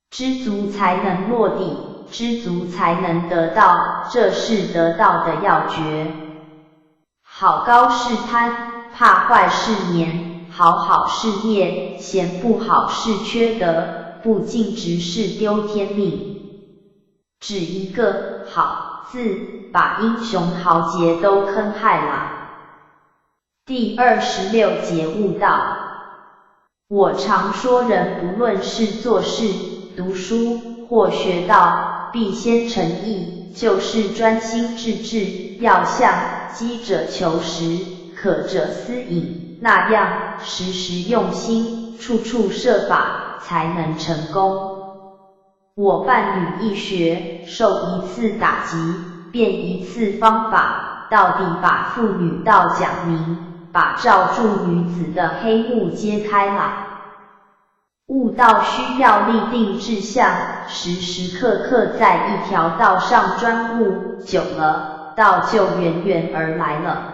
S1: 知足才能落地，知足才能得到，这是得到的要诀。好高是贪，怕坏是黏，好好是孽，嫌不好是缺德，不尽职是丢天命。只一个好字，把英雄豪杰都坑害了。第26节悟道。我常说人不论是做事、读书或学道，必先诚意，就是专心致志，要像饥者求食，渴者思饮那样，时时用心，处处设法，才能成功。我办女义学，受一次打击，变一次方法，到底把妇女道讲明，把罩住女子的黑幕揭开了。悟道需要立定志向，时时刻刻在一条道上专悟，久了，道就源源而来了。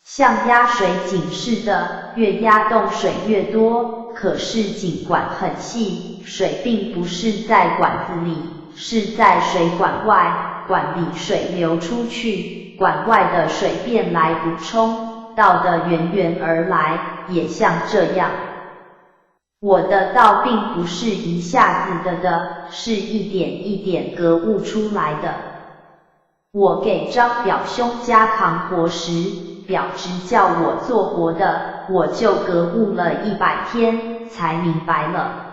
S1: 像压水井似的，越压洞水越多，可是井管很细，水并不是在管子里，是在水管外，管里水流出去，管外的水便来补充，道的源源而来，也像这样。我的道并不是一下子的，是一点一点格悟出来的。我给张表兄家扛活时，表侄叫我做活的，我就格悟了100天，才明白了。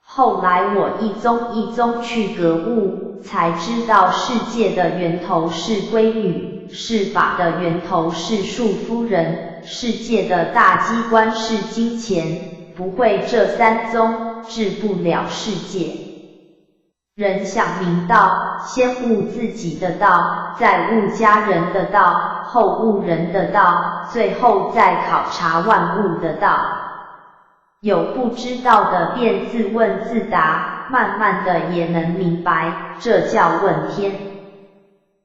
S1: 后来我一宗一宗去格悟，才知道世界的源头是闺女，是法的源头是庶夫人，世界的大机关是金钱，不会这3宗，治不了世界。人想明道，先悟自己的道，再悟家人的道，后悟人的道，最后再考察万物的道。有不知道的便自问自答，慢慢的也能明白，这叫问天。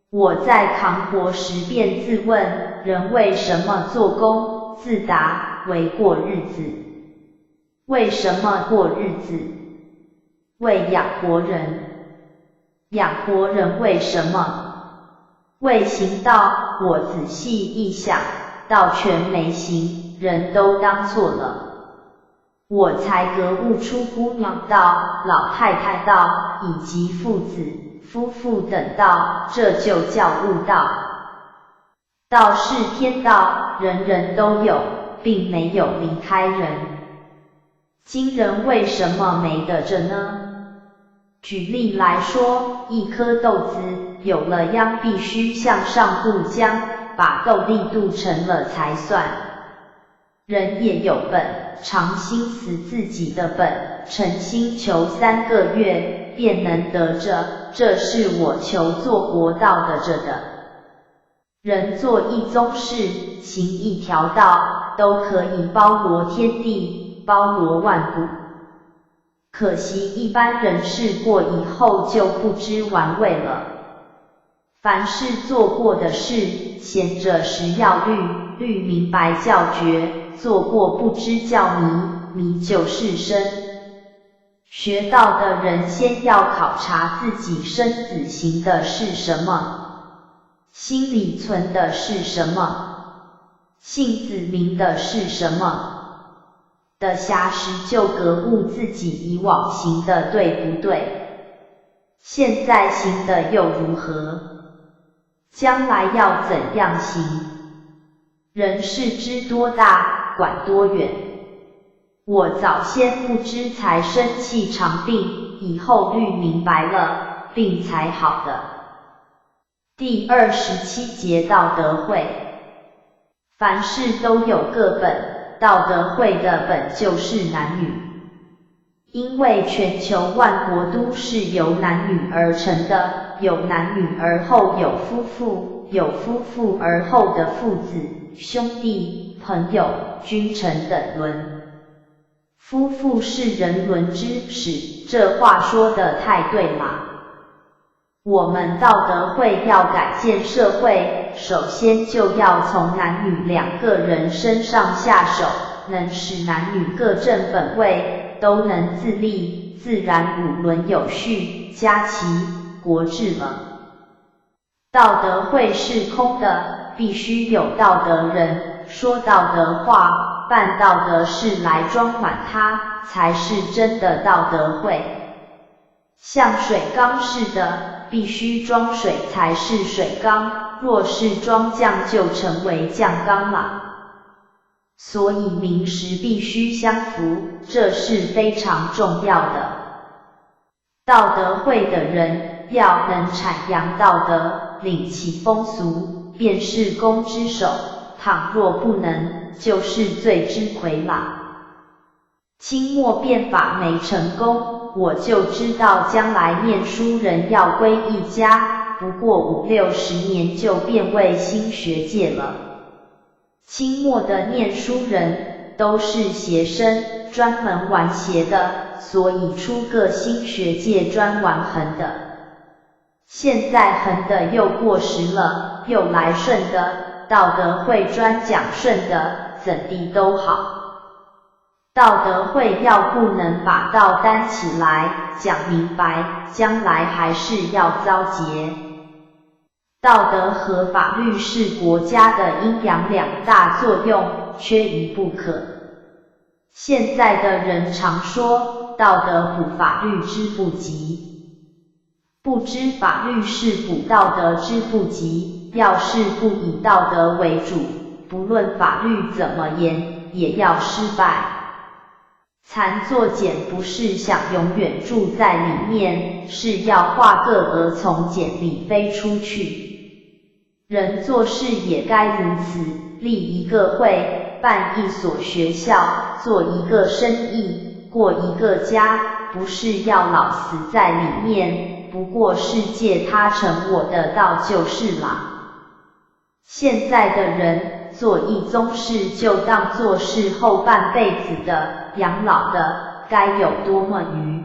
S1: 我在扛活时便自问，人为什么做工？自答，为过日子。为什么过日子？为养活人。养活人为什么？为行道。我仔细一想，道全没行，人都当错了。我才格悟出姑娘道、老太太道以及父子、夫妇等道，这就叫悟道。道是天道，人人都有，并没有离开人。今人为什么没得着呢？举例来说，一颗豆子有了秧，必须向上渡浆，把豆粒渡成了才算。人也有本，常心思自己的本，诚心求3个月，便能得着，这是我求做活道的着的。人做一宗事，行一条道，都可以包罗天地，包罗万古。可惜一般人试过以后就不知玩味了。凡是做过的事，闲着时要虑，虑明白叫绝，做过不知叫迷，迷就是生。学道的人先要考察自己身子行的是什么，心里存的是什么，性子明的是什么。的暇时就格悟自己以往行的对不对，现在行的又如何，将来要怎样行。人世知多大，管多远。我早先不知才生气长病，以后虑明白了，病才好的。第27节道德会。凡事都有个本，道德会的本就是男女，因为全球万国都是由男女而成的，有男女而后有夫妇，有夫妇而后的父子、兄弟、朋友、君臣等伦。夫妇是人伦之始，这话说得太对了。我们道德会要改建社会，首先就要从男女两个人身上下手，能使男女各正本位，都能自立，自然五伦有序，家齐国治了。道德会是空的，必须有道德人，说道德话，办道德事来装满它，才是真的道德会。像水缸似的，必须装水才是水缸，若是装酱就成为酱缸了。所以名实必须相符，这是非常重要的。道德会的人要能阐扬道德，领其风俗，便是公之首，倘若不能，就是罪之魁了。清末变法没成功，我就知道将来念书人要归一家，不过50-60年就变为新学界了。清末的念书人都是邪生，专门玩邪的，所以出个新学界专玩横的。现在横的又过时了，又来顺的，道德会专讲顺的，怎地都好。道德会要不能把道担起来，讲明白，将来还是要遭劫。道德和法律是国家的阴阳两大作用，缺一不可。现在的人常说，道德补法律之不及，不知法律是补道德之不及，要是不以道德为主，不论法律怎么严，也要失败。残作茧不是想永远住在里面，是要画个蛾从茧里飞出去。人做事也该如此，立一个会，办一所学校，做一个生意，过一个家，不是要老死在里面，不过是借他成我的道就是啦。现在的人做一宗事就当作是后半辈子的养老的，该有多么愚！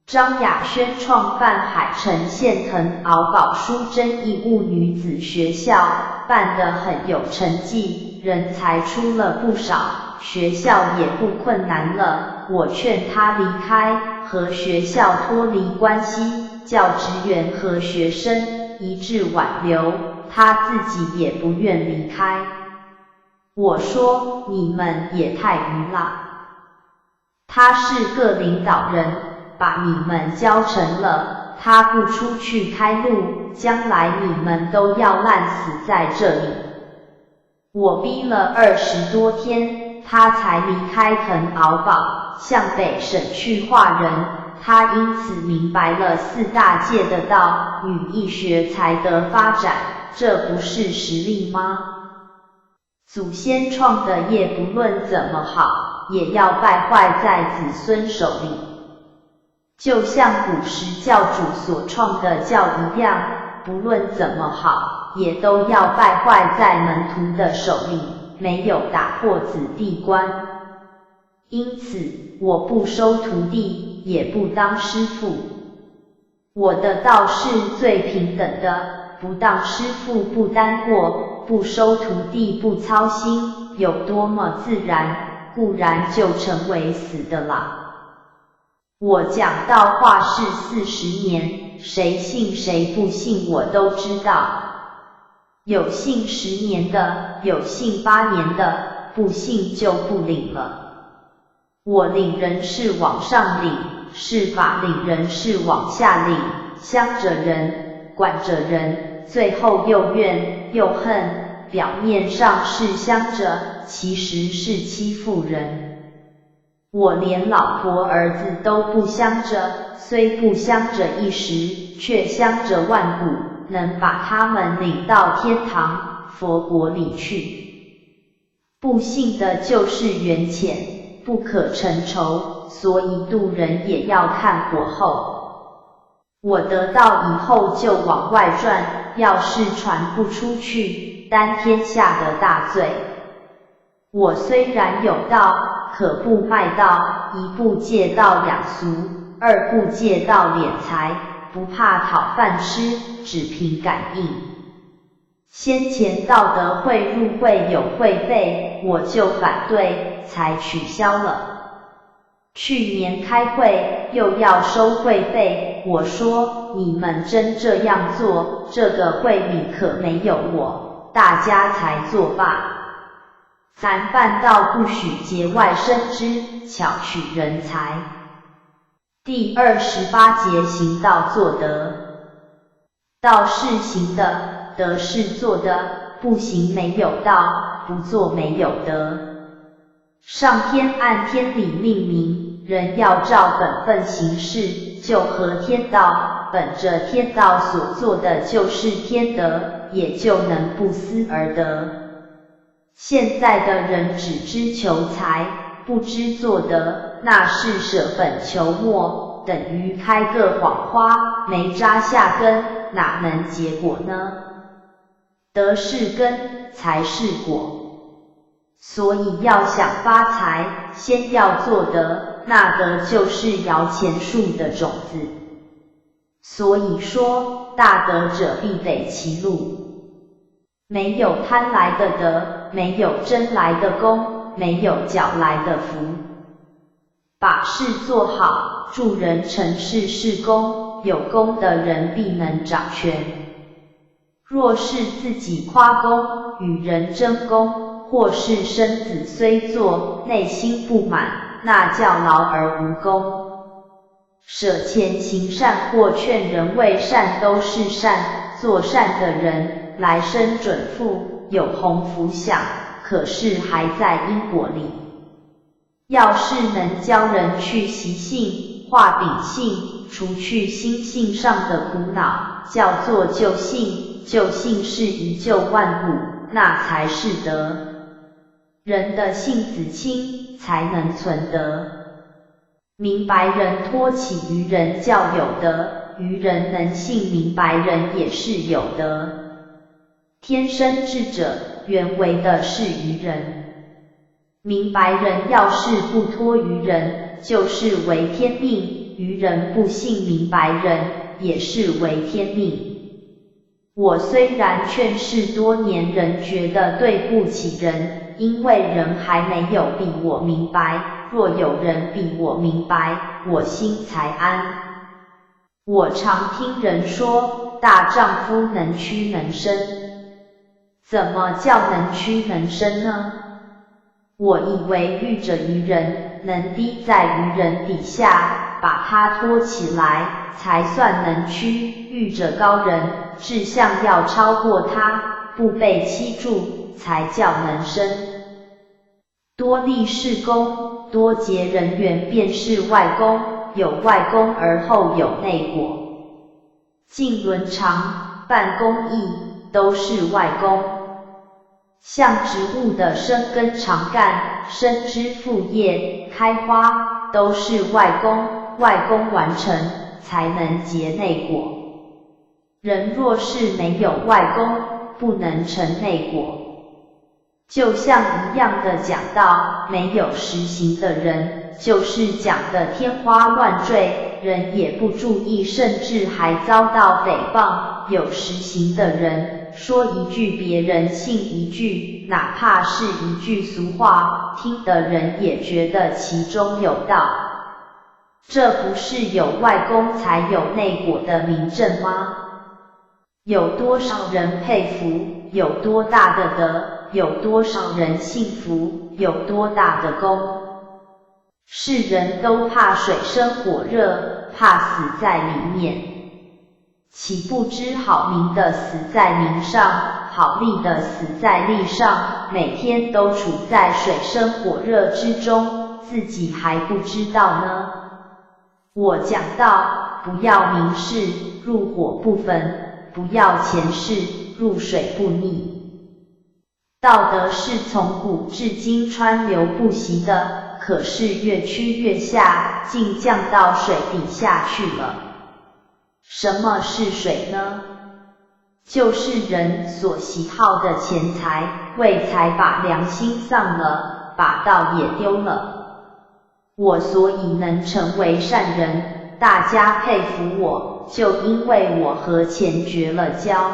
S1: 张雅轩创办海城县藤熬宝书真义务女子学校，办得很有成绩，人才出了不少，学校也不困难了。我劝他离开，和学校脱离关系，教职员和学生一致挽留，他自己也不愿离开。我说你们也太愚了，他是个领导人，把你们教成了，他不出去开路，将来你们都要烂死在这里。我逼了20多天，他才离开藤熬堡，向北省去化人，他因此明白了4大界的道，女医学才得发展，这不是实力吗？祖先创的业不论怎么好，也要败坏在子孙手里。就像古时教主所创的教一样，不论怎么好，也都要败坏在门徒的手里，没有打破子弟观。因此，我不收徒弟，也不当师父。我的道是最平等的，不当师父不担过，不收徒弟不操心，有多么自然，固然就成为死的了。我讲道话是40年，谁信谁不信我都知道。有信10年的，有信8年的，不信就不领了。我领人是往上领，是法领人是往下领，乡着人，管着人，最后又怨又恨，表面上是乡着，其实是欺负人。我连老婆儿子都不相着，虽不相着一时，却相着万古，能把他们领到天堂佛国里去。不信的就是缘浅，不可成仇，所以渡人也要看火候。我得道以后就往外转，要是传不出去，担天下的大罪。我虽然有道，可不卖道，一不借道养俗，二不借道敛财，不怕讨饭吃，只凭感应。先前道德会入会有会费，我就反对，才取消了。去年开会又要收会费，我说你们真这样做，这个会里可没有我，大家才作罢。咱办道不许节外生枝，巧取人才。第28节行道作德。道是行的，德是做的，不行没有道，不做没有德。上天按天理命名，人要照本分行事，就合天道，本着天道所做的就是天德，也就能不思而得。现在的人只知求财，不知做德，那是舍本求末，等于开个谎花，没扎下根，哪能结果呢？德是根，财是果。所以要想发财，先要做德，那德就是摇钱树的种子。所以说，大德者必得其路。没有贪来的德，没有争来的功，没有缴来的福。把事做好，助人成事是功，有功的人必能掌权。若是自己夸功，与人争功，或是生子虽做，内心不满，那叫劳而无功。舍钱行善或劝人为善都是善，做善的人来生准富，有鸿福享，可是还在因果里。要是能教人去习性，化秉性，除去心性上的苦恼，叫做救性，救性是于救万物，那才是德。人的性子清，才能存德。明白人托起于人较有德，愚人能信明白人也是有德。天生智者，原为的是愚人。明白人要是不托于人，就是为天命，愚人不信明白人，也是为天命。我虽然劝世多年，仍觉得对不起人，因为人还没有比我明白，若有人比我明白，我心才安。我常听人说，大丈夫能屈能伸。怎么叫能屈能伸呢？我以为遇着愚人，能低在愚人底下，把他托起来，才算能屈；遇着高人，志向要超过他，不被欺住，才叫能伸。多立是功，多结人缘便是外功，有外功而后有内果。敬伦常，办公义，都是外功。像植物的生根长干、生枝复叶、开花，都是外功，外功完成，才能结内果。人若是没有外功，不能成内果。就像一样的讲道，没有实行的人，就是讲的天花乱坠，人也不注意，甚至还遭到诽谤。有实行的人，说一句别人信一句，哪怕是一句俗话，听的人也觉得其中有道。这不是有外功才有内果的明证吗？有多少人佩服，有多大的德，有多少人信服，有多大的功。世人都怕水深火热，怕死在里面，岂不知好名的死在名上，好利的死在利上，每天都处在水深火热之中，自己还不知道呢。我讲道，不要名士，入火不焚，不要钱势，入水不溺。道德是从古至今川流不息的，可是越趋越下，竟降到水底下去了。什么是水呢？就是人所喜好的钱财，为财把良心丧了，把道也丢了。我所以能成为善人，大家佩服我，就因为我和钱绝了交。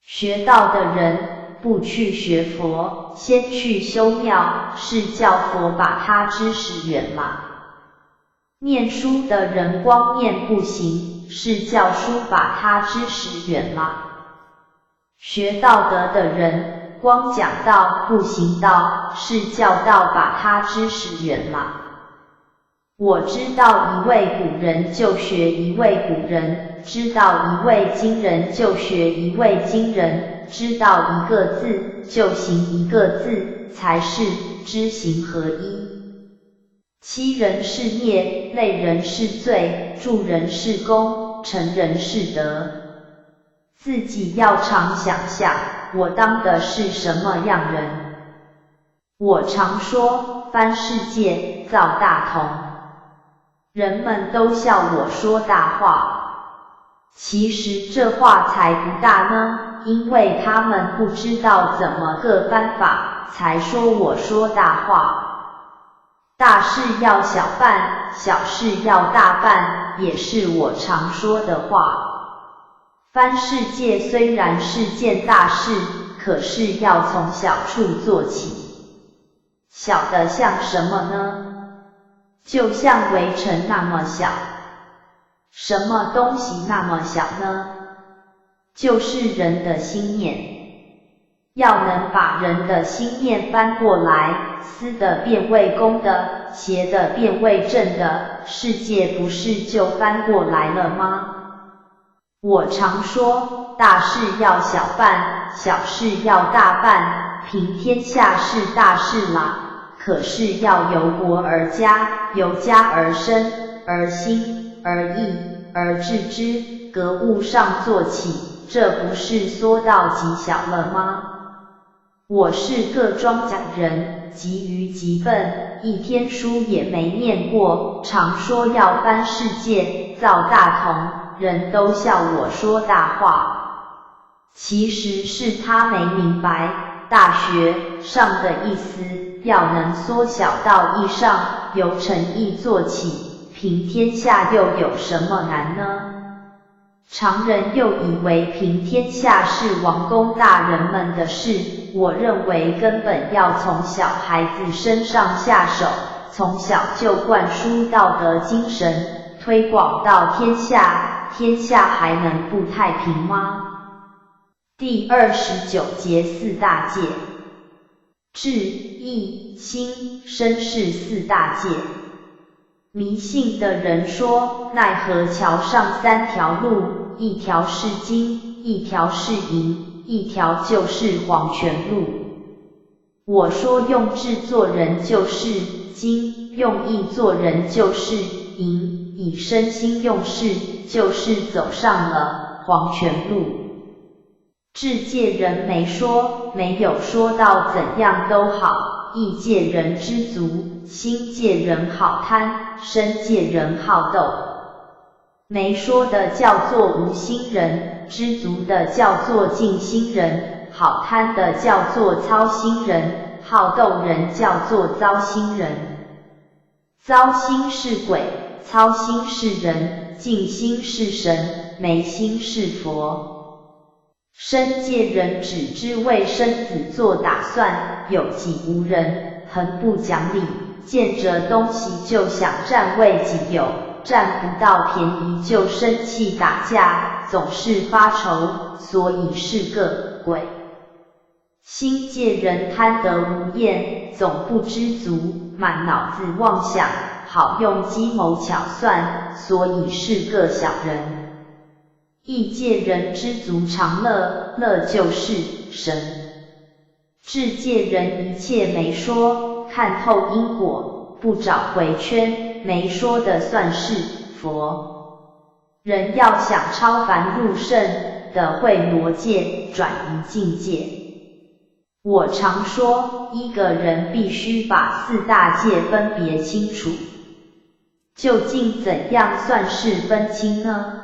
S1: 学道的人不去学佛，先去修庙，是叫佛把他知识远吗？念书的人光念不行，是叫书把他知识远吗？学道德的人光讲道不行道，是叫道把他知识远吗？我知道一位古人就学一位古人，知道一位今人就学一位今人，知道一个字就行一个字，才是知行合一。欺人是孽，累人是罪，助人是功，成人是德。自己要常想想，我当的是什么样人。我常说，翻世界，造大同。人们都笑我说大话，其实这话才不大呢，因为他们不知道怎么个翻法，才说我说大话。大事要小办，小事要大办，也是我常说的话。翻世界虽然是件大事，可是要从小处做起。小的像什么呢？就像围城那么小。什么东西那么小呢？就是人的心念。要能把人的心念翻过来，思的变为公的，邪的变为正的，世界不是就翻过来了吗？我常说，大事要小办，小事要大办，平天下是大事啦。可是要由国而家，由家而生，而兴，而益，而治之，格物上做起，这不是缩到极小了吗？我是个庄稼人，急于急笨，一天书也没念过，常说要翻世界，造大同，人都笑我说大话。其实是他没明白，大学上的意思，要能缩小到义上，由诚意做起，平天下又有什么难呢？常人又以为平天下是王公大人们的事，我认为根本要从小孩子身上下手，从小就灌输道德精神，推广到天下，天下还能不太平吗？第29节四大戒。智、义、心、身是四大戒。迷信的人说，奈何桥上三条路，一条是金，一条是银，一条就是黄泉路。我说用智做人就是金，用义做人就是银，以身心用事就是走上了黄泉路。智戒人没说，没有说到怎样都好，义戒人知足，心戒人好贪，身戒人好斗。没说的叫做无心人，知足的叫做静心人，好贪的叫做操心人，好斗人叫做糟心人。糟心是鬼，操心是人，静心是神，没心是佛。身戒人只知为身子做打算，有己无人，很不讲理，见着东西就想占为己有，占不到便宜就生气打架，总是发愁，所以是个鬼。心戒人贪得无厌，总不知足，满脑子妄想，好用计谋巧算，所以是个小人。义戒人知足常乐，乐就是神。智戒人一切没说，看透因果，不找回圈，没说的算是佛。人要想超凡入圣的会挪戒，转移境界。我常说，一个人必须把四大戒分别清楚。究竟怎样算是分清呢？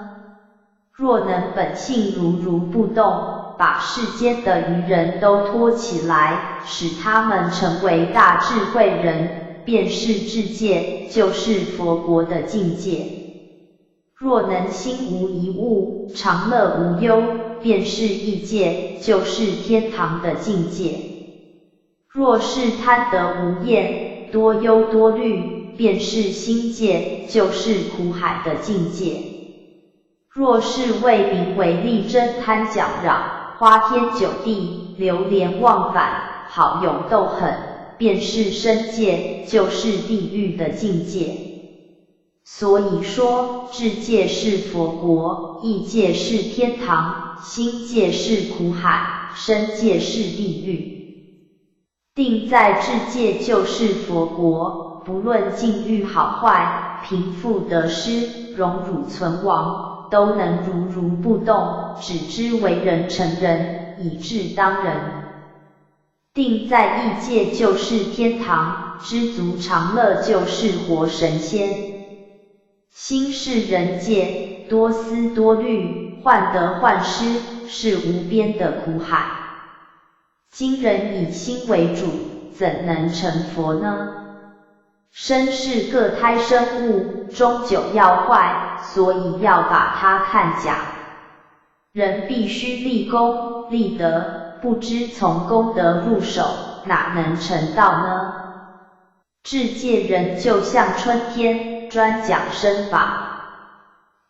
S1: 若能本性如不动，把世间的愚人都拖起来，使他们成为大智慧人，便是智戒，就是佛国的境界。若能心无一物，常乐无忧，便是异界，就是天堂的境界。若是贪得无厌，多忧多虑，便是心界，就是苦海的境界。若是为名为利争贪搅扰，花天酒地，流连忘返，好勇斗狠，便是身界，就是地狱的境界。所以说，智界是佛国，异界是天堂，心界是苦海，身界是地狱。定在智界就是佛国，不论境遇好坏，贫富得失，荣辱存亡，都能如不动，只知为人成人，以智当人。定在异界就是天堂，知足常乐就是活神仙。心是人界，多思多虑，患得患失，是无边的苦海。今人以心为主，怎能成佛呢？身是个胎生物，终究要坏，所以要把它看假。人必须立功立德，不知从功德入手，哪能成道呢？智界人就像春天，专讲身法。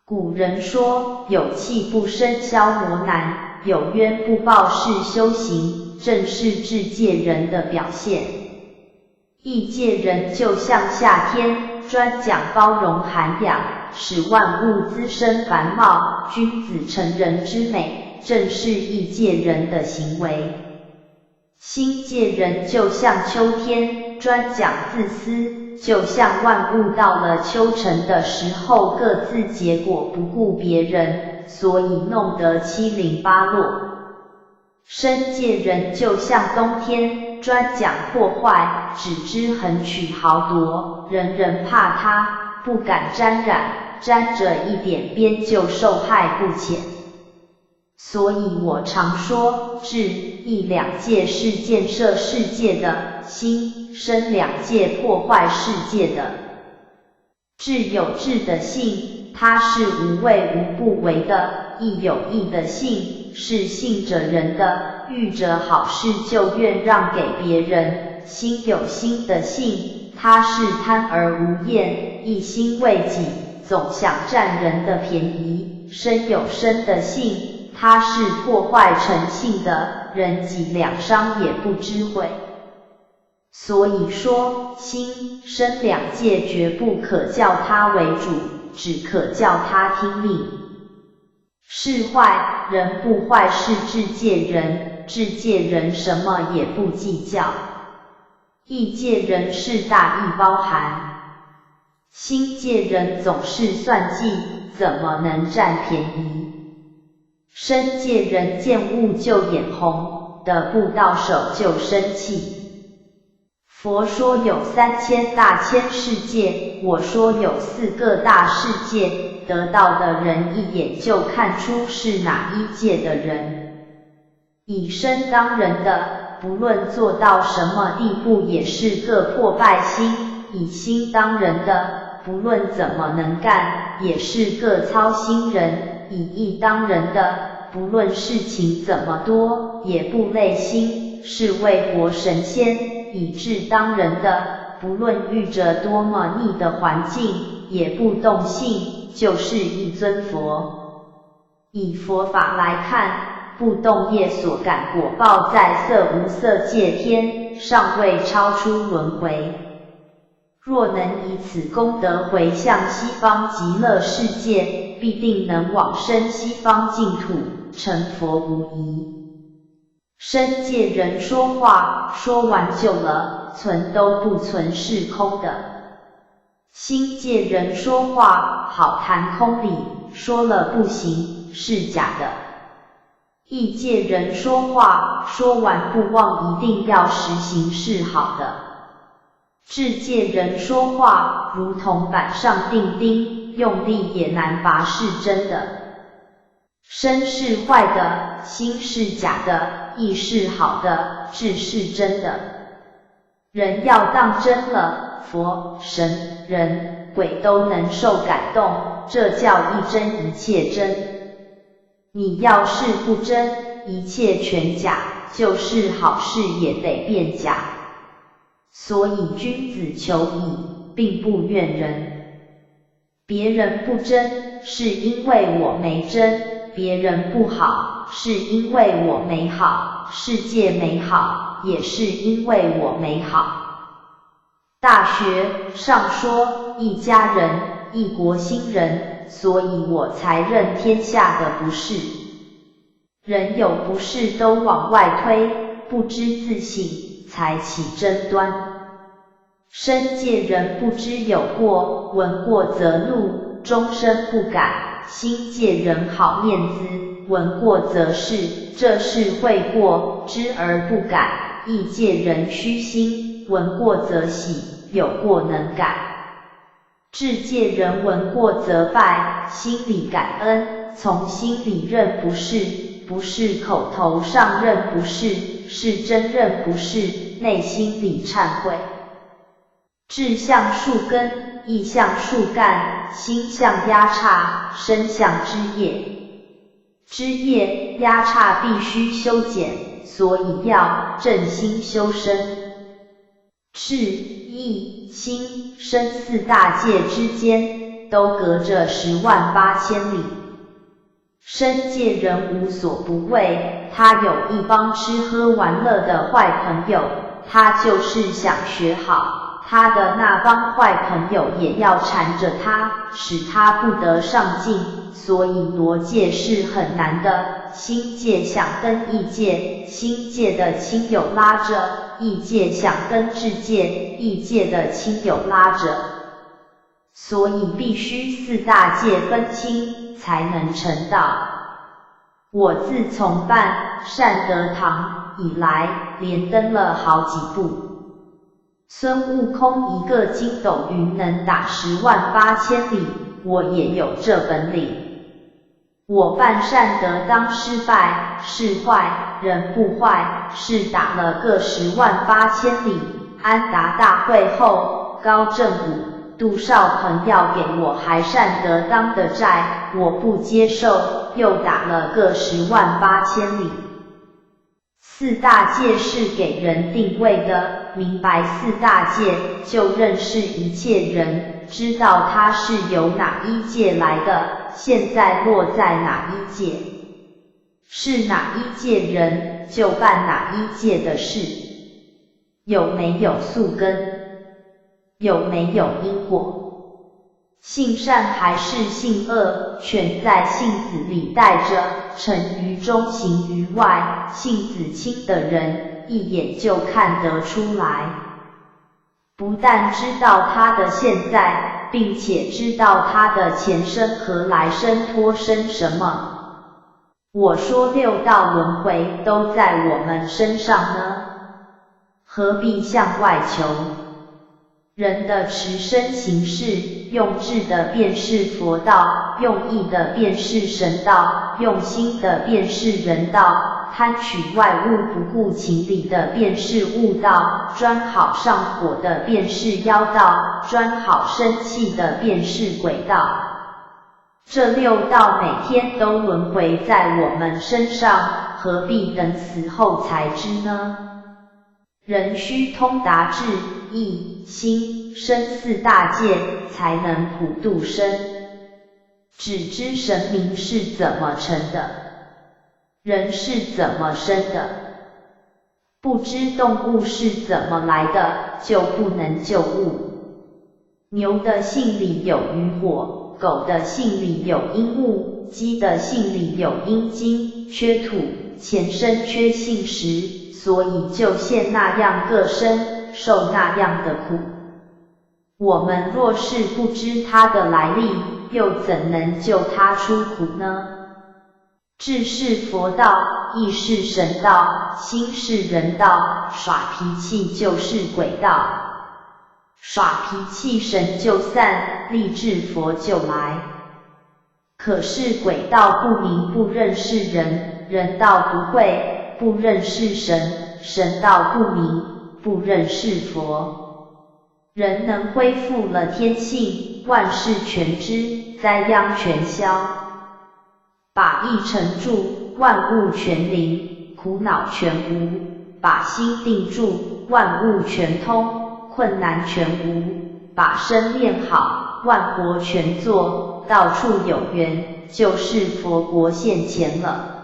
S1: 古人说，有气不生消磨难，有冤不报是修行，正是智界人的表现。异界人就像夏天，专讲包容涵养，使万物滋生繁茂，君子成人之美，正是异界人的行为。心界人就像秋天，专讲自私，就像万物到了秋成的时候，各自结果不顾别人，所以弄得七零八落。身界人就像冬天，专讲破坏，只知横取豪夺，人人怕他，不敢沾染，沾着一点边就受害不浅。所以我常说，智义两界是建设世界的，心身两界破坏世界的。智有智的性，它是无为无不为的；义有义的性，是信着人的，遇着好事就愿让给别人；心有心的性，它是贪而无厌，一心为己，总想占人的便宜；身有身的性，它是破坏诚信的，人己两伤也不知悔。所以说，心身两界绝不可叫它为主，只可叫它听令。是坏人不坏是智界人，智界人什么也不计较。异界人是大义包含，心界人总是算计，怎么能占便宜？身界人见物就眼红，得不到手就生气。佛说有3000大千世界，我说有4个大世界，得到的人一眼就看出是哪一界的人。以身当人的，不论做到什么地步也是个破败心；以心当人的，不论怎么能干，也是个操心人；以义当人的，不论事情怎么多，也不累心，是为活神仙；以智当人的，不论遇着多么逆的环境，也不动性，就是一尊佛。以佛法来看，不动业所感果报在色无色界天，尚未超出轮回。若能以此功德回向西方极乐世界，必定能往生西方净土，成佛无疑。身界人说话，说完就了，存都不存是空的。心界人说话，好谈空理，说了不行，是假的。异界人说话，说完不忘一定要实行是好的。智界人说话，如同板上钉钉，用力也难拔是真的。身是坏的，心是假的，意是好的，智是真的。人要当真了，佛、神、人、鬼都能受感动，这叫一真一切真。你要是不真，一切全假，就是好事也得变假。所以君子求矣，并不怨人。别人不真，是因为我没真；别人不好，是因为我没好；世界美好，也是因为我没好。大学上说，一家人，一国兴仁，所以我才认天下的不是。人有不是都往外推，不知自省，才起争端。身见人不知有过，闻过则怒，终身不改；心见人好面子，闻过则是，这是会过，知而不改；意见人虚心，闻过则喜，有过能改。智见人闻过则拜，心里感恩，从心里认不是，不是口头上认不是，是真认不是，内心里忏悔。志向树根，意向树干，心向压叉，身向枝叶。枝叶压叉必须修剪，所以要正心修身。志、意、心、身四大界之间，都隔着108000里。身见人无所不为，他有一帮吃喝玩乐的坏朋友，他就是想学好，他的那帮坏朋友也要缠着他，使他不得上进，所以夺戒是很难的。心界想跟意界，心界的亲友拉着；意界想跟智界，意界的亲友拉着。所以必须四大界分清，才能成道。我自从办善德堂以来，连登了好几部。孙悟空一个筋斗云能打108000里，我也有这本领。我办善德当失败，是坏人不坏，是打了个108000里。安达大会后，高振武、杜少鹏要给我还善德当的债，我不接受，又打了个108000里。四大界是给人定位的，明白四大界，就认识一切人，知道他是由哪一界来的，现在落在哪一界，是哪一界人，就办哪一界的事。有没有宿根？有没有因果？性善还是性恶，全在性子里带着，成于中行于外，性子轻的人一眼就看得出来。不但知道他的现在，并且知道他的前生和来生托生什么。我说六道轮回都在我们身上呢，何必向外求？人的持身行事，用智的便是佛道，用意的便是神道，用心的便是人道，贪取外物不顾情理的便是悟道，专好上火的便是妖道，专好生气的便是鬼道。这六道每天都轮回在我们身上，何必等死后才知呢？人须通达智、意、心、身四大界，才能普度生。只知神明是怎么成的，人是怎么生的，不知动物是怎么来的，就不能救物。牛的性里有余火，狗的性里有阴木，鸡的性里有阴金，缺土，前生缺性时，所以就现那样个身，受那样的苦。我们若是不知它的来历，又怎能救它出苦呢？智是佛道，意是神道，心是人道，耍脾气就是鬼道。耍脾气神就散，立志佛就来。可是鬼道不明不认识人，人道不会不认识神，神道不明不认识佛。人能恢复了天性，万事全知，灾殃全消。把意沉住，万物全灵，苦恼全无；把心定住，万物全通，困难全无；把身练好，万国全作，到处有缘，就是佛国现前了。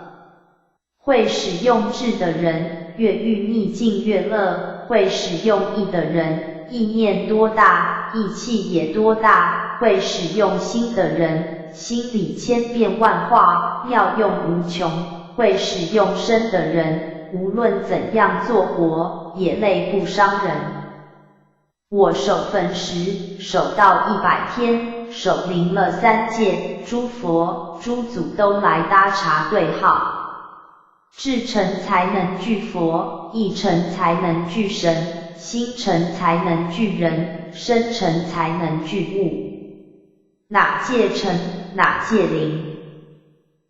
S1: 会使用智的人，越欲逆境越乐；会使用意的人，意念多大，意气也多大；会使用心的人，心里千变万化，妙用无穷；会使用身的人，无论怎样做活，也累不伤人。我守分时，守到100天，守灵了3界，诸佛、诸祖都来搭茶对号。至诚才能具佛，意诚才能具神，心诚才能具人，身诚才能具物。哪界诚，哪界灵？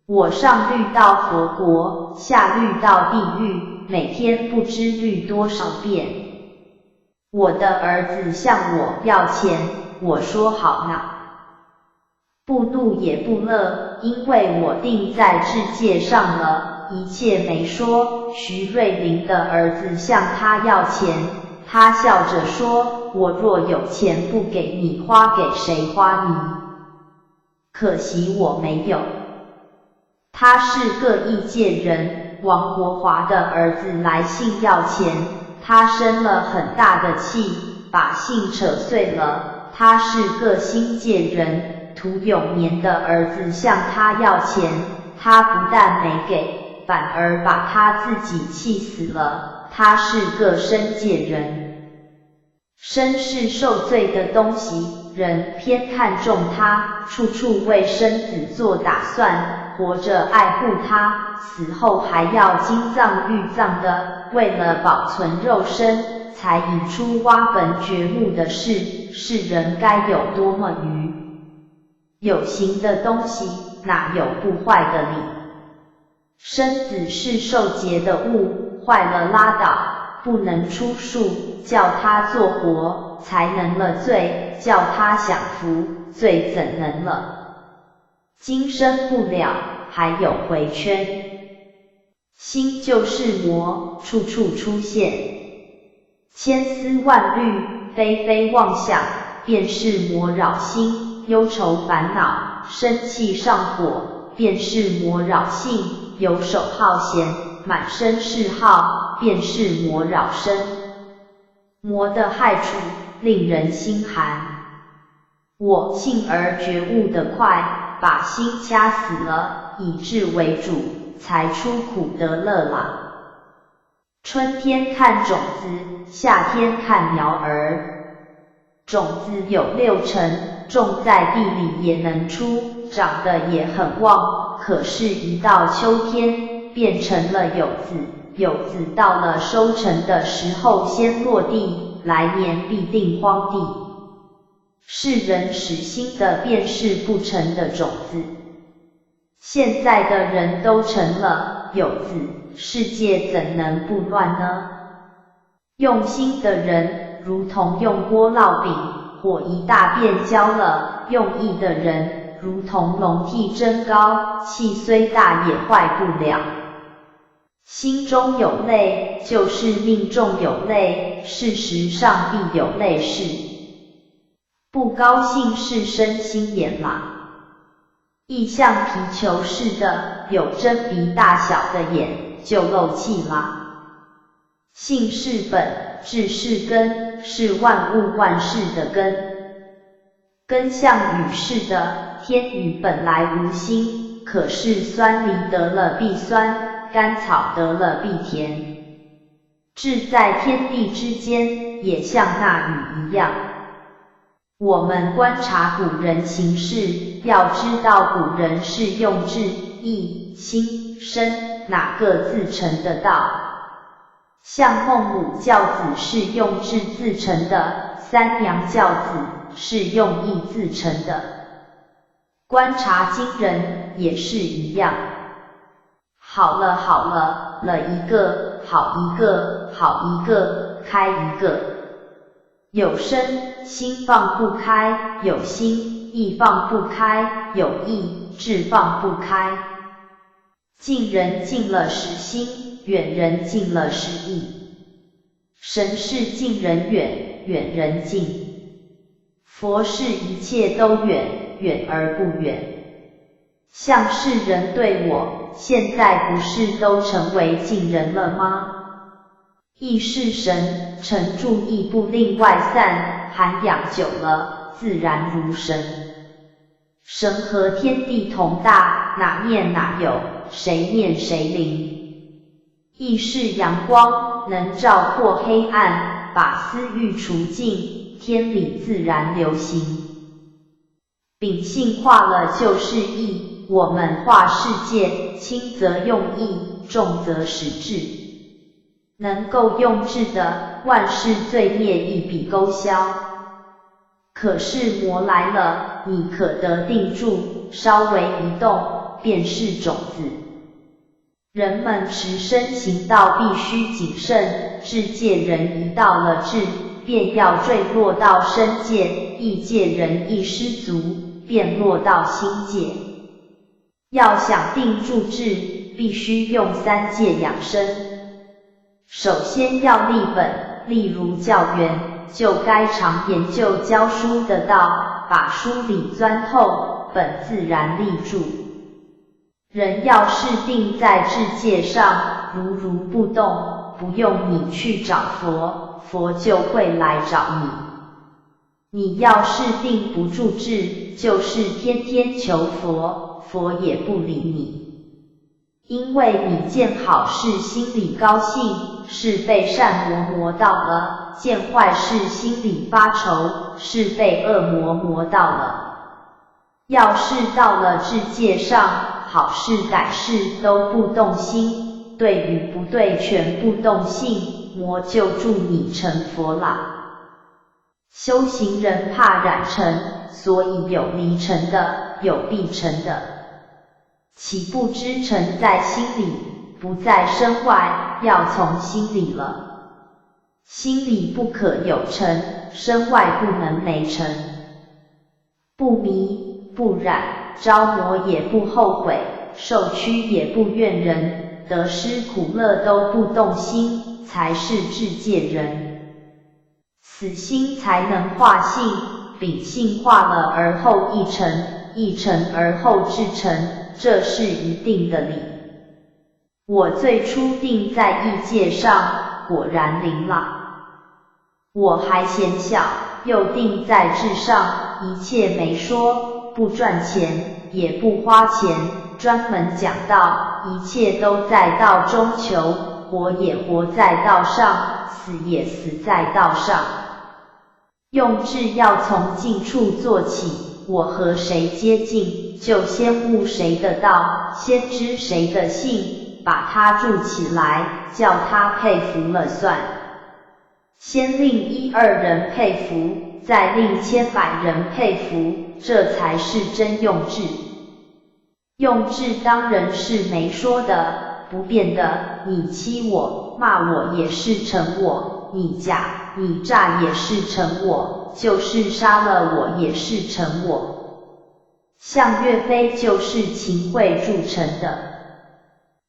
S1: 我上虑到佛国，下虑到地狱，每天不知虑多少遍。我的儿子向我要钱，我说好呢，不怒也不乐，因为我定在智界上了。一切没说。徐瑞麟的儿子向他要钱，他笑着说：“我若有钱不给你花，给谁花你？可惜我没有。”他是个异界人，王国华的儿子来信要钱，他生了很大的气，把信扯碎了。他是个新界人，涂永年的儿子向他要钱，他不但没给，反而把他自己气死了。他是个身界人，身是受罪的东西，人偏看重它，处处为身子做打算，活着爱护它，死后还要金藏玉藏的，为了保存肉身，才引出挖坟掘墓的事，是人该有多么愚！有形的东西哪有不坏的理？身子是受劫的物，坏了拉倒，不能出数，叫他做活，才能了罪，叫他享福，罪怎能了？今生不了，还有回圈。心就是魔，处处出现，千丝万虑，非非妄想，便是魔扰心，忧愁烦恼，生气上火，便是魔扰性，游手好闲，满身是耗，便是魔扰身。魔的害处令人心寒。我幸而觉悟得快，把心掐死了，以智为主，才出苦得乐啦。春天看种子，夏天看苗儿。种子有6成，种在地里也能出，长得也很旺，可是一到秋天，变成了莠子，莠子到了收成的时候先落地，来年必定荒地。是人使心的便是不成的种子。现在的人都成了莠子，世界怎能不乱呢？用心的人如同用锅烙饼，火一大便焦了；用意的人如同笼屉蒸糕，气虽大也坏不了。心中有泪，就是命中有泪，事实上必有泪事。不高兴是生心眼啦。意像皮球似的，有针鼻大小的眼，就漏气啦。性是本，智是根，是万物万事的根。根像雨似的，天雨本来无心，可是酸梨得了必酸，甘草得了必甜。智在天地之间，也像那雨一样。我们观察古人行事，要知道古人是用智、意、心、身哪个自成的道。像孟母教子是用智自成的，三娘教子是用意自成的。观察今人也是一样。好了好了，了一个，好一个，好一个，开一个。有身，心放不开；有心，意放不开；有意，志放不开。近人近了10心，远人近了10意。神是近人远，远人近。佛是一切都远，远而不远。像是人对我，现在不是都成为近人了吗？意是神，沉住意不令外散，涵养久了，自然如神。神和天地同大，哪念哪有，谁念谁灵。意是阳光，能照破黑暗，把私欲除尽，天理自然流行。秉性化了就是义，我们化世界，轻则用义，重则实质。能够用智的，万事罪孽一笔勾销。可是魔来了，你可得定住，稍微一动，便是种子。人们持身行道必须谨慎，智界人一到了智，便要坠落到身界，意界人一失足，便落到心界。要想定住智，必须用3戒养生。首先要立本，例如教员，就该常研究教书的道，把书理钻透，本自然立住。人要是定在智界上，如不动，不用你去找佛，佛就会来找你。你要是定不住智，就是天天求佛，佛也不理你。因为你见好事心里高兴，是被善魔磨到了；见坏事心里发愁，是被恶魔磨到了。要是到了智界上，好事歹事都不动心，对与不对全部动性，魔就助你成佛啦。修行人怕染尘，所以有离尘的，有避尘的。岂不知尘在心里，不在身外，要从心里了。心里不可有尘，身外不能没尘。不迷不染，着魔也不后悔，受屈也不怨人，得失苦乐都不动心，才是智界人。此心才能化性，秉性化了而后意诚，意诚而后至诚，这是一定的理。我最初定在意界上，果然灵了。我还嫌小，又定在智上，一切没说，不赚钱，也不花钱，专门讲道，一切都在道中求，活也活在道上，死也死在道上。用智要从近处做起，我和谁接近，就先悟谁的道，先知谁的性，把他筑起来，叫他佩服了算。先令1、2人佩服，再令千百人佩服，这才是真用智。用智当人是没说的，不变的，你欺我、骂我也是成我，你假、你诈也是成我，就是杀了我也是成我。像岳飞就是秦桧铸成的。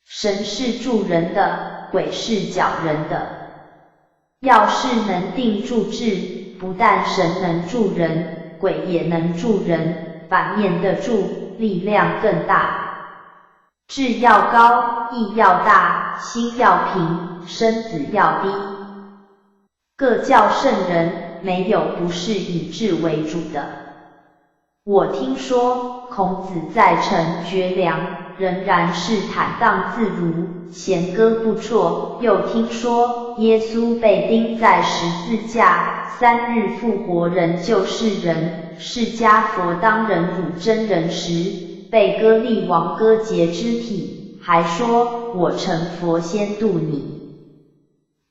S1: 神是助人的，鬼是搅人的。要是能定住智，不但神能助人，鬼也能助人，反面的助，力量更大。智要高，意要大，心要平，身子要低。各教圣人，没有不是以智为主的。我听说孔子在陈绝粮，仍然是坦荡自如，弦歌不辍。又听说耶稣被钉在十字架，3日复活，人就是人。释迦佛当人辱真人时，被割力王割截肢体，还说我成佛先度你。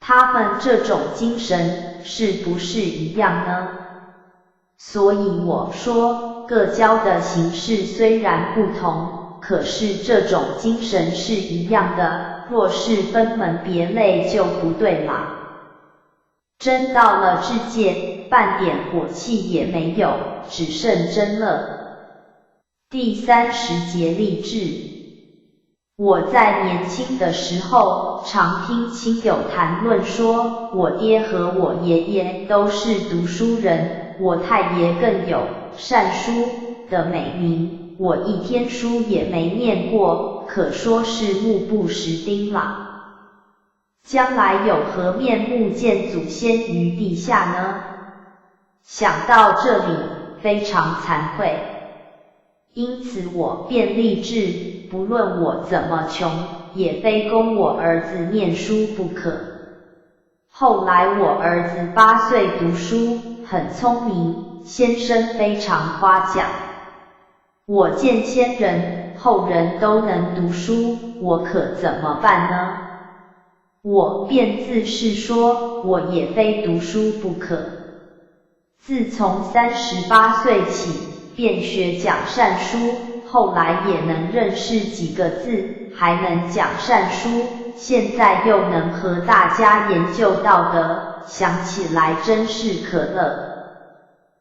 S1: 他们这种精神是不是一样呢？所以我说，各教的形式虽然不同，可是这种精神是一样的，若是分门别类就不对啦。真到了智界，半点火气也没有，只剩真乐。第30节立志。我在年轻的时候，常听亲友谈论说，我爹和我爷爷都是读书人，我太爷更有善书的美名，我一天书也没念过，可说是目不识丁了。将来有何面目见祖先于地下呢？想到这里，非常惭愧，因此我便立志，不论我怎么穷，也非供我儿子念书不可。后来我儿子8岁读书，很聪明，先生非常夸奖。我见先人后人都能读书，我可怎么办呢？我便自是说，我也非读书不可。自从38岁起，便学讲善书，后来也能认识几个字，还能讲善书，现在又能和大家研究道德，想起来真是可乐。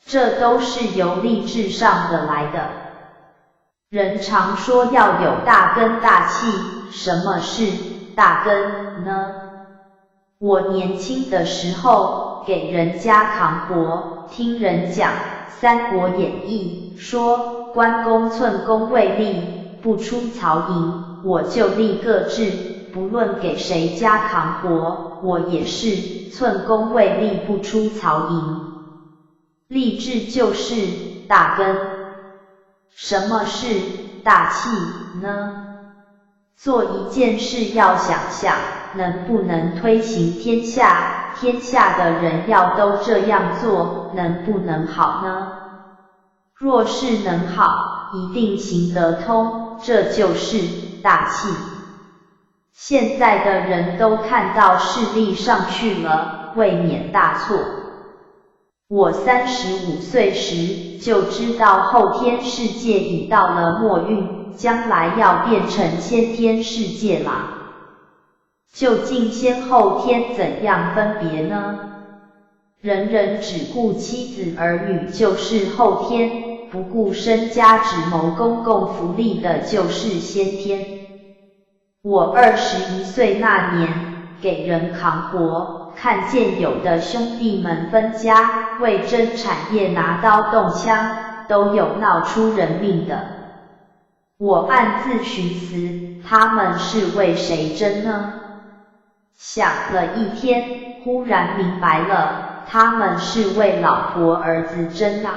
S1: 这都是由立志上得来的。人常说要有大根大气，什么是大根呢？我年轻的时候给人家扛活，听人讲《三国演义》，说关公寸功未立，不出曹营，我就立个志，不论给谁家扛活，我也是寸功未立，不出曹营。立志就是大根。什么是大气呢？做一件事要想想，能不能推行天下，天下的人要都这样做，能不能好呢？若是能好，一定行得通，这就是大气。现在的人都看到势力上去了，未免大错。我35岁时就知道后天世界已到了末运，将来要变成先天世界啦。究竟先后天怎样分别呢？人人只顾妻子儿女就是后天，不顾身家只谋公共福利的就是先天。我21岁那年，给人扛活，看见有的兄弟们分家，为争产业拿刀动枪，都有闹出人命的。我暗自寻思，他们是为谁争呢？想了一天，忽然明白了，他们是为老婆儿子争啊。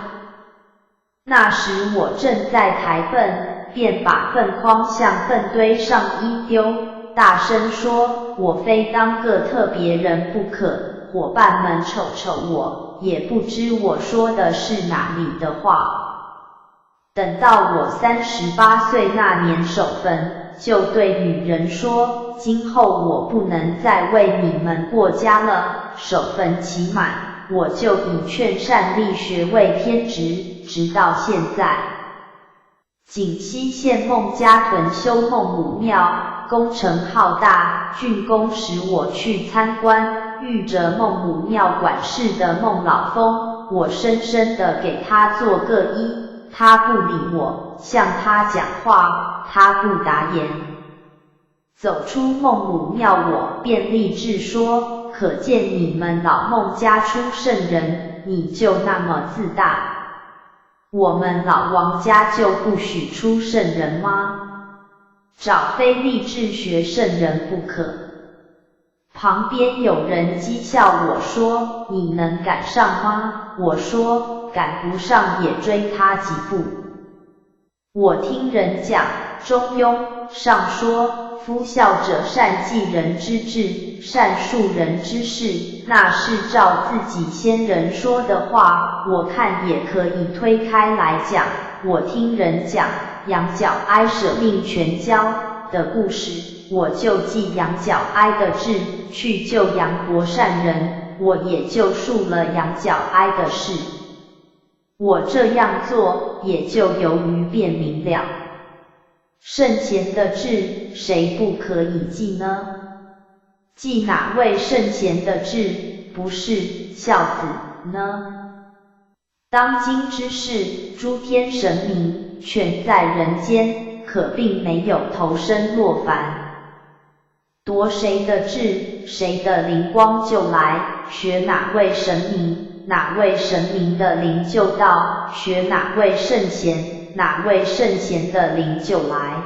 S1: 那时我正在抬粪，便把粪筐向粪堆上一丢，大声说，我非当个特别人不可。伙伴们瞅瞅我，也不知我说的是哪里的话。等到我38岁那年守坟，就对女人说，今后我不能再为你们过家了，守坟期满，我就以劝善立学位偏职，直到现在。锦西县孟家屯修孟母庙，工程浩大，竣工时我去参观，遇着孟母庙管事的孟老翁，我深深地给他做个揖，他不理我，向他讲话，他不答言。走出孟母庙，我便立志说，可见你们老孟家出圣人，你就那么自大。我们老王家就不许出圣人吗？找非立志学圣人不可。旁边有人讥笑我说，你能赶上吗？我说，赶不上也追他几步。我听人讲，中庸上说，夫孝者善济人之志，善述人之事，那是照自己先人说的话，我看也可以推开来讲。我听人讲羊角哀舍命全交的故事，我就记羊角哀的志，去救杨国善人，我也就述了羊角哀的事。我这样做，也就由于便明了。圣贤的志，谁不可以记呢？记哪位圣贤的志，不是孝子呢？当今之事，诸天神明，全在人间，可并没有投身落凡。夺谁的智，谁的灵光就来，学哪位神明，哪位神明的灵就到，学哪位圣贤，哪位圣贤的灵就来。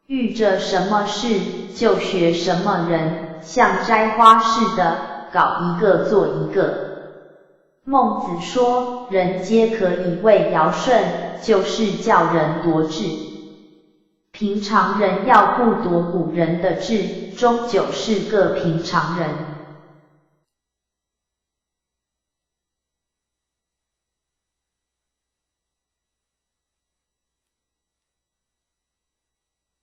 S1: 遇着什么事就学什么人，像摘花似的，搞一个做一个。孟子说，人皆可以为尧舜，就是叫人夺智。平常人要不夺古人的智，终究是个平常人。